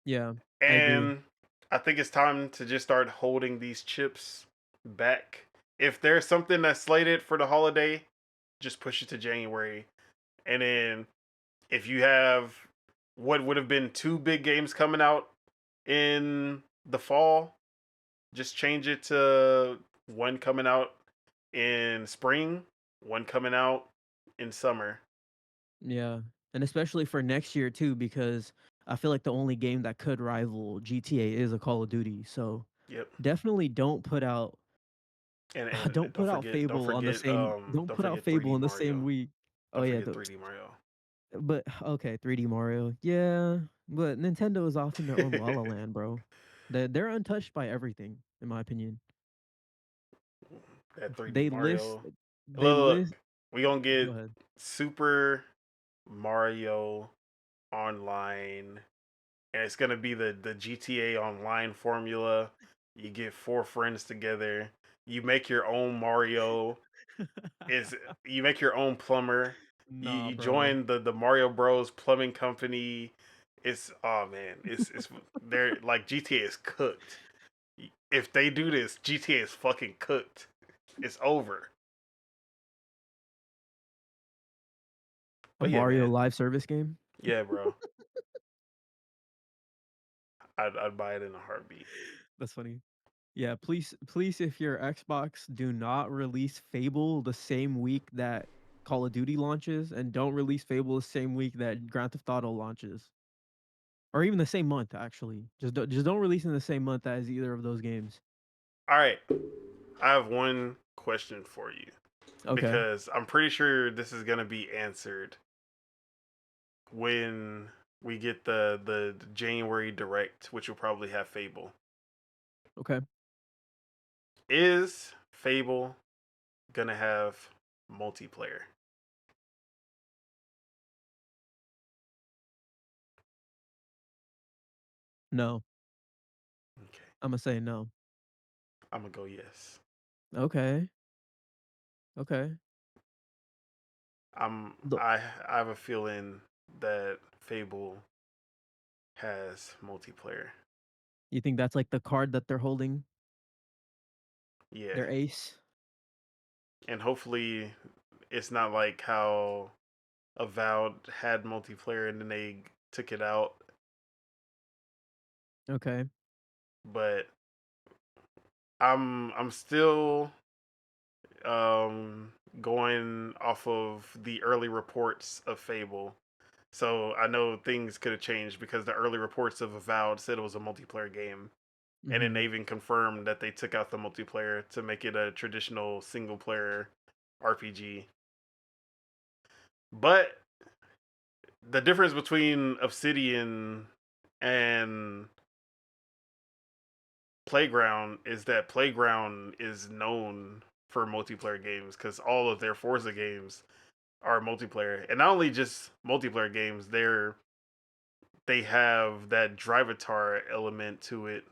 Yeah, I agree. and I think it's time to just start holding these chips back. If there's something that's slated for the holiday, just push it to January. And then if you have what would have been two big games coming out in the fall, just change it to one coming out in spring, one coming out in summer. Yeah, and especially for next year too, because I feel like the only game that could rival GTA is a Call of Duty. So Yep. definitely don't put out And don't put out Fable on the same don't don't put out forget Fable 3D in the same Mario. week. Oh Don't yeah, forget 3D Mario. but okay, 3D Mario. Yeah, but Nintendo is off in their own la la land, bro. They're untouched by everything, in my opinion. That 3D They list Mario. they list Look, we gonna Go get ahead. Super Mario Online, and it's gonna be the GTA Online formula. You get four friends together. You make your own Mario. Is you make your own plumber. Nah, You bro. join the Mario Bros plumbing company. It's oh man, it's they're like GTA is cooked. If they do this, GTA is fucking cooked. It's over. A But yeah, Mario man. live service game? Yeah, bro. I'd buy it in a heartbeat. That's funny. Yeah, please if your Xbox do not release Fable the same week that Call of Duty launches, and don't release Fable the same week that Grand Theft Auto launches. Or even the same month actually. Just don't release in the same month as either of those games. All right, I have one question for you Okay. because I'm pretty sure this is gonna be answered when we get the January direct, which will probably have Fable. Okay. Is Fable gonna have multiplayer? No. Okay, I'm gonna say no. I'm gonna go yes. Okay. Okay. The, I have a feeling that Fable has multiplayer. you think that's like the card that they're holding, Yeah, their ace? and hopefully it's not like how Avowed had multiplayer and then they took it out. Okay. But I'm still um going off of the early reports of Fable. So I know things could have changed because the early reports of Avowed said it was a multiplayer game. And then Mm-hmm. they even confirmed that they took out the multiplayer to make it a traditional single player RPG. But the difference between Obsidian and Playground is that Playground is known for multiplayer games because all of their Forza games are multiplayer, and not only just multiplayer games, they have that Drivatar element to it,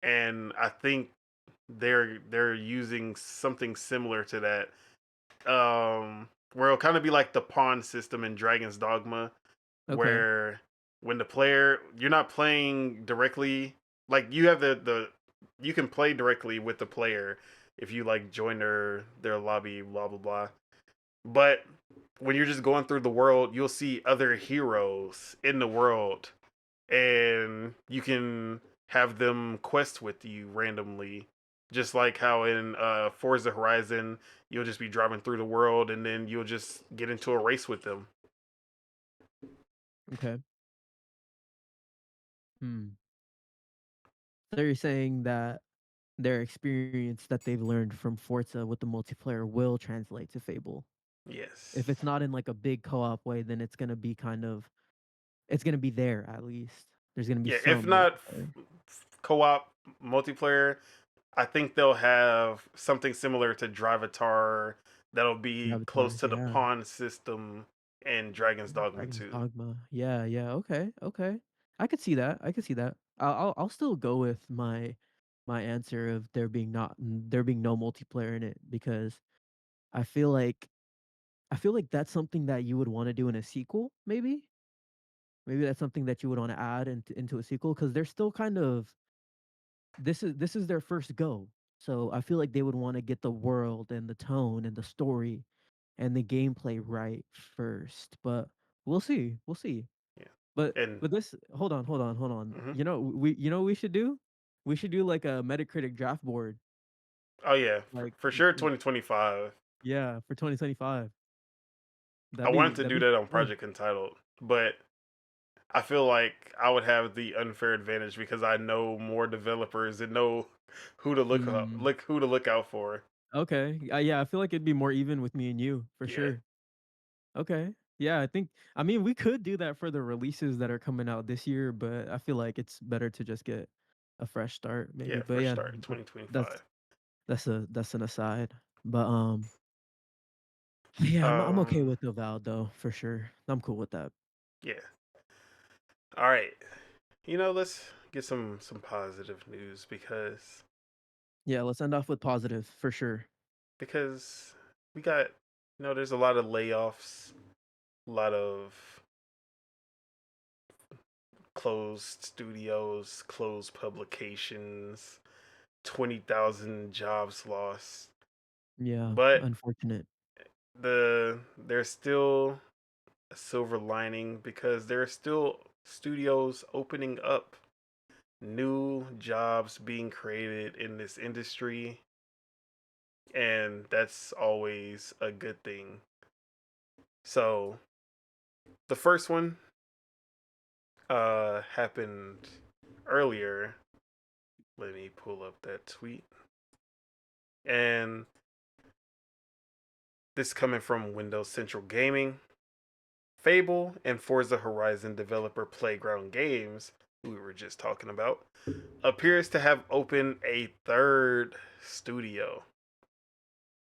and I think they're using something similar to that, where it'll kind of be like the pawn system in Dragon's Dogma, Okay. where when the player you're not playing directly, like you have the you can play directly with the player if you like join their lobby, blah blah blah. But when you're just going through the world, you'll see other heroes in the world, and you can have them quest with you randomly. Just like how in Forza Horizon, you'll just be driving through the world, and then you'll just get into a race with them. Okay. Hmm. So you're saying that their experience that they've learned from Forza with the multiplayer will translate to Fable. Yes. If it's not in like a big co-op way, then it's gonna be kind of it's gonna be there at least. There's gonna be Yeah, if some not multiplayer. co-op multiplayer, I think they'll have something similar to Drivatar that'll be close Avatar, to the yeah. pawn system and Dragon's Dogma Dragon's too. Dogma. Yeah, yeah. Okay, okay. I could see that. I could see that. I'll still go with my answer of there being no multiplayer in it because I feel like I feel like that's something that you would want to do in a sequel, maybe. Maybe that's something that you would want to add into a sequel because they're still kind of this is their first go. So I feel like they would want to get the world and the tone and the story and the gameplay right first. But we'll see. We'll see. Yeah, But and this hold on. mhm. You know what we should do? We should do like a Metacritic draft board. Oh yeah, Like for sure 2025. yeah, for 2025. I wanted to That'd do be that on fun. Project Entitled, but I feel like I would have the unfair advantage because I know more developers and know who to Mm, who to look out for. okay. Yeah, I feel like it'd be more even with me and you for Yeah, sure. Okay. Yeah, I mean we could do that for the releases that are coming out this year, but I feel like it's better to just get a fresh start maybe. yeah, But fresh yeah, start th- that's 2025. that's an aside. But yeah, I'm okay Um, with the Val though, for sure. I'm cool with that. yeah. All right. Let's get some positive news Yeah, let's end off with positive for sure. because we got there's a lot of layoffs, a lot of closed studios, closed publications, 20,000 jobs lost. Yeah, But unfortunate. there's still a silver lining because there are still studios opening up, new jobs being created in this industry, and that's always a good thing. So the first one happened earlier. Let me pull up that tweet. And this coming from Windows Central Gaming. Fable and Forza Horizon developer Playground Games, who we were just talking about, appears to have opened a third studio.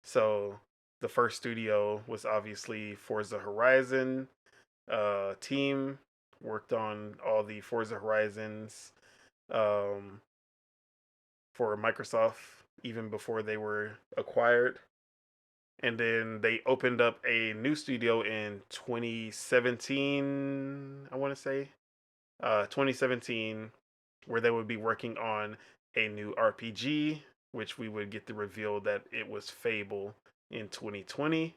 So the first studio was obviously Forza Horizon. Team worked on all the Forza Horizons um, for Microsoft even before they were acquired. and then they opened up a new studio in 2017. I want to say 2017, where they would be working on a new RPG, which we would get the reveal that it was Fable in 2020.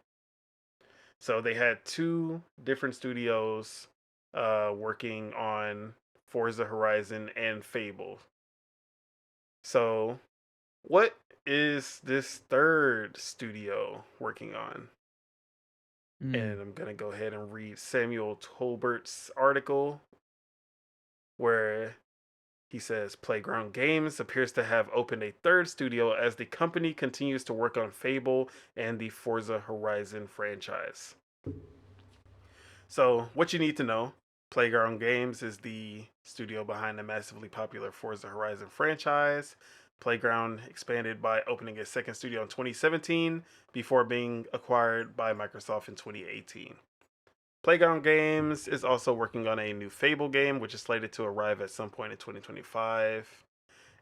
So they had two different studios working on Forza Horizon and Fable. So, what is this third studio working on? Mm. And I'm going to go ahead and read Samuel Tolbert's article where he says Playground Games appears to have opened a third studio as the company continues to work on Fable and the Forza Horizon franchise. So, what you need to know, Playground Games is the studio behind the massively popular Forza Horizon franchise. Playground expanded by opening a second studio in 2017 before being acquired by Microsoft in 2018. Playground Games is also working on a new Fable game, which is slated to arrive at some point in 2025.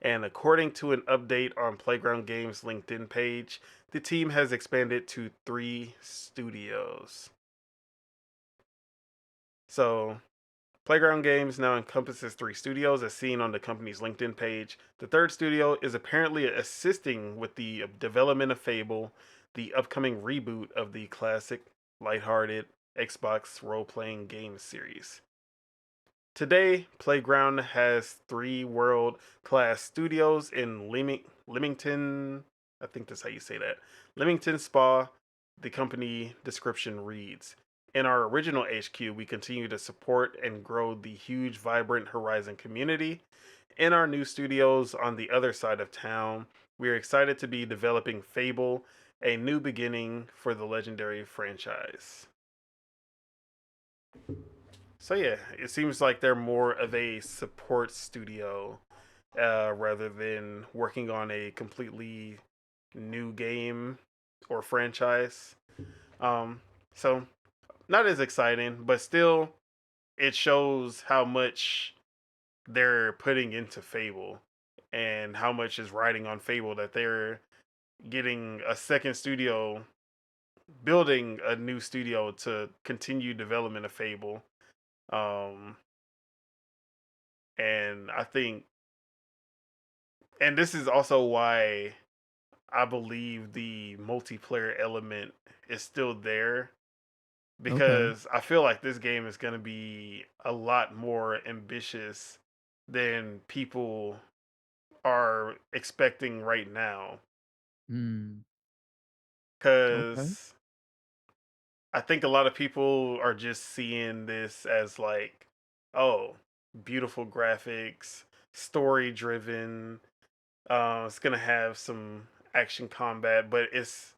And according to an update on Playground Games' LinkedIn page, the team has expanded to 3 studios. So, Playground Games now encompasses 3 studios, as seen on the company's LinkedIn page. The third studio is apparently assisting with the development of Fable, the upcoming reboot of the classic, lighthearted Xbox role playing game series. Today, Playground has 3 world-class studios in Leamington, I think that's how you say that, Leamington Spa. The company description reads, in our original HQ, we continue to support and grow the huge, vibrant Horizon community. In our new studios on the other side of town, we are excited to be developing Fable, a new beginning for the legendary franchise. So yeah, it seems like they're more of a support studio rather than working on a completely new game or franchise. Um, so not as exciting, but still, it shows how much they're putting into Fable and how much is riding on Fable that they're getting a second studio, building a new studio to continue development of Fable. Um, and I think, and this is also why I believe the multiplayer element is still there, Okay. because I feel like this game is going to be a lot more ambitious than people are expecting right now. Mm. Okay. Because I think a lot of people are just seeing this as like, oh, beautiful graphics, story driven. It's gonna have some action combat, but it's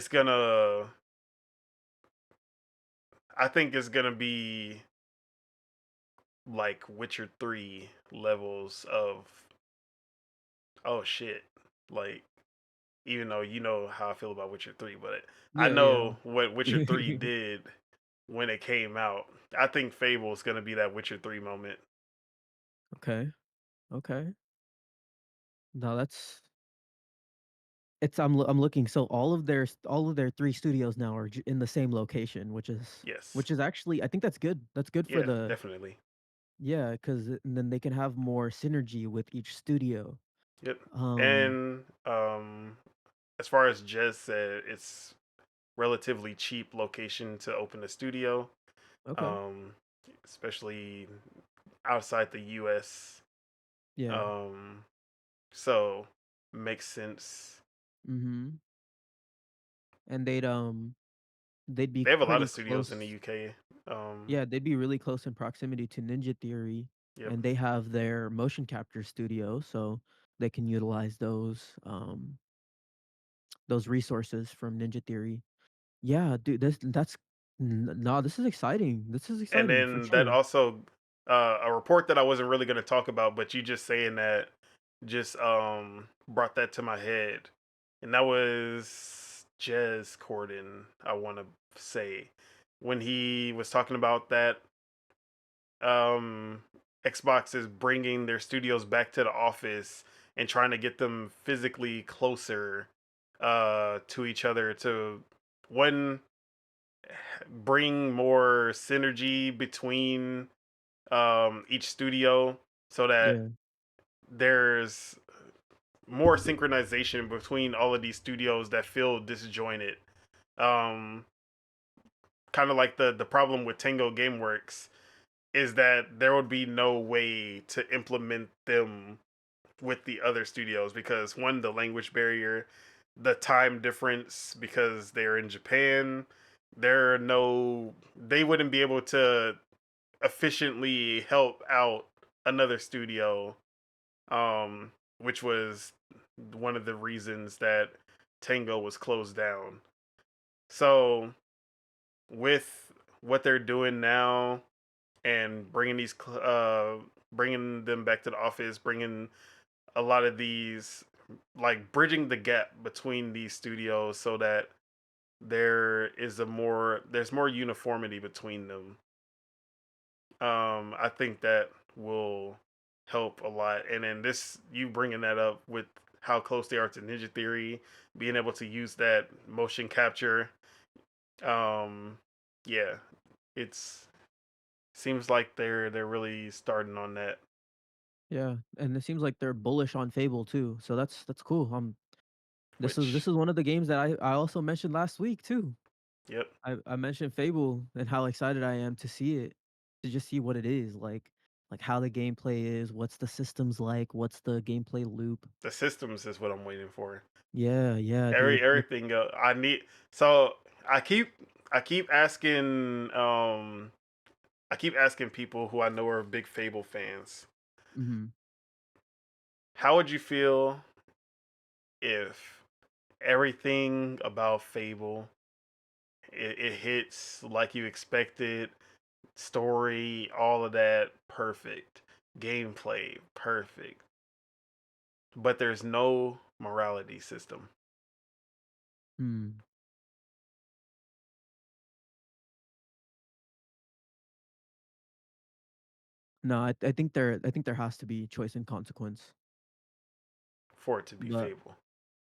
gonna. I think it's gonna be like Witcher 3 levels of, oh shit, like, even though you know how I feel about Witcher 3, but I Yeah, know what yeah. Witcher 3 did when it came out. I think Fable is gonna be that Witcher 3 moment. Okay. Okay. No, that's I'm looking. So all of their 3 studios now are in the same location, Yes. which is actually I think that's good. That's good for Yeah, the definitely. yeah, because then they can have more synergy with each studio. Yep. Um. And as far as Jez said, it's relatively cheap location to open a studio. Okay. Um, especially outside the US. Yeah. Um, so makes sense. Mm-hmm. And they'd be They have a lot pretty of studios in the close. UK. Yeah, they'd be really close in proximity to Ninja Theory, Yep. and they have their motion capture studio, so they can utilize those resources from Ninja Theory. Yeah, dude, no, this is exciting. This is And exciting for then that sure. also, a report that I wasn't really going to talk about, but you just saying that just brought that to my head, and that was Jez Corden. I want to say when he was talking about that, um, Xbox is bringing their studios back to the office and trying to get them physically closer to each other to one bring more synergy between each studio so that Yeah. there's more synchronization between all of these studios that feel disjointed. Um, Kind of like the problem with Tango GameWorks is that there would be no way to implement them with the other studios because one, the language barrier, the time difference because they're in Japan. There are no, they wouldn't be able to efficiently help out another studio, which was one of the reasons that Tango was closed down. So with what they're doing now and bringing them back to the office, bringing a lot of these, like bridging the gap between these studios so that there's more uniformity between them. I think that will help a lot. And then this, you bringing that up with how close they are to Ninja Theory, being able to use that motion capture. Um, yeah, it's seems like they're really starting on that. Yeah, and it seems like they're bullish on Fable too, so that's cool. This Which, is one of the games that I also mentioned last week too. yep, I mentioned Fable and how excited I am to see it, to just see what it is, like how the gameplay is, what's the systems like, what's the gameplay loop. the systems is what I'm waiting for. Yeah, yeah, dude. Like, Everything I need. So I keep I keep asking I keep asking people who I know are big Fable fans. mhm. How would you feel if everything about Fable it hits like you expected, story, all of that perfect, gameplay perfect, but there's no morality system Hmm. No, I think there has to be choice and consequence. for it to be But Fable?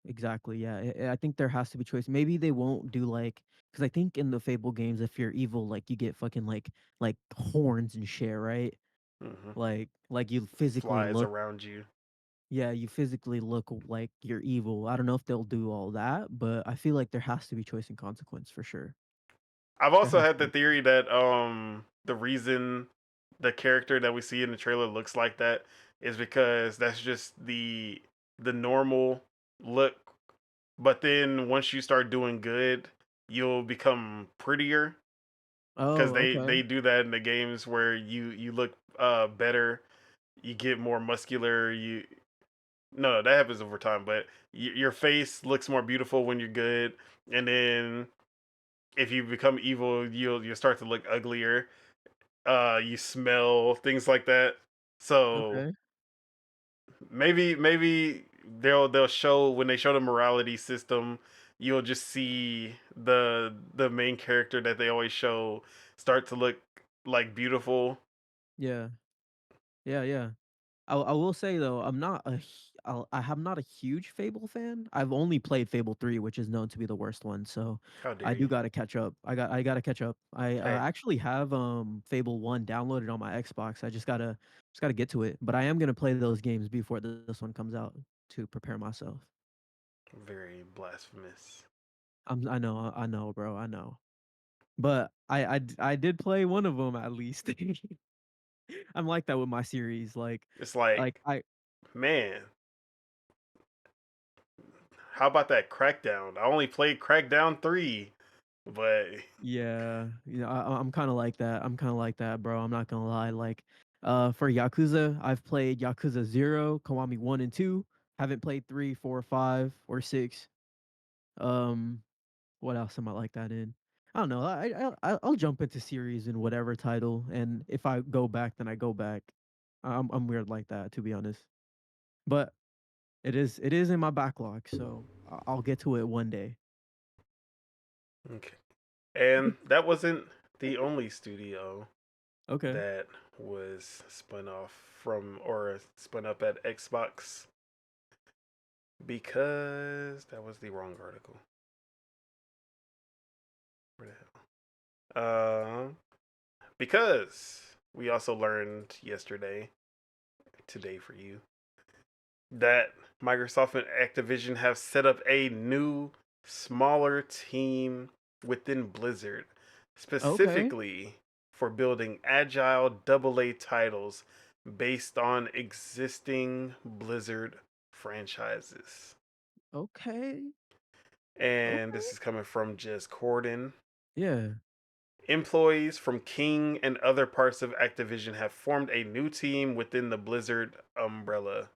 exactly, yeah. I think there has to be choice. Maybe they won't do like, because I think in the Fable games, if you're evil, like you get fucking like horns and shit, right? Hmm. Like you physically Flies look, around you. yeah, you physically look like you're evil. I don't know if they'll do all that, but I feel like there has to be choice and consequence for sure. I've There also has had to the be. theory that the reason the character that we see in the trailer looks like that is because that's just the normal look. But then once you start doing good, you'll become prettier because Oh, okay. they do that in the games where you look better, you get more muscular. You no, that happens over time, but your face looks more beautiful when you're good, and then if you become evil, you'll start to look uglier. You smell things like that. So Okay. maybe they'll show when they show the morality system, you'll just see the main character that they always show start to look like beautiful. Yeah. Yeah, yeah. I will say though, I am not a huge Fable fan. I've only played Fable 3, which is known to be the worst one, so How I dare do you? gotta catch up. I gotta catch up. I Hey, actually have Fable 1 downloaded on my Xbox. I just gotta get to it. But I am gonna play those games before this one comes out to prepare myself. very blasphemous. I know, bro. I know. But I did play one of them at least. I'm like that with my series. It's like, Like I man, how about that Crackdown? I only played Crackdown 3, but Yeah, you know, I'm kind of like that. I'm kind of like that, bro. I'm not gonna lie. Like, for Yakuza, I've played Yakuza 0, Kiwami 1 and 2. Haven't played 3, 4, 5, or 6. Um, what else am I like that in? I don't know. I'll jump into series in whatever title, and if I go back, then I go back. I'm weird like that, to be honest. But it is in my backlog, so I'll get to it one day. okay. And that wasn't the only studio Okay. that was spun off from or spun up at Xbox. because that was the wrong article. Where the hell? Because we also learned yesterday, today for you, that Microsoft and Activision have set up a new, smaller team within Blizzard, Okay. specifically for building agile AA titles based on existing Blizzard franchises. Okay. And this Okay. is coming from Jez Corden. Yeah. Employees from King and other parts of Activision have formed a new team within the Blizzard umbrella.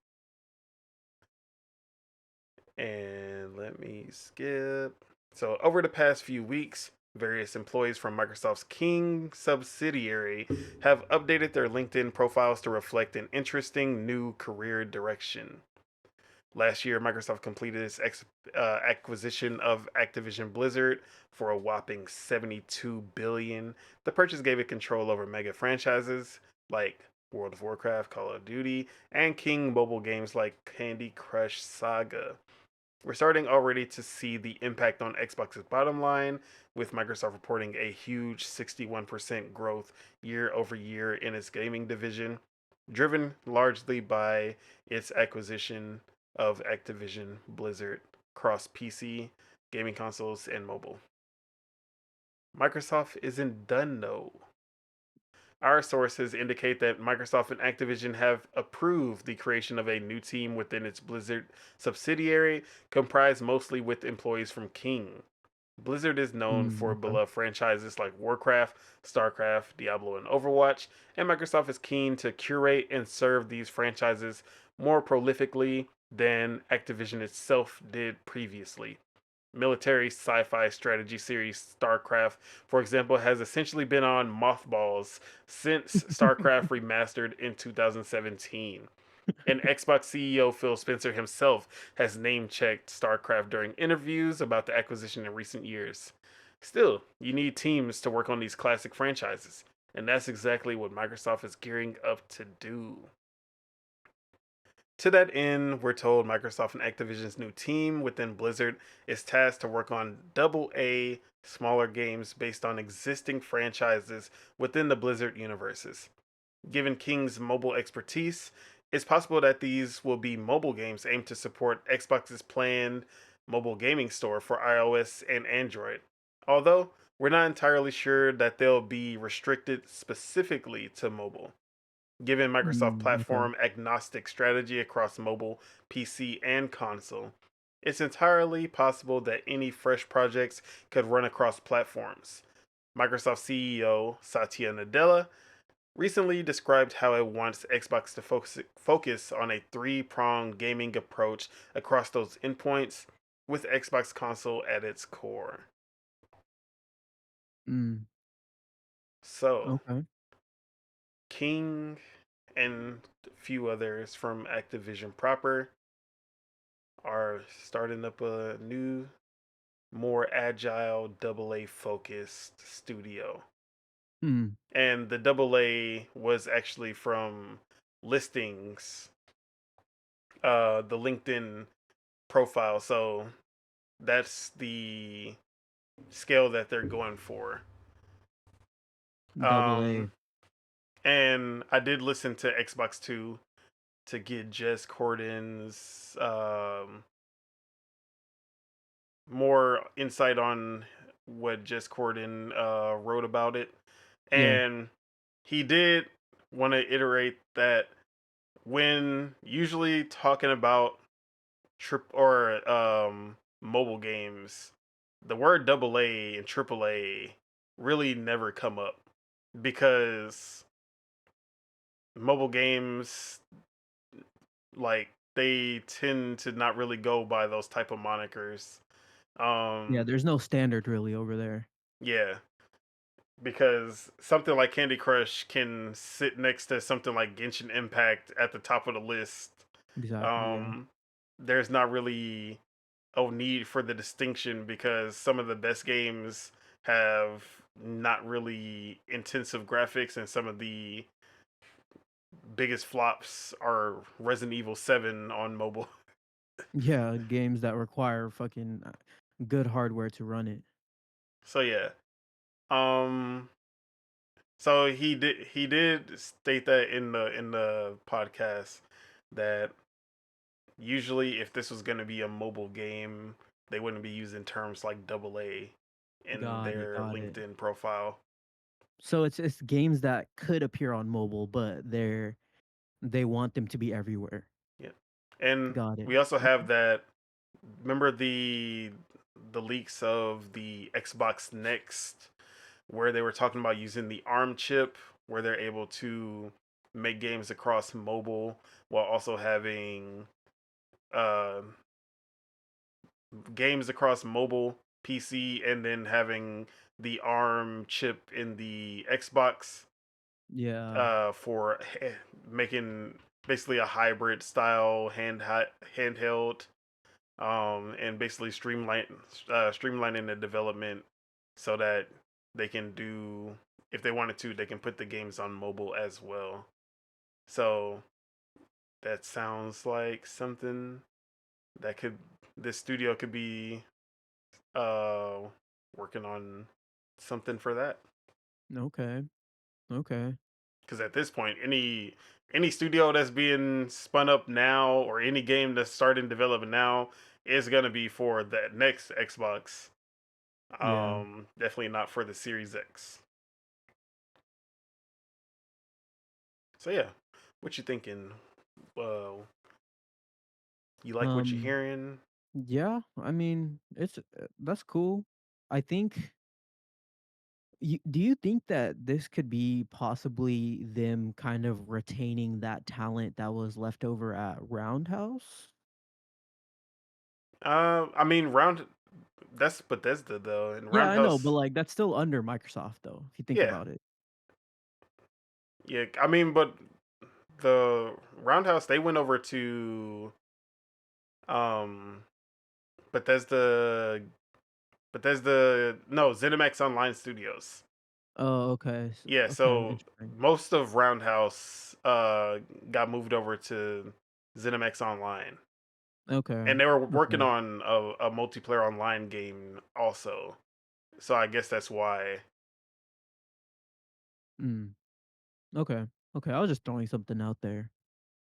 And let me skip. So, over the past few weeks, various employees from Microsoft's King subsidiary have updated their LinkedIn profiles to reflect an interesting new career direction. Last year, Microsoft completed its acquisition of Activision Blizzard for a whopping $72 billion. The purchase gave it control over mega franchises like World of Warcraft, Call of Duty, and King mobile games like Candy Crush Saga. We're starting already to see the impact on Xbox's bottom line, with Microsoft reporting a huge 61% growth year over year in its gaming division, driven largely by its acquisition of Activision Blizzard across PC, gaming consoles, and mobile. Microsoft isn't done though. Our sources indicate that Microsoft and Activision have approved the creation of a new team within its Blizzard subsidiary, comprised mostly with employees from King. Blizzard is known for Okay. beloved franchises like Warcraft, StarCraft, Diablo, and Overwatch, and Microsoft is keen to curate and serve these franchises more prolifically than Activision itself did previously. Military sci-fi strategy series StarCraft, for example, has essentially been on mothballs since StarCraft remastered in 2017. And Xbox CEO Phil Spencer himself has name checked StarCraft during interviews about the acquisition in recent years. Still, you need teams to work on these classic franchises, and that's exactly what Microsoft is gearing up to do. To that end, we're told Microsoft and Activision's new team within Blizzard is tasked to work on double A smaller games based on existing franchises within the Blizzard universes. Given King's mobile expertise, it's possible that these will be mobile games aimed to support Xbox's planned mobile gaming store for iOS and Android. Although, we're not entirely sure that they'll be restricted specifically to mobile. Given Microsoft Okay. platform agnostic strategy across mobile, PC, and console, it's entirely possible that any fresh projects could run across platforms. Microsoft CEO Satya Nadella recently described how it wants Xbox to focus on a three-pronged gaming approach across those endpoints, with Xbox console at its core. Mm. So, Okay. King and a few others from Activision proper are starting up a new, more agile, AA focused studio. Mm. And the AA was actually from listings, the LinkedIn profile. So that's the scale that they're going for. Double A. Um, and I did listen to Xbox 2 to get Jess Corden's more insight on what Jess Corden wrote about it. Yeah. And he did want to iterate that when usually talking about trip or mobile games, the word double A and triple A really never come up because mobile games, like, they tend to not really go by those type of monikers. Yeah, Um there's no standard really over there. yeah, because something like Candy Crush can sit next to something like Genshin Impact at the top of the list. Exactly, yeah. Um, there's not really a need for the distinction because some of the best games have not really intensive graphics, and some of the biggest flops are Resident Evil 7 on mobile. Yeah, games that require fucking good hardware to run it. So yeah. Um so he did state that in the podcast that usually if this was going to be a mobile game, they wouldn't be using terms like double A in Got it, their got it. LinkedIn profile. So it's games that could appear on mobile, but they want them to be everywhere. Yeah. And Got it. we also Okay. have that, remember the leaks of the Xbox Next where they were talking about using the ARM chip where they're able to make games across mobile while also having uh, games across mobile, PC, and then having the ARM chip in the Xbox Yeah. for making basically a hybrid style handheld, and basically streamlining the development so that they can do, if they wanted to, they can put the games on mobile as well. So that sounds like something that could this studio could be uh working on something for that. Okay. Okay. Because at this point, any studio that's being spun up now or any game that's starting development now is gonna be for that next Xbox. Yeah. Definitely not for the Series X. So yeah, what you thinking? Uh, you like what you're Um hearing? yeah, I mean, it's that's cool. I think do you think that this could be possibly them kind of retaining that talent that was left over at Roundhouse? I mean, round that's Bethesda though, and Yeah, I know, but Roundhouse. like that's still under Microsoft though, if you think Yeah, about it. yeah. I mean, but the Roundhouse they went over to um Bethesda no, ZeniMax Online Studios. Oh, okay. Yeah, Okay, so interesting. most of Roundhouse got moved over to ZeniMax Online. Okay. And they were working Okay. on a multiplayer online game also. So I guess that's why. Mm. Okay. Okay, I was just throwing something out there.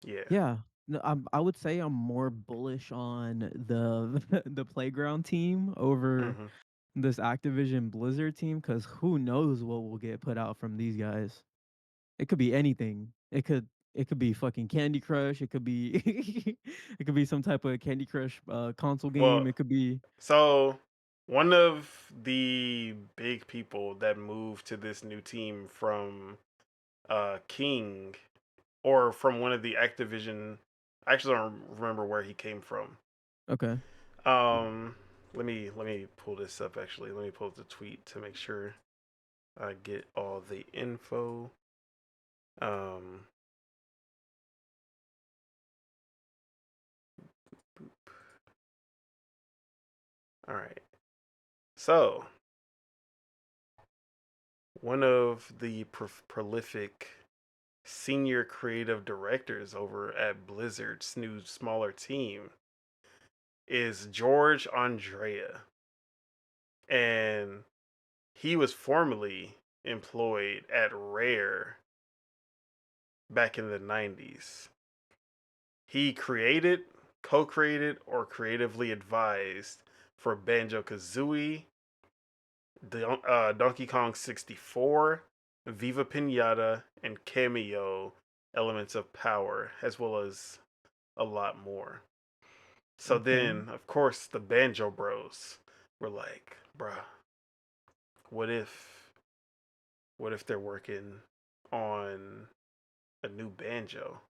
Yeah. Yeah. No, I would say I'm more bullish on the the playground team over Hmm. this Activision Blizzard team because who knows what will get put out from these guys. It could be anything. It could be fucking Candy Crush. It could be it could be some type of Candy Crush console Well, game. It could be so one of the big people that moved to this new team from King, or from one of the Activision, I actually don't remember where he came from. okay. Um, let me pull this up. Actually, let me pull up the tweet to make sure I get all the info. Um, all right. So one of the prolific senior creative directors over at Blizzard's new smaller team is George Andrea, and he was formerly employed at Rare back in the 90s. He created, co created, or creatively advised for Banjo Kazooie, Donkey Kong 64, Viva Pinata, and Cameo Elements of Power, as well as a lot more. So Okay. then, of course, the Banjo Bros were like, bruh, what if, what if they're working on a new Banjo?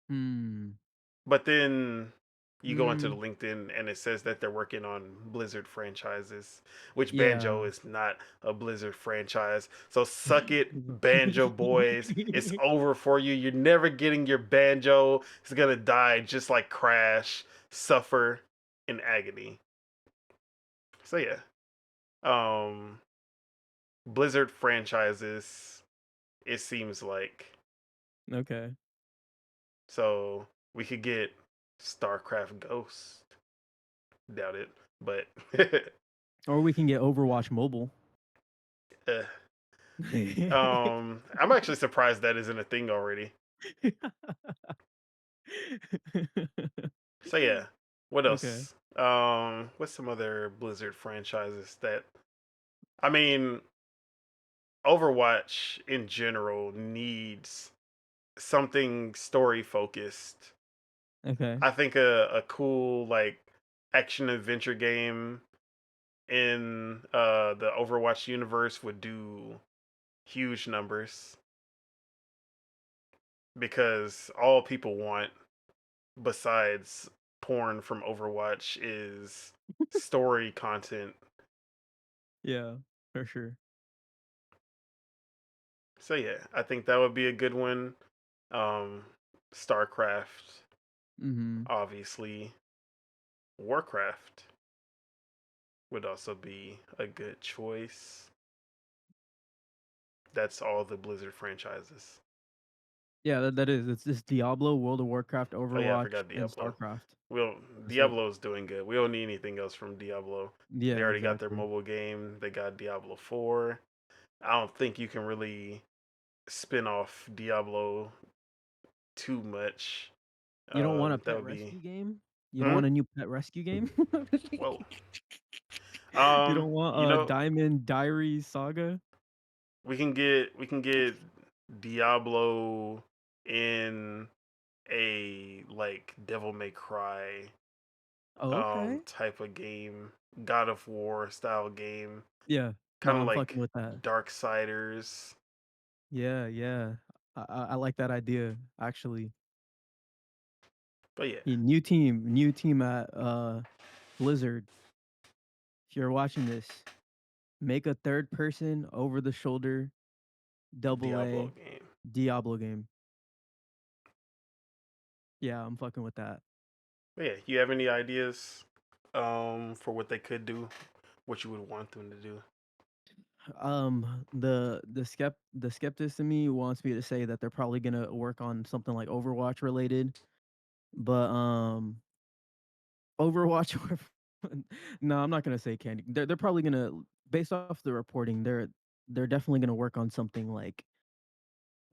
Hmm. But then you go into the Hmm. LinkedIn and it says that they're working on Blizzard franchises, which Banjo Yeah. is not a Blizzard franchise. So suck it, Banjo boys. It's over for you. You're never getting your Banjo. It's gonna die just like Crash, suffer in agony. So yeah. Um Blizzard franchises, it seems like. Okay. So we could get StarCraft Ghost. Doubt it, but Or we can get Overwatch Mobile. uh, I'm actually surprised that isn't a thing already. So yeah, what Okay. else? What's some other Blizzard franchises that I mean, Overwatch in general needs something story focused. Okay. I think a cool like action adventure game in the Overwatch universe would do huge numbers because all people want besides porn from Overwatch is story content. Yeah, for sure. So yeah, I think that would be a good one. Um StarCraft, Mhm. obviously. Warcraft would also be a good choice. That's all the Blizzard franchises. Yeah, that is. It's this Diablo, World of Warcraft, Oh yeah, I Overwatch, forgot and Diablo. StarCraft. We'll That's it. Diablo's doing good. We don't need anything else from Diablo. They Yeah, already got their exactly. mobile game. They got Diablo 4. I don't think you can really spin off Diablo too much. You don't want a That pet would be rescue game? You don't hmm? want a new pet rescue game? Whoa. You don't want You a know, Diamond Diaries Saga? we can get Diablo in a like Devil May Cry Oh, okay. type of game, God of War style game, Yeah. No, kind of I'm fucking like with that. Darksiders. Yeah, yeah. I like that idea, actually. But yeah, Yeah, new team at Blizzard. If you're watching this, make a third person over the shoulder double Diablo A game. Diablo game. Yeah, I'm fucking with that. But yeah, you have any ideas for what they could do? What you would want them to do? The skeptic in me wants me to say that they're probably gonna work on something like Overwatch related, but Overwatch. No, I'm not gonna say candy. They're probably gonna, based off the reporting, they're definitely gonna work on something like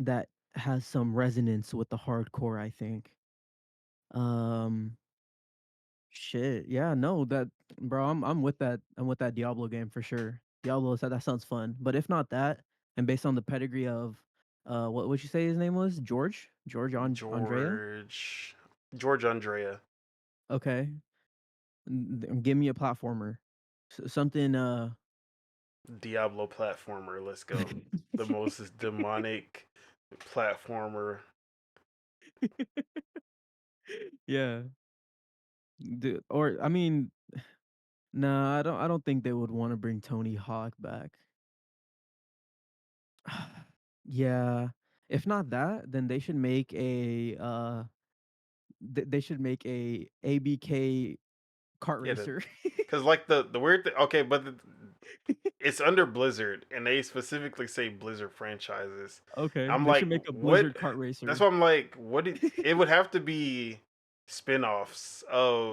that has some resonance with the hardcore. I think. Um, Shit, yeah, no, that bro, I'm with that. I'm with that Diablo game for sure. Diablo, that sounds fun. But if not that, and based on the pedigree of, what would you say his name was? Andrea. George George Andrea, Okay, give me a platformer, something. Diablo platformer. Let's go. The most demonic platformer. Yeah, or I mean, nah, I don't think they would want to bring Tony Hawk back. Yeah, if not that, then they should make a they should make a ABK kart Yeah, racer. because like the weird thing. Okay, but it's under Blizzard, and they specifically say Blizzard franchises. Okay, I'm they like, should make a what? Blizzard kart That's racer. why I'm like, what? It would have to be spin-offs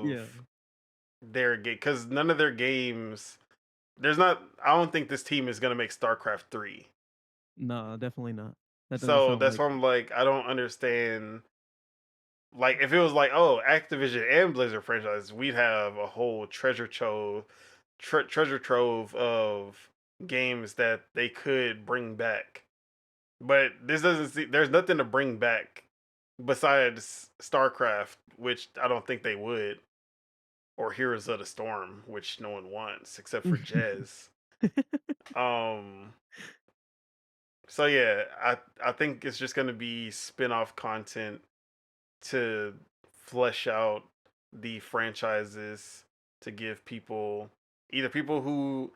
Yeah. of their game because none of their games. There's not. I don't think this team is gonna make StarCraft 3. No, definitely not. That doesn't So sound that's like why it. I'm like, I don't understand. Like, if it was like, oh, Activision and Blizzard franchise, we'd have a whole treasure trove of games that they could bring back. But this doesn't see. There's nothing to bring back besides StarCraft, which I don't think they would, or Heroes of the Storm, which no one wants except for Jez. Um. So yeah, I think it's just gonna be spin-off content to flesh out the franchises to give people either people who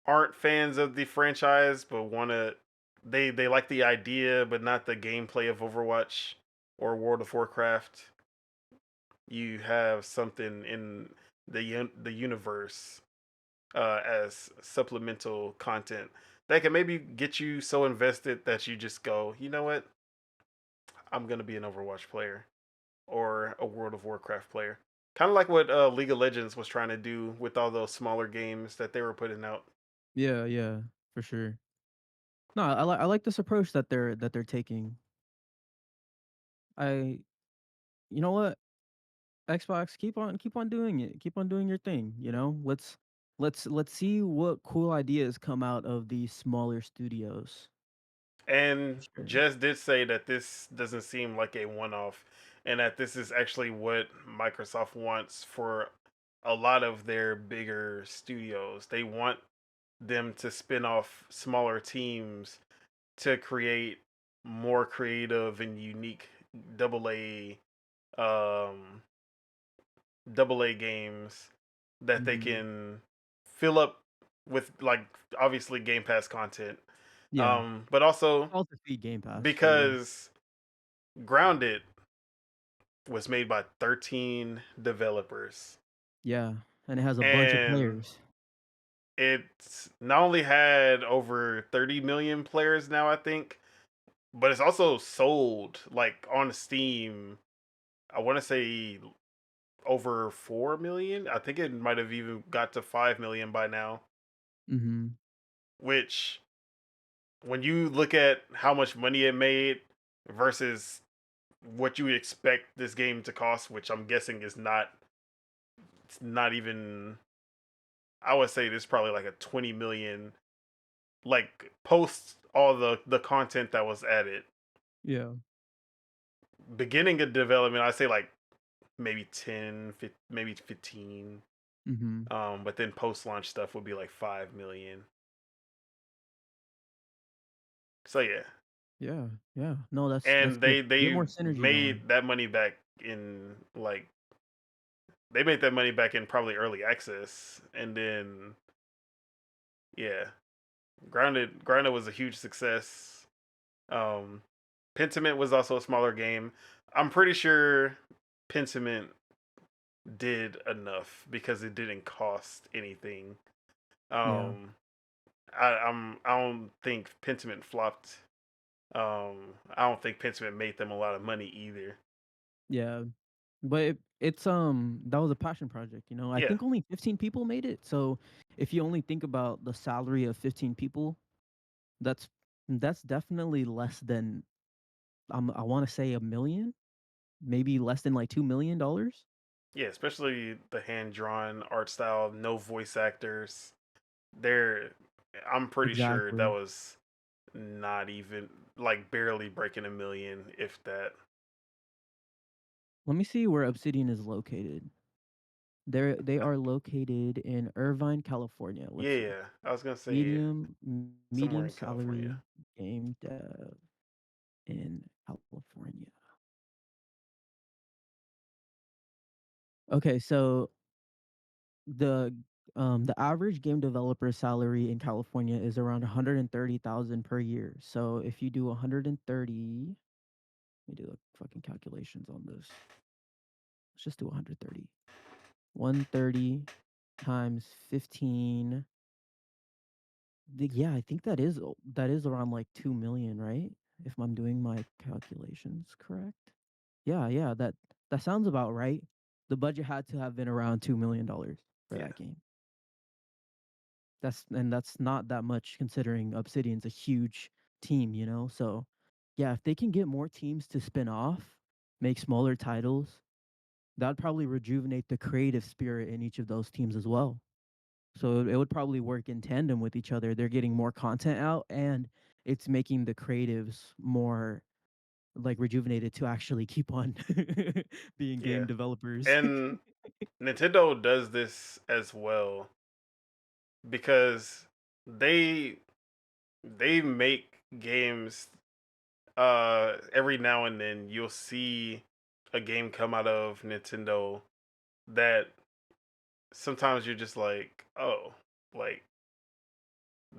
aren't fans of the franchise but want to they like the idea but not the gameplay of Overwatch or World of Warcraft. You have something in the universe as supplemental content that can maybe get you so invested that you just go, you know what, I'm gonna be an Overwatch player. or a World of Warcraft player. Kind of like what League of Legends was trying to do with all those smaller games that they were putting out. Yeah, yeah, for sure. No, I like this approach that they're taking. I You know what? Xbox, keep on doing it. Keep on doing your thing, you know? Let's see what cool ideas come out of these smaller studios. And Sure. Jess did say that this doesn't seem like a one off, and that this is actually what Microsoft wants for a lot of their bigger studios. They want them to spin off smaller teams to create more creative and unique double A um double A games that they Mhm. can fill up with, like, obviously Game Pass content. Yeah. But also All to feed Game Pass for real. because Grounded was made by 13 developers, Yeah, and it has a bunch of and players. it's not only had over 30 million players now, I think, but it's also sold like on Steam. I want to say over 4 million. I think it might have even got to 5 million by now, Mhm. which when you look at how much money it made versus what you would expect this game to cost, which I'm guessing is not, it's not even, I would say this is probably like a 20 million, like post all the content that was added. Yeah. Beginning of development, I say like maybe 10, maybe 15. Mhm. But then post launch stuff would be like 5 million. So yeah, Yeah. Yeah. No, that's and good. Get they more synergy going. made that money back in, like, they made that money back in probably early access, and then yeah, Grounded was a huge success. Um, Pentiment was also a smaller game. I'm pretty sure Pentiment did enough because it didn't cost anything. Yeah. Um, I don't think Pentiment flopped. I don't think Pentiment made them a lot of money either. Yeah. But that was a passion project, you know. I Yeah, think only 15 people made it. So if you only think about the salary of 15 people, that's that's definitely less than I want to say a million, maybe less than like $2 million. yeah, especially the hand drawn art style, no voice actors. They're, I'm pretty sure that Exactly. was not even, like, barely breaking a million, if that. Let me see where Obsidian is located. They Uh, are located in Irvine, California. Let's see. Yeah, I was gonna say somewhere Medium in California. salary game dev in California. Okay, so the the average game developer salary in California is around 130,000 per year. So if you do 130, let me do the fucking calculations on this. Let's just do 130. 130 times 15. Yeah, I think that is around like 2 million, right? If I'm doing my calculations correct. Yeah, yeah, that sounds about right. The budget had to have been around $2 million for Yeah, that game. That's not that much considering Obsidian's a huge team, you know? So, yeah, if they can get more teams to spin off, make smaller titles, that'd probably rejuvenate the creative spirit in each of those teams as well. So it would probably work in tandem with each other. They're getting more content out and it's making the creatives more like rejuvenated to actually keep on being yeah. game developers. And Nintendo does this as well because they they make games, every now and then you'll see a game come out of Nintendo that sometimes you're just like, "Oh, like,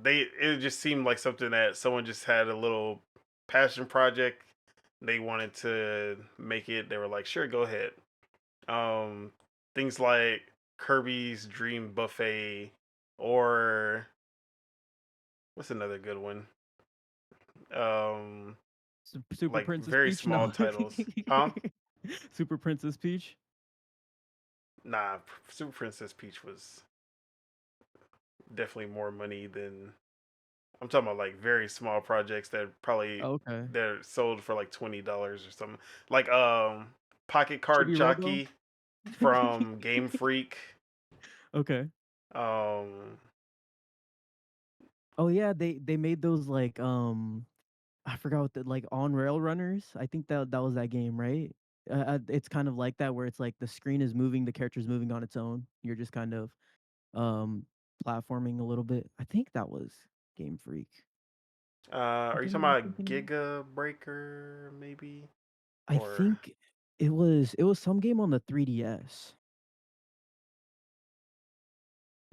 it just seemed like something that someone just had a little passion project. They wanted to make it. They were like, sure, go ahead." Um, Things like Kirby's Dream Buffet, or what's another good one? Um, Super like Princess very Peach, small no. titles, huh? Super Princess Peach. Nah, Super Princess Peach was definitely more money than I'm talking about like very small projects that probably Okay. they're sold for like $20 or something. Like Pocket Card Chibi Robo. Jockey from Game Freak. Okay. Um Oh yeah, they made those like I forgot what the like on rail runners. I think that was that game, right? It's kind of like that where it's like the screen is moving, the character's moving on its own. You're just kind of um platforming a little bit. I think that was Game Freak. are What you game talking am I about thinking of? Giga Breaker maybe? I Or think it was some game on the 3DS.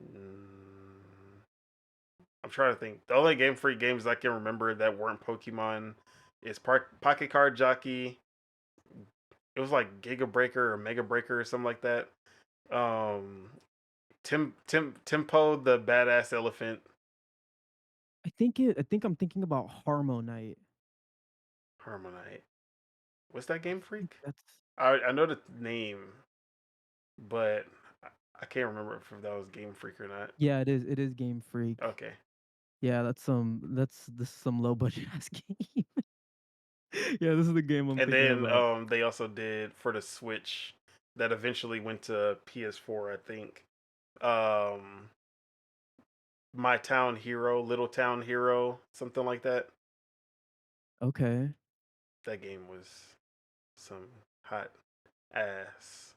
mm, I'm trying to think. The only Game Freak games I can remember that weren't Pokemon is Pocket Card Jockey. It was like Giga Breaker or Mega Breaker or something like that. Um, Tempo the Badass Elephant. I think I'm thinking about Harmonite. Harmonite. What's that I Game think Freak? that's I know the name, but I can't remember if that was Game Freak or not. yeah, it is Game Freak. Okay. Yeah, this is some low budget ass game. Yeah, this is the game I'm And thinking then about. they also did for the Switch that eventually went to PS4, I think. Um My Town Hero, Little Town Hero, something like that. Okay. That game was some hot ass.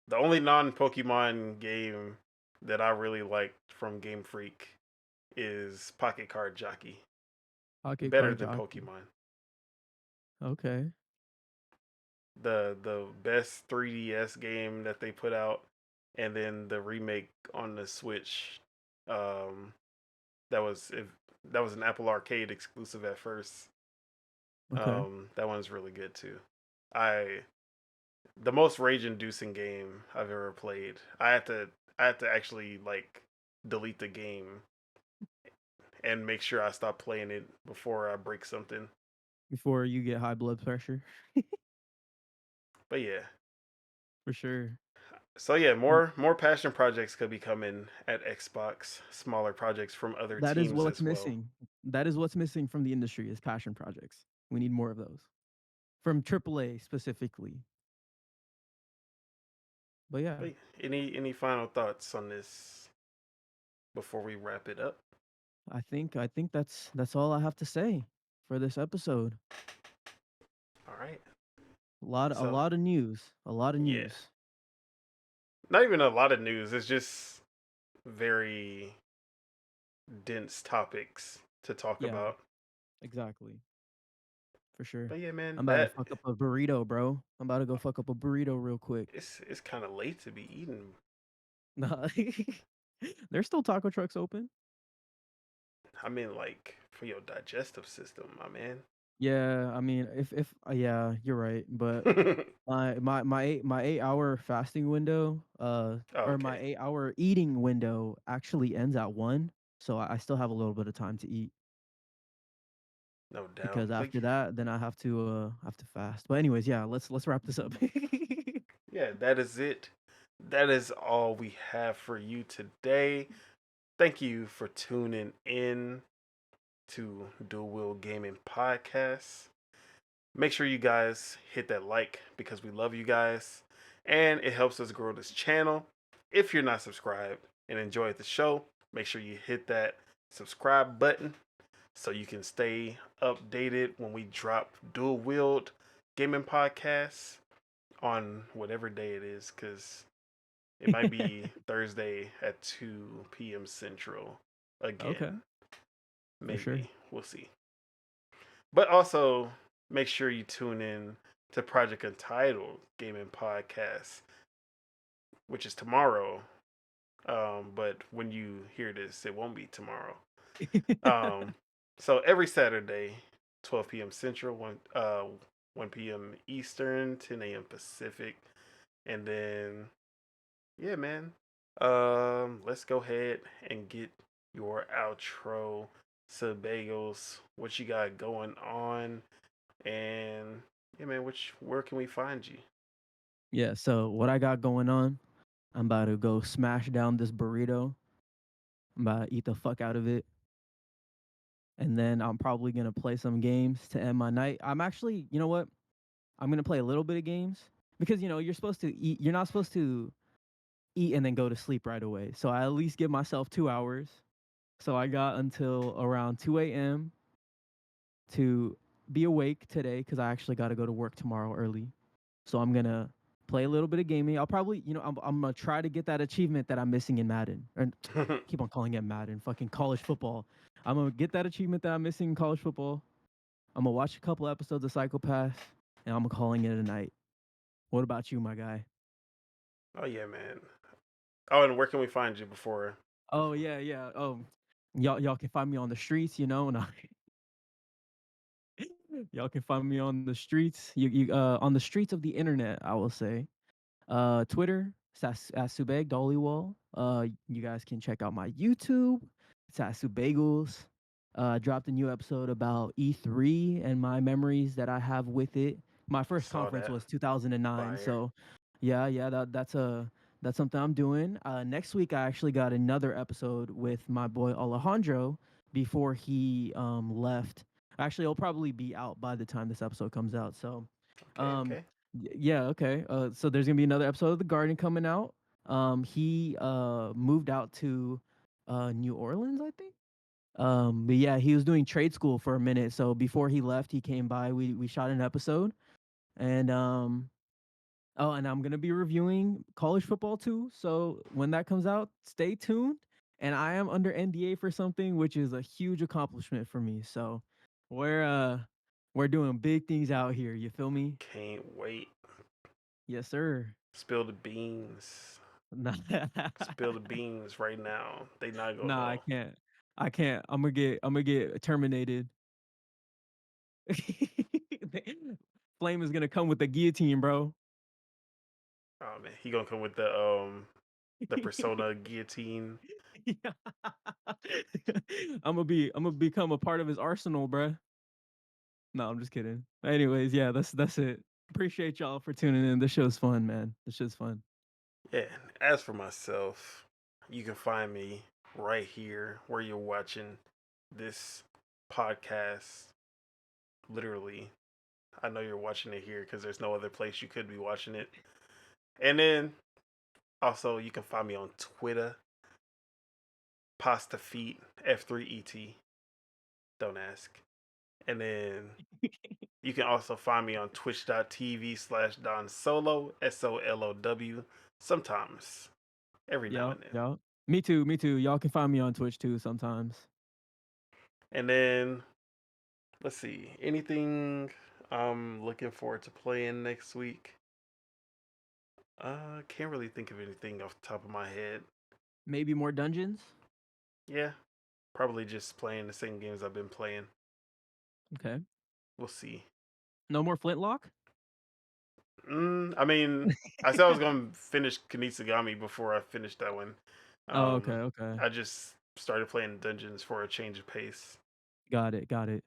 The only non-Pokemon game that I really liked from Game Freak is Pocket Card Jockey. Pocket Better Card than Jockey. Pokemon. Okay. The best 3DS game that they put out, and then the remake on the Switch. Um, that was if that was an Apple Arcade exclusive at first. Okay. That one's really good too. I the most rage-inducing game I've ever played. I had to actually like delete the game and make sure I stop playing it before I break something. Before you get high blood pressure. But yeah. For sure. So yeah, Mm, more passion projects could be coming at Xbox, smaller projects from other that is teams what's as well. missing. That is what's missing from the industry is passion projects. We need more of those. From AAA specifically. But yeah, But any final thoughts on this before we wrap it up? I think that's all I have to say for this episode. All right. A So lot of news. A lot of yeah, news. not even a lot of news. It's just very dense topics to talk Yeah, about. exactly. For sure. But yeah, man, I'm about to that fuck up a burrito, bro. I'm about to go fuck up a burrito real quick. it's kind of late to be eating. Nah. There's still taco trucks open. I mean, like for your digestive system, my man. Yeah, I mean, if yeah, you're right. But my 8 hour fasting window, Oh, or my okay, 8 hour eating window actually ends at 1, so I still have a little bit of time to eat no doubt. because But after that, then I have to fast. But anyways, yeah, let's wrap this up. yeah, that is it. That is all we have for you today. Thank you for tuning in to Dual-Wield Gaming Podcast. Make sure you guys hit that like because we love you guys and it helps us grow this channel. If you're not subscribed and enjoyed the show, make sure you hit that subscribe button so you can stay updated when we drop Dual-Wield Gaming Podcasts on whatever day it is, because it might be Thursday at 2 p.m. Central Okay, again. for sure. Maybe. We'll see. But also, make sure you tune in to Project Untitled Gaming Podcast, which is tomorrow. But when you hear this, it won't be tomorrow. Um, so every Saturday, 12 p.m. Central, 1 p.m. Eastern, 10 a.m. Pacific, and then yeah, man. Let's go ahead and get your outro, Subagos. What you got going on? And Yeah, man. Where can we find you? Yeah, so what I got going on, I'm about to go smash down this burrito. I'm about to eat the fuck out of it. And then I'm probably gonna play some games to end my night. I'm actually, you know what? I'm gonna play a little bit of games because you're supposed to eat. You're not supposed to eat and then go to sleep right away. So I at least give myself 2 hours. So I got until around 2 a.m. to be awake today because I actually got to go to work tomorrow early. So I'm gonna play a little bit of gaming. I'll probably, I'm gonna try to get that achievement that I'm missing in Madden. Or keep on calling it Madden, fucking college football. I'm gonna get that achievement that I'm missing in college football. I'm gonna watch a couple episodes of Psychopath, and I'm calling it a night. What about you, my guy? Oh yeah, man. Oh, and where can we find you before? Oh yeah, yeah. Oh, y'all can find me on the streets, and y'all can find me on the streets. On the streets of the internet, I will say. Twitter, it's at Subeg Dollywall. You guys can check out my YouTube. It's at Subagels. Dropped a new episode about E3 and my memories that I have with it. My first Saw conference that. was 2009, Fire. so yeah, that's something I'm doing. Next week I actually got another episode with my boy Alejandro before he left. Actually, it'll probably be out by the time this episode comes out. So, Okay, um, okay. yeah, okay. So there's gonna be another episode of The Garden coming out. He moved out to New Orleans, I think. But yeah, he was doing trade school for a minute. So before he left, he came by. We shot an episode, and oh, and I'm gonna be reviewing college football too. So when that comes out, stay tuned. And I am under NDA for something, which is a huge accomplishment for me. So we're uh we're doing big things out here. You feel me? Can't wait. Yes, sir. Spill the beans. Nah, Spill the beans right now. They not gonna nah, I know. can't. I can't. I'm gonna get terminated. Flame is gonna come with the guillotine, bro. Oh man, he gonna come with the persona guillotine. Yeah. I'm gonna become a part of his arsenal, bruh. No, I'm just kidding. Anyways, yeah, that's it. Appreciate y'all for tuning in. This show's fun, man. This show's fun. Yeah. As for myself, you can find me right here where you're watching this podcast. Literally, I know you're watching it here because there's no other place you could be watching it. And then also you can find me on Twitter, Pasta Feet F3ET. Don't ask. And then you can also find me on twitch.tv/Don Solo, SOLOW, sometimes, every now Yup, and then. yup. Me too, me too. Y'all can find me on Twitch too sometimes. And then, let's see, anything I'm looking forward to playing next week? Can't really think of anything off the top of my head. Maybe more dungeons. Yeah, probably just playing the same games I've been playing. Okay. We'll see. No more Flintlock. I mean, I said I was gonna finish Kunitsugami before I finished that one. Oh, okay, Um, okay. I just started playing dungeons for a change of pace. Got it, got it.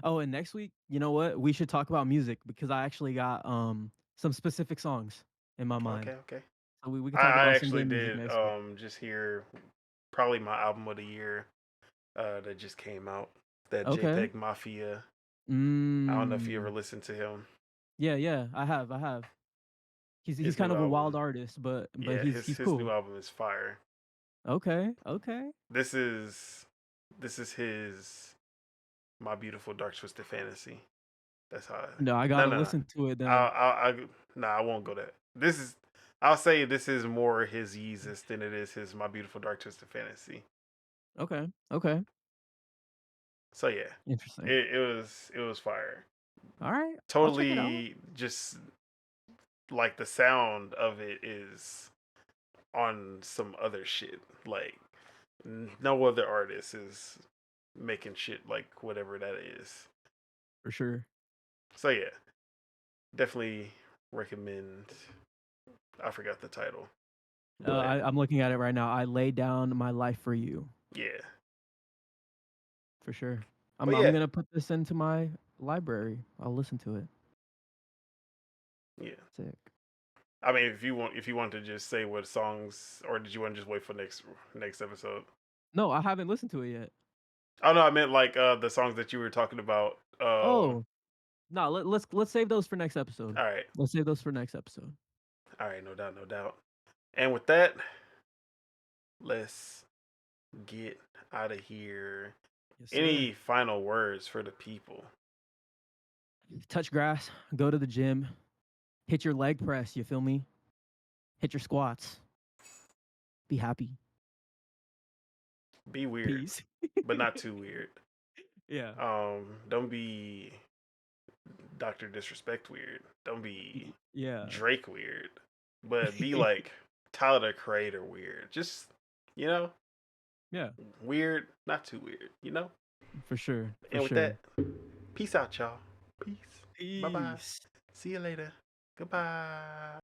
Oh, and next week, you know what? We should talk about music because I actually got some specific songs in my mind. Okay, okay. So we can talk I about some actually good music did next week. just hear probably my album of the year that just came out. That Okay. JPEG Mafia. I don't know if you ever Mm. listened to him. Yeah, yeah, I have, I have. He's His kind new of a wild album. artist, but Yeah, he's his new cool. album is fire. Okay, okay. This is this is his My Beautiful Dark Twisted Fantasy. That's how. No, I No, gotta no, no. listen to it then. Nah, I won't go that. This is. I'll say this is more his Yeezus than it is his My Beautiful Dark Twisted Fantasy. Okay, okay. So yeah, Interesting. it was fire. All right, I'll check it out. Totally, just like the sound of it is on some other shit. Like no other artist is making shit like whatever that is. For sure. So yeah, definitely recommend. I forgot the title, but I'm looking at it right now. I lay down my life for you. yeah, For sure. but I'm yeah, gonna put this into my library. I'll listen to it. Yeah. Sick. I mean, if you want to just say what songs, or did you want to just wait for next episode? No, I haven't listened to it yet. Oh no, I meant like the songs that you were talking about. Oh, no, let's save those for next episode. All right, Let's save those for next episode. all right, no doubt, no doubt. And with that, let's get out of here. Yes, sir. Any final words for the people? Touch grass, go to the gym, hit your leg press, you feel me? Hit your squats. Be happy. Be weird, Peace. but not too weird. Yeah. Don't be Doctor Disrespect weird. Don't be Yeah. Drake weird, but be like Tyler the Creator weird. Just you know, Yeah, weird, not too weird. for sure. For And with sure. that, peace out, y'all. Peace. Bye bye. Peace. See you later. Goodbye.